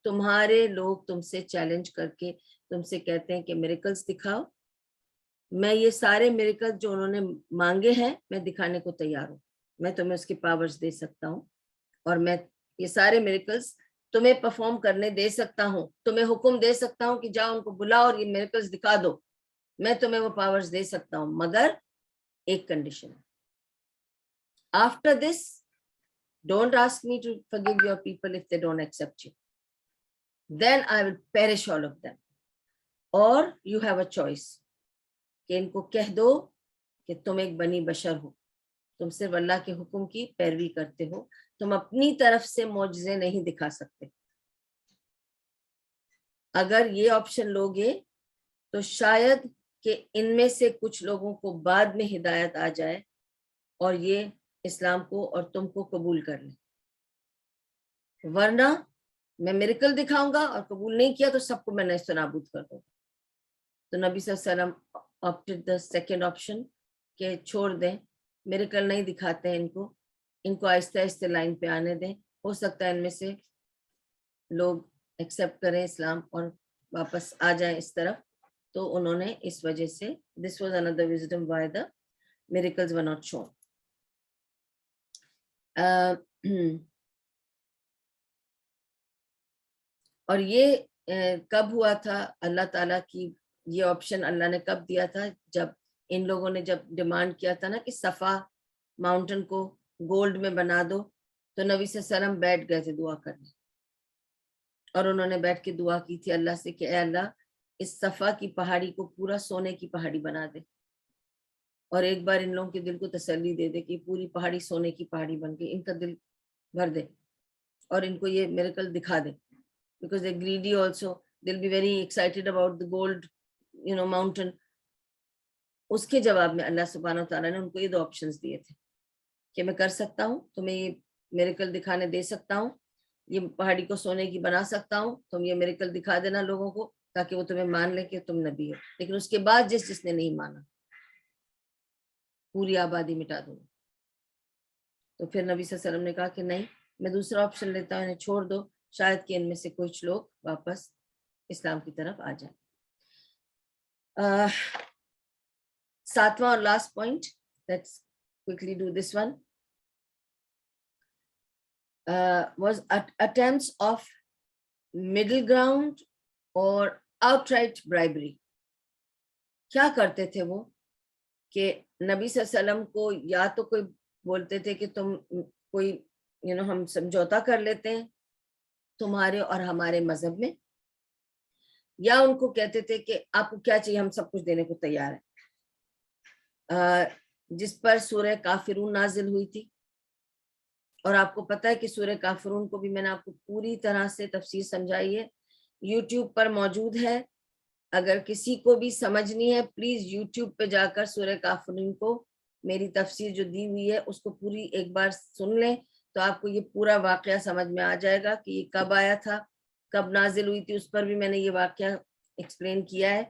تمہارے لوگ تم سے چیلنج کر کے تم سے کہتے ہیں کہ میریکلز دکھاؤ, میں یہ سارے میریکلز جو انہوں نے مانگے ہیں میں دکھانے کو تیار ہوں. میں تمہیں اس کی پاورز دے سکتا ہوں, اور میں یہ سارے میریکلز تمہیں پرفارم کرنے دے سکتا ہوں, تمہیں حکم دے سکتا ہوں کہ جاؤ ان کو بلاؤ اور یہ میریکلز دکھا دو. میں تمہیں وہ پاورز دے سکتا ہوں, مگر ایک کنڈیشن ہے. After this, don't ask me to forgive your people if they don't accept you. Then I will perish all of them. Or you have a choice. کہ ان کو کہہ دو کہ تم ایک بنی بشر ہو, تم صرف اللہ کے حکم کی پیروی کرتے ہو, تم اپنی طرف سے معجزے نہیں دکھا سکتے. اگر یہ آپشن لوگے تو شاید کہ ان میں سے کچھ لوگوں کو بعد میں ہدایت آ جائے اور یہ اسلام کو اور تم کو قبول کر لیں. ورنہ میں میریکل دکھاؤں گا اور قبول نہیں کیا تو سب کو میں نیست و نابود کر دوں گا. تو نبی صلی اللہ علیہ وسلم opted the second option کہ چھوڑ دیں, میریکل نہیں دکھاتے ہیں ان کو آہستہ آہستہ لائن پہ آنے دیں, ہو سکتا ہے ان میں سے لوگ ایکسیپٹ کریں اسلام اور واپس آ جائیں اس طرف. تو انہوں نے اس وجہ سے this was another wisdom why the miracles were not shown. اور یہ کب ہوا تھا, اللہ تعالیٰ کی یہ آپشن اللہ نے کب دیا تھا, جب ان لوگوں نے جب ڈیمانڈ کیا تھا نا کہ صفا ماؤنٹن کو گولڈ میں بنا دو, تو نبی صلی اللہ علیہ وسلم بیٹھ گئے تھے دعا کرنے, اور انہوں نے بیٹھ کے دعا کی تھی اللہ سے کہ اے اللہ اس صفا کی پہاڑی کو پورا سونے کی پہاڑی بنا دے, اور ایک بار ان لوگوں کے دل کو تسلی دے دے کہ پوری پہاڑی سونے کی پہاڑی بن کے ان کا دل بھر دے, اور ان کو یہ میریکل دکھا دے. Because they're greedy also, they'll be very excited about the gold, mountain. اس کے جواب میں اللہ سبحانہ وتعالیٰ نے ان کو یہ دو آپشنز دیے تھے کہ میں کر سکتا ہوں, تمہیں یہ میریکل دکھانے دے سکتا ہوں, یہ پہاڑی کو سونے کی بنا سکتا ہوں, تم یہ میریکل دکھا دینا لوگوں کو تاکہ وہ تمہیں مان لے کہ تم نبی ہو. لیکن اس کے بعد جس نے نہیں مانا پوری آبادی مٹا دوں. تو پھر نبی صلی اللہ علیہ وسلم نے کہا کہ نہیں, میں دوسرا آپشن لیتا ہوں, انہیں چھوڑ دو, شاید کہ ان میں سے کچھ لوگ واپس اسلام کی طرف آ جائیں. ساتواں اور last point, let's quickly do this one, was attempts of middle ground اور outright bribery. کیا کرتے تھے وہ کہ نبی صلی اللہ علیہ وسلم کو یا تو کوئی بولتے تھے کہ تم کوئی ہم سمجھوتا کر لیتے ہیں تمہارے اور ہمارے مذہب میں، یا ان کو کہتے تھے کہ آپ کو کیا چاہیے ہم سب کچھ دینے کو تیار ہیں، جس پر سورہ کافرون نازل ہوئی تھی. اور آپ کو پتہ ہے کہ سورہ کافرون کو بھی میں نے آپ کو پوری طرح سے تفسیر سمجھائی ہے، یوٹیوب پر موجود ہے. اگر کسی کو بھی سمجھنی ہے پلیز یوٹیوب پہ جا کر سورہ کافرون کو میری تفسیر جو دی ہوئی ہے اس کو پوری ایک بار سن لیں تو آپ کو یہ پورا واقعہ سمجھ میں آ جائے گا کہ یہ کب آیا تھا، کب نازل ہوئی تھی. اس پر بھی میں نے یہ واقعہ ایکسپلین کیا ہے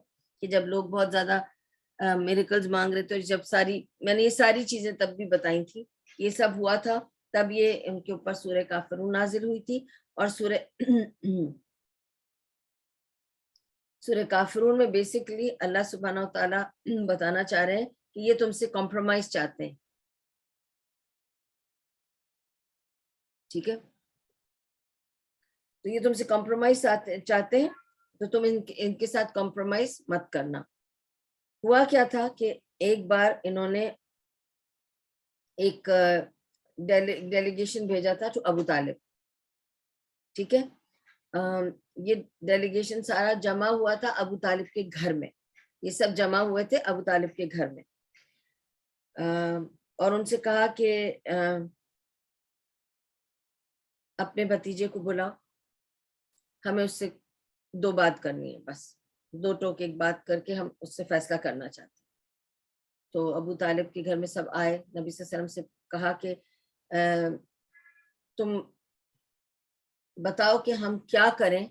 کہ جب لوگ بہت زیادہ میریکلز مانگ رہے تھے، جب میں نے یہ ساری چیزیں تب بھی بتائی تھی، یہ سب ہوا تھا تب یہ ان کے اوپر سورہ کافرون نازل ہوئی تھی. اور سورہ کافرون میں بیسکلی اللہ سبحانہ و تعالیٰ بتانا چاہ رہے ہیں کہ یہ تم سے کمپرومائز چاہتے ہیں. ٹھیک ہے، تو یہ تم سے کمپرومائز چاہتے ہیں تو تم ان کے ساتھ کمپرومائز مت کرنا. ہوا کیا تھا کہ ایک بار انہوں نے ایک ڈیلیگیشن بھیجا تھا تو ابو طالب، ٹھیک ہے، یہ ڈیلیگیشن سارا جمع ہوا تھا ابو طالب کے گھر میں. یہ سب جمع ہوئے تھے ابو طالب کے گھر میں، اور ان سے کہا کہ اپنے بھتیجے کو بلاؤ، ہمیں اس سے 2 بات کرنی ہے، بس 2 ٹوک ایک بات کر کے ہم اس سے فیصلہ کرنا چاہتے ہیں. تو ابو طالب کے گھر میں سب آئے، نبی صلی اللہ علیہ وسلم سے کہا کہ تم بتاؤ کہ ہم کیا کریں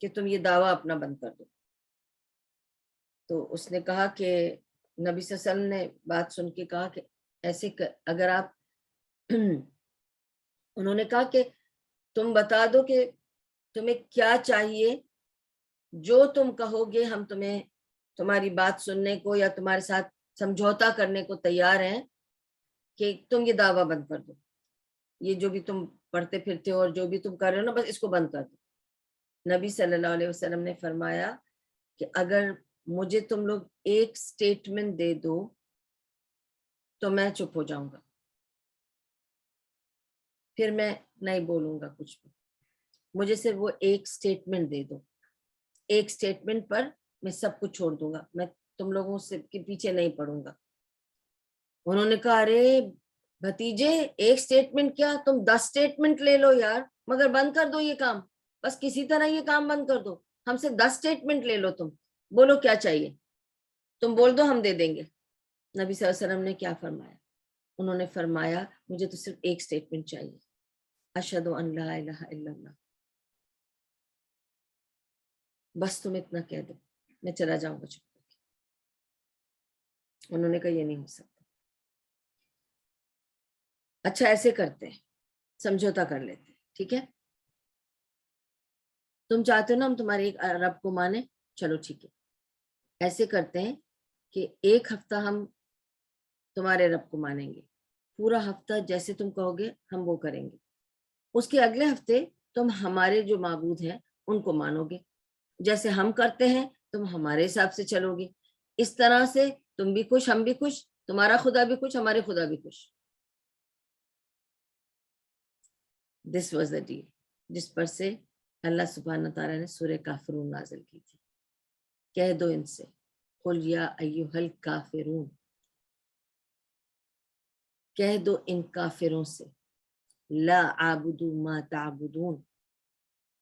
کہ تم یہ دعویٰ اپنا بند کر دو. تو اس نے کہا کہ نبی صلی اللہ علیہ وسلم نے بات سن کے کہا کہ ایسے اگر آپ انہوں نے کہا کہ تم بتا دو کہ تمہیں کیا چاہیے، جو تم کہو گے ہم تمہاری بات سننے کو یا تمہارے ساتھ سمجھوتا کرنے کو تیار ہیں کہ تم یہ دعویٰ بند کر دو، یہ جو بھی تم پڑھتے پھرتے ہو اور جو بھی تم کر رہے ہو نا بس اس کو بند کر دو. نبی صلی اللہ علیہ وسلم نے فرمایا کہ اگر مجھے تم لوگ ایک سٹیٹمنٹ دے دو تو میں چپ ہو جاؤں گا، پھر میں نہیں بولوں گا کچھ بھی. مجھے صرف وہ ایک سٹیٹمنٹ دے دو، ایک سٹیٹمنٹ پر میں سب کچھ چھوڑ دوں گا، میں تم لوگوں سے کے پیچھے نہیں پڑوں گا. انہوں نے کہا ارے بھتیجے ایک سٹیٹمنٹ کیا، تم 10 سٹیٹمنٹ لے لو یار، مگر بند کر دو یہ کام، بس کسی طرح یہ کام بند کر دو. ہم سے 10 سٹیٹمنٹ لے لو، تم بولو کیا چاہیے، تم بول دو ہم دے دیں گے. نبی صلی اللہ علیہ وسلم نے کیا فرمایا؟ انہوں نے فرمایا مجھے تو صرف ایک سٹیٹمنٹ چاہیے، اشہد ان لا الہ الا اللہ، بس تم اتنا کہہ دو میں چلا جاؤں گا چپ کر کے. انہوں نے کہا یہ نہیں ہو سکتا. اچھا ایسے کرتے ہیں، سمجھوتا کر لیتے ہیں، ٹھیک ہے، تم چاہتے ہو نا ہم تمہارے ایک رب کو مانے، چلو ٹھیک ہے، ایسے کرتے ہیں کہ ایک ہفتہ ہم تمہارے رب کو مانیں گے، پورا ہفتہ جیسے تم کہو گے ہم وہ کریں گے. اس کے اگلے ہفتے تم ہمارے جو معبود ہیں ان کو مانو گے، جیسے ہم کرتے ہیں تم ہمارے حساب سے چلو گے. اس طرح سے تم بھی خوش ہم بھی خوش، تمہارا خدا بھی خوش ہمارے خدا بھی خوش. دس واز دا ڈیل جس پر سے اللہ سبحانہ تعالیٰ نے سورہ کافرون نازل کی تھی. کہہ دو ان سے قل یا ایھا الکافرون، کہہ دو ان کافروں سے لا اعبد ما تعبدون،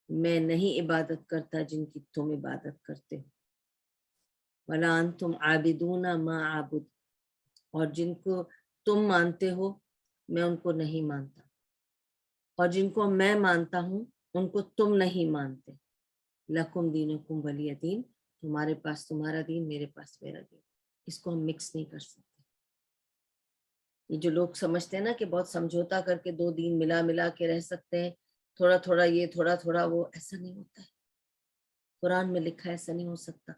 میں نہیں عبادت کرتا جن کی تم عبادت کرتے ہو، ولا انتم عابدون ما اعبد، اور جن کو تم مانتے ہو میں ان کو نہیں مانتا، اور جن کو میں مانتا ہوں ان کو تم نہیں مانتے. لکم دینکم ولی دین، تمہارے پاس تمہارا دین میرے پاس میرا دین. اس کو ہم مکس نہیں کر سکتے. یہ جو لوگ سمجھتے ہیں نا کہ بہت سمجھوتا کر کے 2 دین ملا کے رہ سکتے ہیں، تھوڑا تھوڑا یہ تھوڑا تھوڑا وہ، ایسا نہیں ہوتا ہے. قرآن میں لکھا ہے ایسا نہیں ہو سکتا.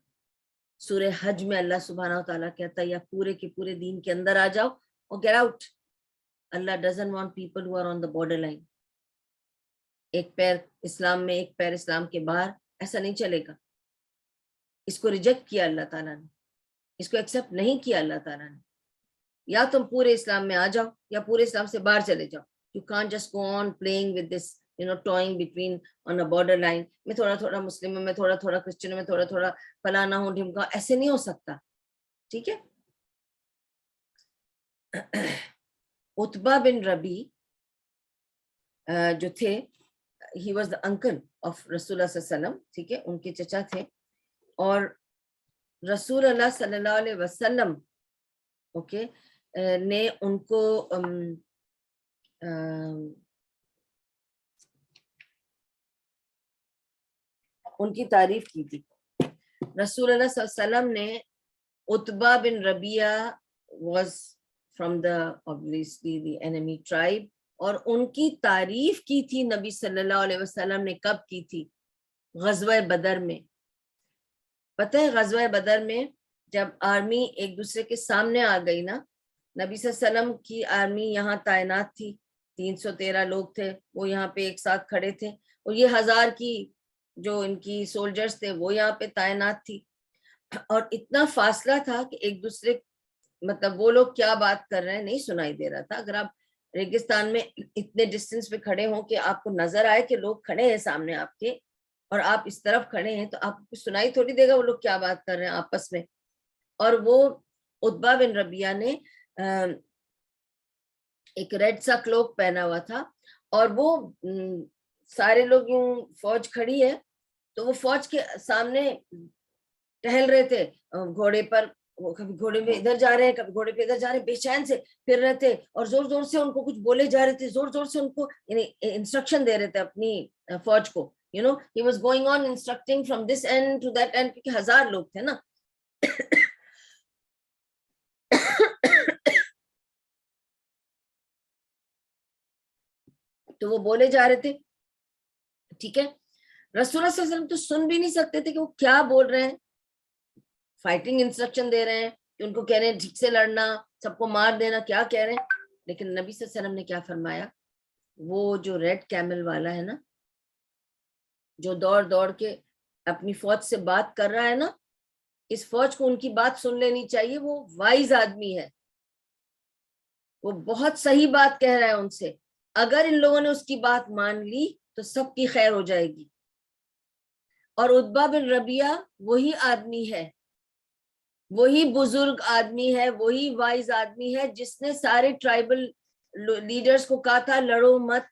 سورہ حج میں اللہ سبحانہ و تعالیٰ کہتا ہے یا پورے کے پورے دین کے اندر آ جاؤ اور get out. Allah doesn't want people who are on the border line. ایک پیر اسلام میں ایک پیر اسلام کے باہر, ایسا نہیں چلے گا. اس کو ریجیکٹ کیا اللہ تعالیٰ نے, اس کو ایکسیپٹ نہیں کیا اللہ تعالیٰ نے. یا تم پورے اسلام میں آ جاؤ یا پورے اسلام سے باہر چلے جاؤ. You can't just go on playing with this, toying between on a borderline. میں تھوڑا تھوڑا مسلم ہوں, میں تھوڑا تھوڑا کرسچن ہوں, میں تھوڑا تھوڑا فلانا ہوں ڈھمکا, ایسے نہیں ہو سکتا. ٹھیک ہے. عتبہ بن ربی جو تھے, he was the uncle of رسول اللہ صلی اللہ علیہ وسلم. ٹھیک ہے, ان کے چچا تھے. اور رسول اللہ صلی اللہ علیہ وسلم اوکے نے ان کو ان کی تعریف کی تھی. رسول اللہ صلی اللہ علیہ وسلم نے عتبہ بن ربیہ was from the obviously the enemy tribe, اور ان کی تعریف کی تھی نبی صلی اللہ علیہ وسلم نے. کب کی تھی؟ غزوہ بدر میں. پتہ ہے غزوہ بدر میں جب آرمی ایک دوسرے کے سامنے آ گئی نا, نبی صلی اللہ علیہ وسلم کی آرمی یہاں تعینات تھی, 313 لوگ تھے وہ یہاں پہ ایک ساتھ کھڑے تھے, اور یہ 1000 کی جو ان کی سولجرز تھے وہ یہاں پہ تعینات تھی. اور اتنا فاصلہ تھا کہ ایک دوسرے مطلب وہ لوگ کیا بات کر رہے ہیں نہیں سنائی دے رہا تھا. اگر آپ ریگستان میں اتنے ڈسٹینس پہ کھڑے ہوں کہ آپ کو نظر آئے کہ لوگ کھڑے ہیں سامنے آپ کے اور آپ اس طرف کھڑے ہیں, تو آپ کو سنائی تھوڑی دے گا وہ لوگ کیا بات کر رہے ہیں آپس میں. اور وہ عتبہ بن ربیہ نے ایک ریڈ سا کلوک پہنا ہوا تھا, اور وہ سارے لوگ یوں فوج کھڑی ہے تو وہ فوج کے سامنے ٹہل رہے تھے گھوڑے پر, وہ کبھی گھوڑے پہ ادھر جا رہے ہیں کبھی گھوڑے پہ ادھر جا رہے ہیں, بے چین سے پھر رہے تھے, اور زور زور سے ان کو کچھ بولے جا رہے تھے, زور زور سے ان کو انسٹرکشن دے رہے تھے اپنی فوج کو. he was going on instructing from this end to that end, کیونکہ 1000 لوگ تھے نا. تو وہ بولے جا رہے تھے. ٹھیک ہے, رسول اللہ صلی اللہ علیہ وسلم تو سن بھی نہیں سکتے تھے کہ وہ کیا بول رہے ہیں. فائٹنگ انسٹرکشن دے رہے ہیں کہ ان کو کہہ رہے ہیں ٹھیک سے لڑنا, سب کو مار دینا, کیا کہہ رہے ہیں. لیکن نبی صلی اللہ علیہ وسلم نے کیا فرمایا, وہ جو ریڈ کیمل والا ہے نا, جو دوڑ دوڑ کے اپنی فوج سے بات کر رہا ہے نا, اس فوج کو ان کی بات سن لینی چاہیے. وہ وائز آدمی ہے, وہ بہت صحیح بات کہہ رہا ہے ان سے. اگر ان لوگوں نے اس کی بات مان لی تو سب کی خیر ہو جائے گی. اور عتبہ بن ربیہ وہی آدمی ہے, وہی بزرگ آدمی ہے, وہی وائز آدمی ہے جس نے سارے ٹرائبل لیڈرز کو کہا تھا لڑو مت,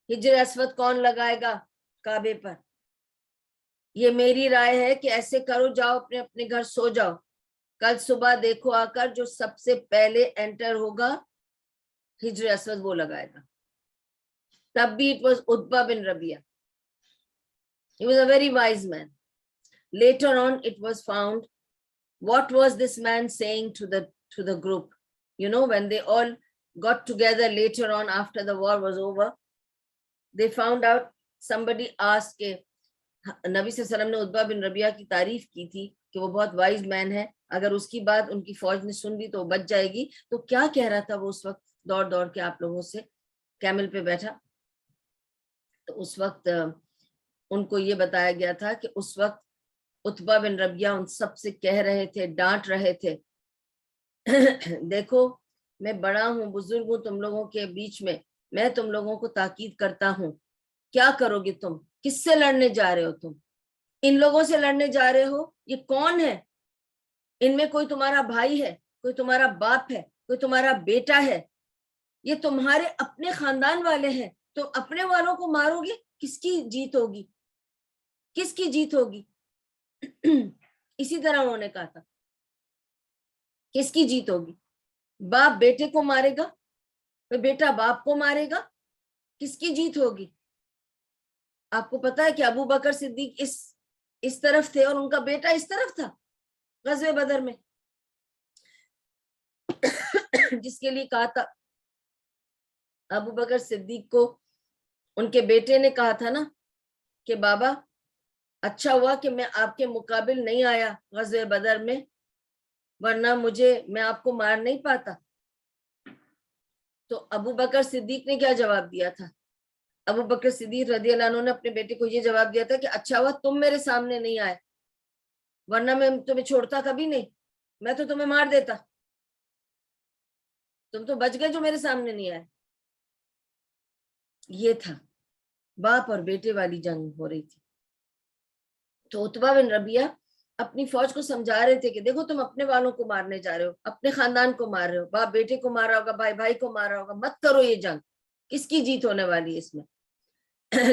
حجر اسود کون لگائے گا کعبے پر. یہ میری رائے ہے کہ ایسے کرو, جاؤ اپنے اپنے گھر سو جاؤ, کل صبح دیکھو آ کر جو سب سے پہلے انٹر ہوگا حجر اسود وہ لگائے گا. تب بھی it was عتبہ bin Rabia. He was a very wise man. Later on it was found what was this man saying to the group. When they all got together later on after the war was over, they found out somebody asked کہ نبی صلی اللہ علیہ وسلم نے عتبہ بن ربیہ کی تعریف کی تھی کہ وہ بہت وائز مین ہے, اگر اس کی بات ان کی فوج نے سن لی تو وہ بچ جائے گی. تو کیا کہہ رہا تھا وہ اس وقت دوڑ دوڑ کے آپ لوگوں سے کیمل پہ بیٹھا؟ تو اس وقت ان کو یہ بتایا گیا تھا کہ اس وقت عتبہ بن ربیہ ان سب سے کہہ رہے تھے, ڈانٹ رہے تھے, دیکھو میں بڑا ہوں, بزرگ ہوں تم لوگوں کے بیچ میں تم لوگوں کو تاکید کرتا ہوں, کیا کرو گے تم, کس سے لڑنے جا رہے ہو تم, ان لوگوں سے لڑنے جا رہے ہو, یہ کون ہے, ان میں کوئی تمہارا بھائی ہے, کوئی تمہارا باپ ہے, کوئی تمہارا بیٹا ہے, یہ تمہارے اپنے خاندان والے ہیں, تو اپنے والوں کو مارو گے, کس کی جیت ہوگی, کس کی جیت ہوگی. اسی طرح انہوں نے کہا تھا کس کی جیت ہوگی, باپ بیٹے کو مارے گا, بیٹا باپ کو مارے گا, کس کی جیت ہوگی. آپ کو پتا ہے کہ ابو بکر صدیق اس طرف تھے اور ان کا بیٹا اس طرف تھا غزوہ بدر میں, جس کے لیے کہا تھا ابو بکر صدیق کو ان کے بیٹے نے کہا تھا نا کہ بابا اچھا ہوا کہ میں آپ کے مقابل نہیں آیا غزوہ بدر میں, ورنہ میں آپ کو مار نہیں پاتا. تو ابو بکر صدیق نے کیا جواب دیا تھا, ابو بکر صدیق رضی اللہ عنہ نے اپنے بیٹے کو یہ جواب دیا تھا کہ اچھا ہوا تم میرے سامنے نہیں آئے، ورنہ میں تمہیں چھوڑتا کبھی نہیں، میں تو تمہیں مار دیتا، تم تو بچ گئے جو میرے سامنے نہیں آئے۔ یہ تھا باپ اور بیٹے والی جنگ ہو رہی تھی۔ تو عتبہ بن ربیعہ اپنی فوج کو سمجھا رہے تھے کہ دیکھو تم اپنے والوں کو مارنے جا رہے ہو، اپنے خاندان کو مار رہے ہو، باپ بیٹے کو مار رہا ہوگا، بھائی بھائی کو مار رہا ہوگا، مت کرو یہ جنگ، کس کی جیت ہونے والی ہے اس میں؟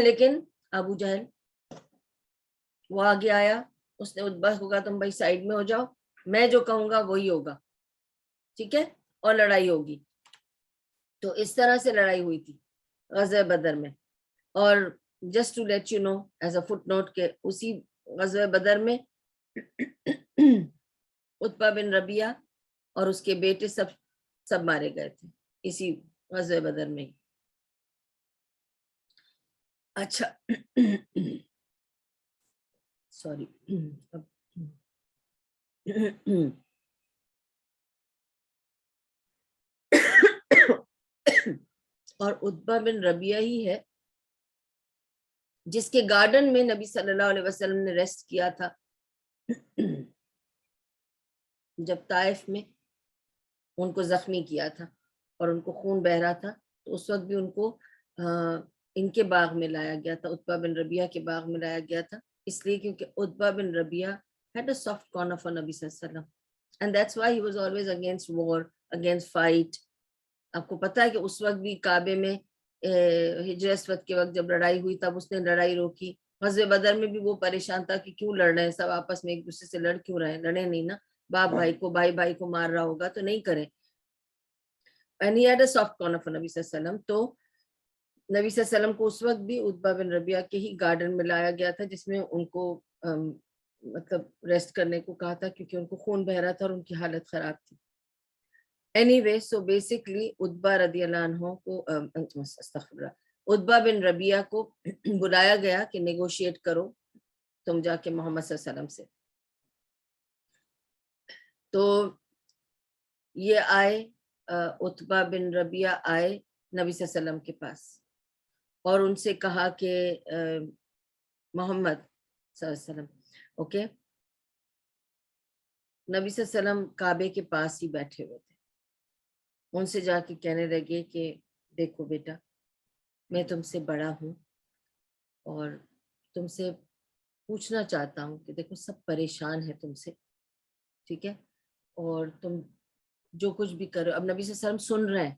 لیکن ابو جہل وہ آگے آیا، اس نے عتبہ کو کہا تم بھائی سائڈ میں ہو جاؤ، میں جو کہوں گا وہی ہوگا، ٹھیک ہے، اور لڑائی ہوگی۔ تو اس طرح سے لڑائی ہوئی تھی غزوہ بدر میں۔ اور just to let you know as a footnote کہ اسی غزوہ بدر میں عتبہ بن ربیعہ اور اس کے بیٹے سب مارے گئے تھے اسی غزوہ بدر میں۔ اچھا سوری اور عتبہ بن ربیعہ ہی ہے جس کے گارڈن میں نبی صلی اللہ علیہ وسلم نے ریسٹ کیا تھا جب طائف میں ان کو زخمی کیا تھا اور ان کو خون بہ رہا تھا، تو اس وقت بھی ان کو ان کے باغ میں لایا گیا تھا، عتبہ بن ربیعہ کے باغ میں لایا گیا تھا، اس لیے کیونکہ عتبہ بن ربیعہ had a soft corner for نبی صلی اللہ علیہ وسلم and that's why he was always against war, against fight۔ آپ کو پتا ہے کہ اس وقت بھی کعبے میں ہجر اسود کے وقت جب لڑائی ہوئی تب اس نے لڑائی روکی۔ غزوہ بدر میں بھی وہ پریشان تھا کہ کیوں لڑ رہے ہیں سب آپس میں، ایک دوسرے سے لڑ کیوں رہے ہیں، لڑے نہیں نا، باپ بھائی کو، بھائی بھائی کو مار رہا ہوگا تو نہیں کریں۔ and he had a soft corner for نبی صلی اللہ علیہ وسلم۔ تو نبی صلی اللہ علیہ وسلم کو اس وقت بھی عتبہ بن ربیعہ کے ہی گارڈن میں لایا گیا تھا جس میں ان کو مطلب ریسٹ کرنے کو کہا تھا کیونکہ ان کو خون بہ رہا تھا اور ان کی حالت خراب تھی۔ anyway so basically عتبہ رضی اللہ عنہ کو استغفر اللہ، عتبہ بن ربیعہ کو بلایا گیا کہ نیگوشیٹ کرو تم جا کے محمد صلی اللہ علیہ وسلم سے۔ تو یہ آئے عتبہ بن ربیعہ آئے نبی صلی اللہ علیہ وسلم کے پاس اور ان سے کہا کہ محمد صلی اللہ علیہ وسلم اوکے، نبی صلی اللہ علیہ وسلم کعبے کے پاس ہی بیٹھے ہوئے تھے، ان سے جا کے کہنے لگے کہ دیکھو بیٹا میں تم سے بڑا ہوں اور تم سے پوچھنا چاہتا ہوں کہ دیکھو سب پریشان ہے تم سے، ٹھیک ہے، اور تم جو کچھ بھی کرو، اب نبی صلی اللہ علیہ وسلم سن رہے ہیں،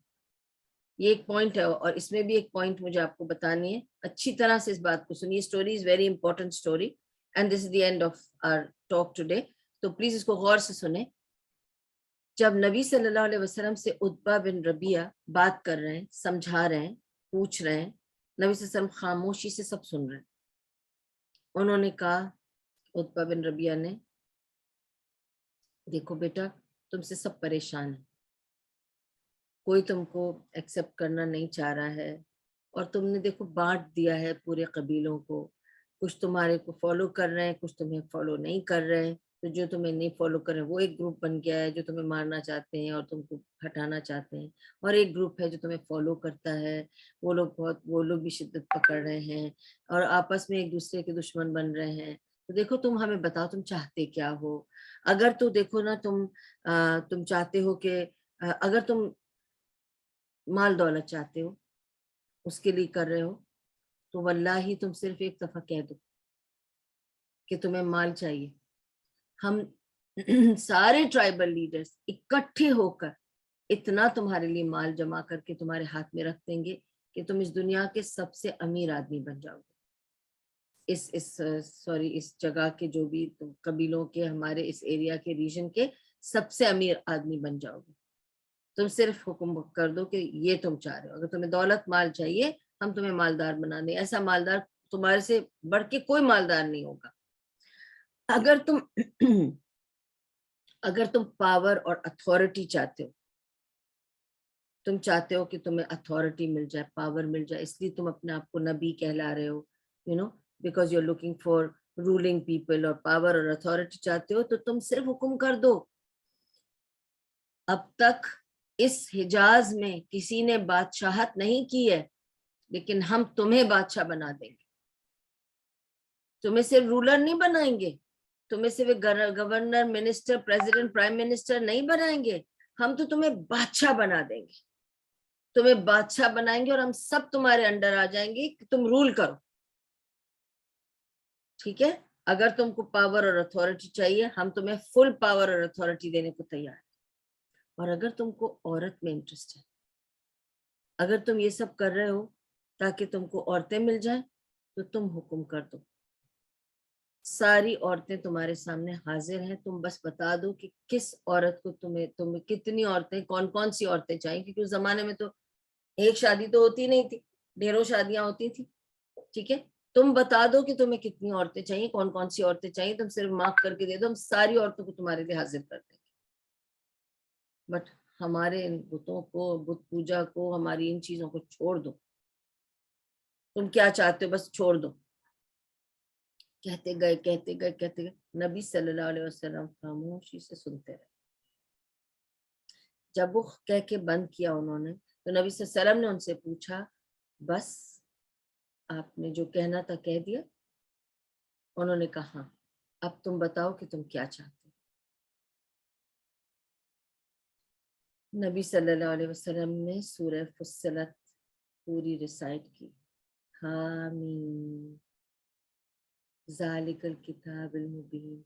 یہ ایک پوائنٹ ہے، اور اس میں بھی ایک پوائنٹ مجھے آپ کو بتانی ہے، اچھی طرح سے اس بات کو سنیے، story is very important story and this is the end of our talk today, تو پلیز اس کو غور سے سنیں۔ جب نبی صلی اللہ علیہ وسلم سے عتبہ بن ربیعہ بات کر رہے ہیں، سمجھا رہے ہیں، پوچھ رہے ہیں، نبی صلی اللہ علیہ وسلم خاموشی سے سب سن رہے ہیں۔ انہوں نے کہا عتبہ بن ربیعہ نے، دیکھو بیٹا تم سے سب پریشان ہیں، کوئی تم کو ایکسیپٹ کرنا نہیں چاہ رہا ہے، اور تم نے دیکھو بانٹ دیا ہے پورے قبیلوں کو، کچھ تمہارے کو فالو کر رہے ہیں، کچھ تمہیں فالو نہیں کر رہے ہیں، تو جو تمہیں نہیں فالو کر رہے ہیں وہ ایک گروپ بن گیا ہے جو تمہیں مارنا چاہتے ہیں اور تم کو ہٹانا چاہتے ہیں، اور ایک گروپ ہے جو تمہیں فالو کرتا ہے، وہ لوگ بھی شدت پکڑ رہے ہیں اور آپس میں ایک دوسرے کے دشمن بن رہے ہیں، تو دیکھو تم ہمیں بتاؤ تم چاہتے کیا ہو؟ اگر تو دیکھو نا تم چاہتے ہو کہ اگر تم مال دولت چاہتے ہو اس کے لیے کر رہے ہو تو واللہ تم صرف ایک دفعہ کہہ دو کہ تمہیں مال چاہیے، ہم سارے ٹرائبل لیڈرز اکٹھے ہو کر اتنا تمہارے لیے مال جمع کر کے تمہارے ہاتھ میں رکھ دیں گے کہ تم اس دنیا کے سب سے امیر آدمی بن جاؤ گے، اس جگہ کے جو بھی قبیلوں کے، ہمارے اس ایریا کے، ریجن کے سب سے امیر آدمی بن جاؤ گے، تم صرف حکم کر دو کہ یہ تم چاہ رہے ہو، اگر تمہیں دولت مال چاہیے ہم تمہیں مالدار بنا دیں، ایسا مالدار تمہارے سے بڑھ کے کوئی مالدار نہیں ہوگا۔ اگر تم پاور اور اتھارٹی چاہتے ہو، تم چاہتے ہو کہ تمہیں اتھارٹی مل جائے، پاور مل جائے، اس لیے تم اپنے آپ کو نبی کہلا رہے ہو، because you are looking for ruling people, اور پاور اور اتھارٹی چاہتے ہو، تو تم صرف حکم کر دو۔ اب تک اس حجاز میں کسی نے بادشاہت نہیں کی ہے، لیکن ہم تمہیں بادشاہ بنا دیں گے. تمہیں صرف رولر نہیں بنائیں گے, تمہیں صرف governor, minister, president, prime minister نہیں بنائیں گے, ہم تو تمہیں بادشاہ بنا دیں گے. تمہیں بادشاہ بنائیں گے اور ہم سب تمہارے انڈر آ جائیں گے کہ تم رول کرو. ٹھیک ہے, اگر تم کو پاور اور اتھارٹی چاہیے, ہم تمہیں فل پاور اور اتھارٹی دینے کو تیار ہیں. اور اگر تم کو عورت میں انٹرسٹ ہے, اگر تم یہ سب کر رہے ہو تاکہ تم کو عورتیں مل جائیں, تو تم حکم کر دو. ساری عورتیں تمہارے سامنے حاضر ہیں, تم بس بتا دو کہ کس عورت کو تمہیں کتنی عورتیں, کون کون سی عورتیں چاہیے, کیونکہ اس زمانے میں تو ایک شادی تو ہوتی نہیں تھی, ڈھیروں شادیاں ہوتی تھی. ٹھیک ہے, تم بتا دو کہ تمہیں کتنی عورتیں چاہیے, کون کون سی عورتیں چاہیے, تم صرف مارک کر کے دے دو, ہم ساری عورتوں کو تمہارے لیے حاضر کر دیں گے. بٹ ہمارے ان بتوں کو, بت پوجا کو, ہماری ان چیزوں کو چھوڑ دو. تم کیا چاہتے ہو بس چھوڑ دو. کہتے گئے. نبی صلی اللہ علیہ وسلم خاموشی سے سنتے رہے. جب وہ کہہ کے بند کیا انہوں نے, تو نبی صلی اللہ علیہ وسلم نے ان سے پوچھا, بس آپ نے جو کہنا تھا کہہ دیا؟ انہوں نے کہا, اب تم بتاؤ کہ تم کیا چاہتے. نبی صلی اللہ علیہ وسلم نے سورہ فصلت پوری ریسائٹ کی. حامیم ذالک الکتاب المبین.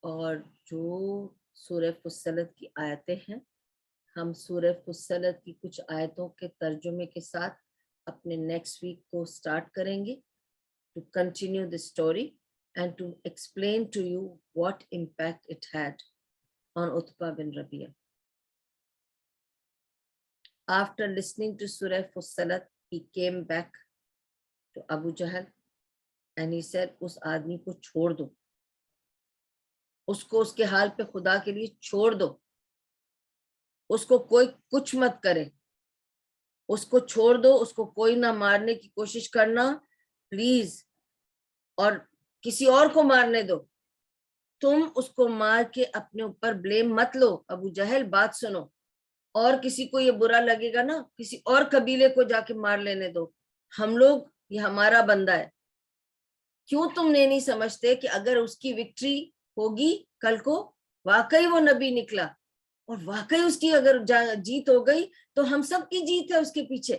اور جو سورہ فصلت کی آیتیں ہیں, ہم سورہ فصلت کی کچھ آیتوں کے ترجمے کے ساتھ اپنے نیکسٹ ویک کو سٹارٹ کریں گے, to continue the story and to explain to you what impact it had on Utbah bin Rabi'a. After listening to Surah Fussilat, he came back to Abu Jahl and he said, اس آدمی کو چھوڑ دو, اس کو اس کے حال پہ خدا کے لیے چھوڑ دو, اس کو کوئی کچھ مت کرے, اس کو چھوڑ دو, اس کو کوئی نہ مارنے کی کوشش کرنا پلیز, اور کسی اور کو مارنے دو. تم اس کو مار کے اپنے اوپر بلیم مت لو. ابو جہل بات سنو, اور کسی کو یہ برا لگے گا نا, کسی اور قبیلے کو جا کے مار لینے دو, ہم لوگ, یہ ہمارا بندہ ہے. کیوں تم نے نہیں سمجھتے کہ اگر اس کی وکٹری ہوگی کل کو, واقعی وہ نبی نکلا اور واقعی اس کی اگر جیت ہو گئی تو ہم سب کی جیت ہے اس کے پیچھے,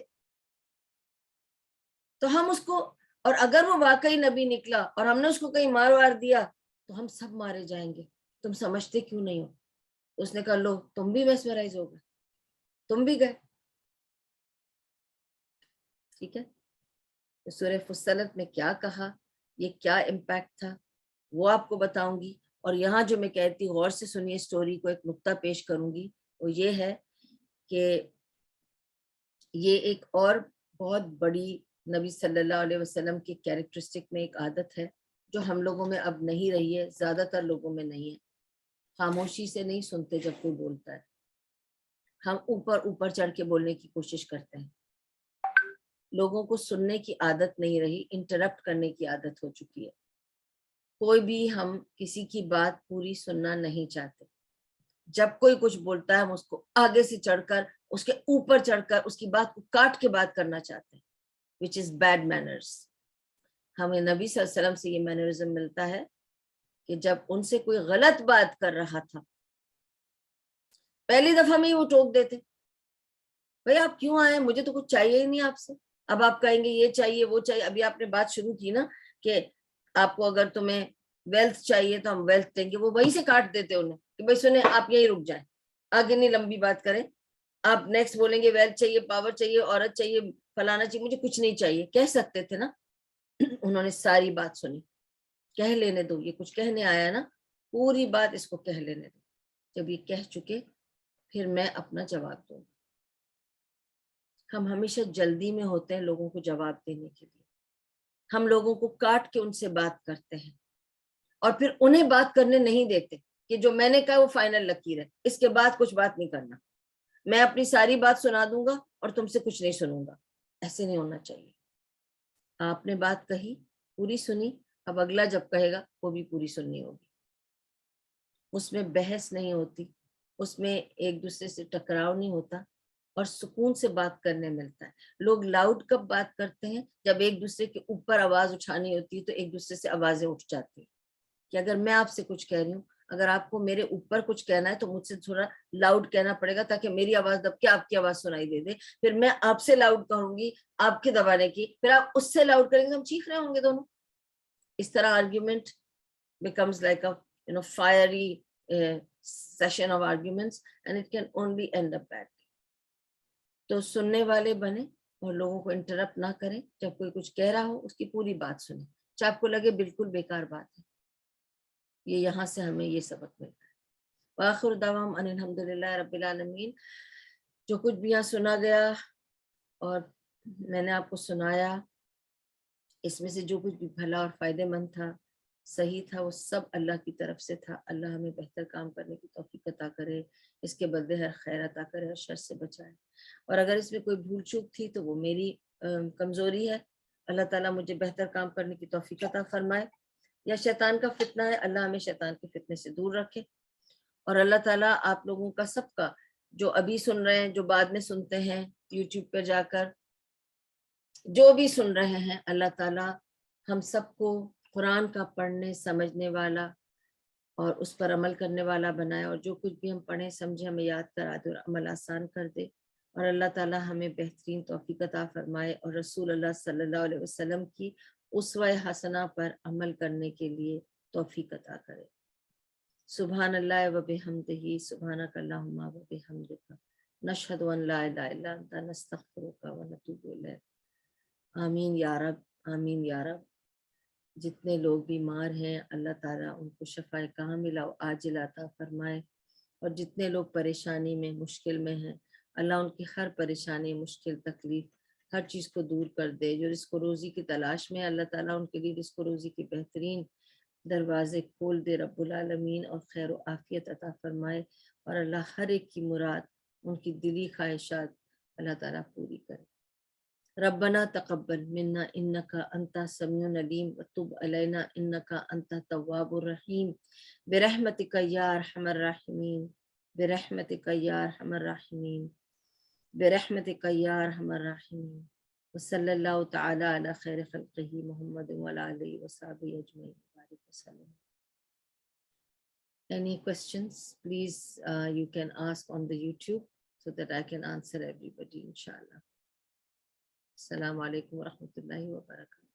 تو ہم اس کو, اور اگر وہ واقعی نبی نکلا اور ہم نے اس کو کہیں مار وار دیا تو ہم سب مارے جائیں گے. تم سمجھتے کیوں نہیں ہو؟ اس نے کہا, لو تم بھی میسمرائز ہو گئے, تم بھی گئے. ٹھیک ہے, سورہ فصلت میں کیا کہا, یہ کیا امپیکٹ تھا, وہ آپ کو بتاؤں گی. اور یہاں جو میں کہتی, غور سے سنیے اسٹوری کو, ایک نقطہ پیش کروں گی, وہ یہ ہے کہ یہ ایک اور بہت بڑی نبی صلی اللہ علیہ وسلم کی کیریکٹرسٹک میں ایک عادت ہے جو ہم لوگوں میں اب نہیں رہی ہے, زیادہ تر لوگوں میں نہیں ہے. خاموشی سے نہیں سنتے جب کوئی بولتا ہے, ہم اوپر چڑھ کے بولنے کی کوشش کرتے ہیں. لوگوں کو سننے کی عادت نہیں رہی, انٹرپٹ کرنے کی عادت ہو چکی ہے. کوئی بھی ہم کسی کی بات پوری سننا نہیں چاہتے. جب کوئی کچھ بولتا ہے ہم اس کو آگے سے چڑھ کر, اس کے اوپر چڑھ کر, اس کی بات کو کاٹ کے بات کرنا چاہتے ہیں, which is bad manners. ہمیں نبی صلی اللہ علیہ وسلم سے یہ مینرزم ملتا ہے کہ جب ان سے کوئی غلط بات کر رہا تھا, پہلی دفعہ میں ہی وہ ٹوک دیتے, بھئی آپ کیوں آئے, مجھے تو کچھ چاہیے ہی نہیں آپ سے. اب آپ کہیں گے یہ چاہیے وہ چاہیے. ابھی آپ نے بات شروع کی نا کہ آپ کو اگر تمہیں ویلتھ چاہیے تو ہم ویلتھ دیں گے, وہ وہیں سے کاٹ دیتے انہیں کہ بھئی سنیں, آپ یہی رک جائیں, آگے نہیں لمبی بات کریں. آپ نیکسٹ بولیں گے ویلتھ چاہیے, پاور چاہیے, عورت چاہیے, فلانا چاہیے. مجھے کچھ نہیں چاہیے کہہ سکتے تھے نا. انہوں نے ساری بات سنی, کہہ لینے دو, یہ کچھ کہنے آیا نا, پوری بات اس کو کہہ لینے دو. جب یہ کہہ چکے پھر میں اپنا جواب دوں. ہم ہمیشہ جلدی میں ہوتے ہیں لوگوں کو جواب دینے کے لیے. ہم لوگوں کو کاٹ کے ان سے بات کرتے ہیں اور پھر انہیں بات کرنے نہیں دیتے کہ جو میں نے کہا وہ فائنل لکیر ہے, اس کے بعد کچھ بات نہیں کرنا. میں اپنی ساری بات سنا دوں گا اور تم سے کچھ نہیں سنوں گا. ایسے نہیں ہونا چاہیے. آپ نے بات کہی, پوری سنی, اب اگلا جب کہے گا وہ بھی پوری سننی ہوگی. اس میں بحث نہیں ہوتی, اس میں ایک دوسرے سے ٹکراؤ نہیں ہوتا, اور سکون سے بات کرنے ملتا ہے. لوگ لاؤڈ کب بات کرتے ہیں؟ جب ایک دوسرے کے اوپر آواز اٹھانی ہوتی ہے تو ایک دوسرے سے آوازیں اٹھ جاتی ہیں کہ اگر میں آپ سے کچھ کہہ رہی ہوں، اگر آپ کو میرے اوپر کچھ کہنا ہے تو مجھ سے تھوڑا لاؤڈ کہنا پڑے گا تاکہ میری آواز دب کے آپ کی آواز سنائی دے دے. پھر میں آپ سے لاؤڈ کہوں گی آپ کے دبانے کی، پھر آپ اس سے لاؤڈ کریں گے، ہم چیخ رہے ہوں گے دونوں. اس طرح argument becomes like a fiery session of arguments and it can only end up badly. تو سننے والے بنے اور لوگوں کو انٹرپٹ نہ کریں. جب کوئی کچھ کہہ رہا ہو اس کی پوری بات سنیں، چاہے آپ کو لگے بالکل بیکار بات ہے. یہ یہاں سے ہمیں یہ سبق ملتا ہے. وآخر دعواہم ان الحمد للہ رب العالمین. جو کچھ بھی یہاں سنا گیا اور میں نے آپ کو سنایا، اس میں سے جو کچھ بھی بھلا اور فائدے مند تھا، صحیح تھا، وہ سب اللہ کی طرف سے تھا. اللہ ہمیں بہتر کام کرنے کی توفیق عطا کرے، اس کے بدلے ہر خیر عطا کرے اور شر سے بچائے. اور اگر اس میں کوئی بھول چوک تھی تو وہ میری کمزوری ہے. اللہ تعالیٰ مجھے بہتر کام کرنے کی توفیق عطا فرمائے. یا شیطان کا فتنہ ہے، اللہ ہمیں شیطان کے فتنے سے دور رکھے. اور اللہ تعالیٰ آپ لوگوں کا سب کا، جو ابھی سن رہے ہیں، جو بعد میں سنتے ہیں یوٹیوب پہ جا کر، جو بھی سن رہے ہیں، اللہ تعالیٰ ہم سب کو قرآن کا پڑھنے سمجھنے والا اور اس پر عمل کرنے والا بنائے. اور جو کچھ بھی ہم پڑھیں سمجھے ہمیں یاد کرا دے اور عمل آسان کر دے. اور اللہ تعالیٰ ہمیں بہترین توفیق عطا فرمائے اور رسول اللہ صلی اللہ علیہ وسلم کی اسوہ حسنہ پر عمل کرنے کے لیے توفیق عطا کرے. سبحان اللہ و بحمدہ، سبحانک اللہم و بحمدک، نشہد ان لا الہ الا انت، نستغفرک و نتوب الیک. آمین یا رب، آمین یا رب. جتنے لوگ بیمار ہیں اللہ تعالیٰ ان کو شفائے کاملہ و عاجلہ عطا فرمائے. اور جتنے لوگ پریشانی میں، مشکل میں ہیں، اللہ ان کی ہر پریشانی، مشکل، تکلیف، ہر چیز کو دور کر دے. جو رزق و روزی کی تلاش میں اللہ تعالیٰ ان کے لیے رزق و روزی کی بہترین دروازے کھول دے رب العالمین، اور خیر و عافیت عطا فرمائے. اور اللہ ہر ایک کی مراد، ان کی دلی خواہشات اللہ تعالیٰ پوری کرے. ربنا تقبل منا انک انت السمیع العلیم وتب علینا انک انت التواب الرحیم برحمتک یا ارحم الراحمین برحمتک یا ارحم الراحمین برحمتک یا ارحم الراحمین. وصلی اللہ تعالی علی خیر خلقہ محمد وعلی آلہ وصحبہ اجمعین. Any questions? Please, you can ask on the YouTube so that I can answer everybody, inshallah. Assalamu alaikum wa rahmatullahi wa barakatuh.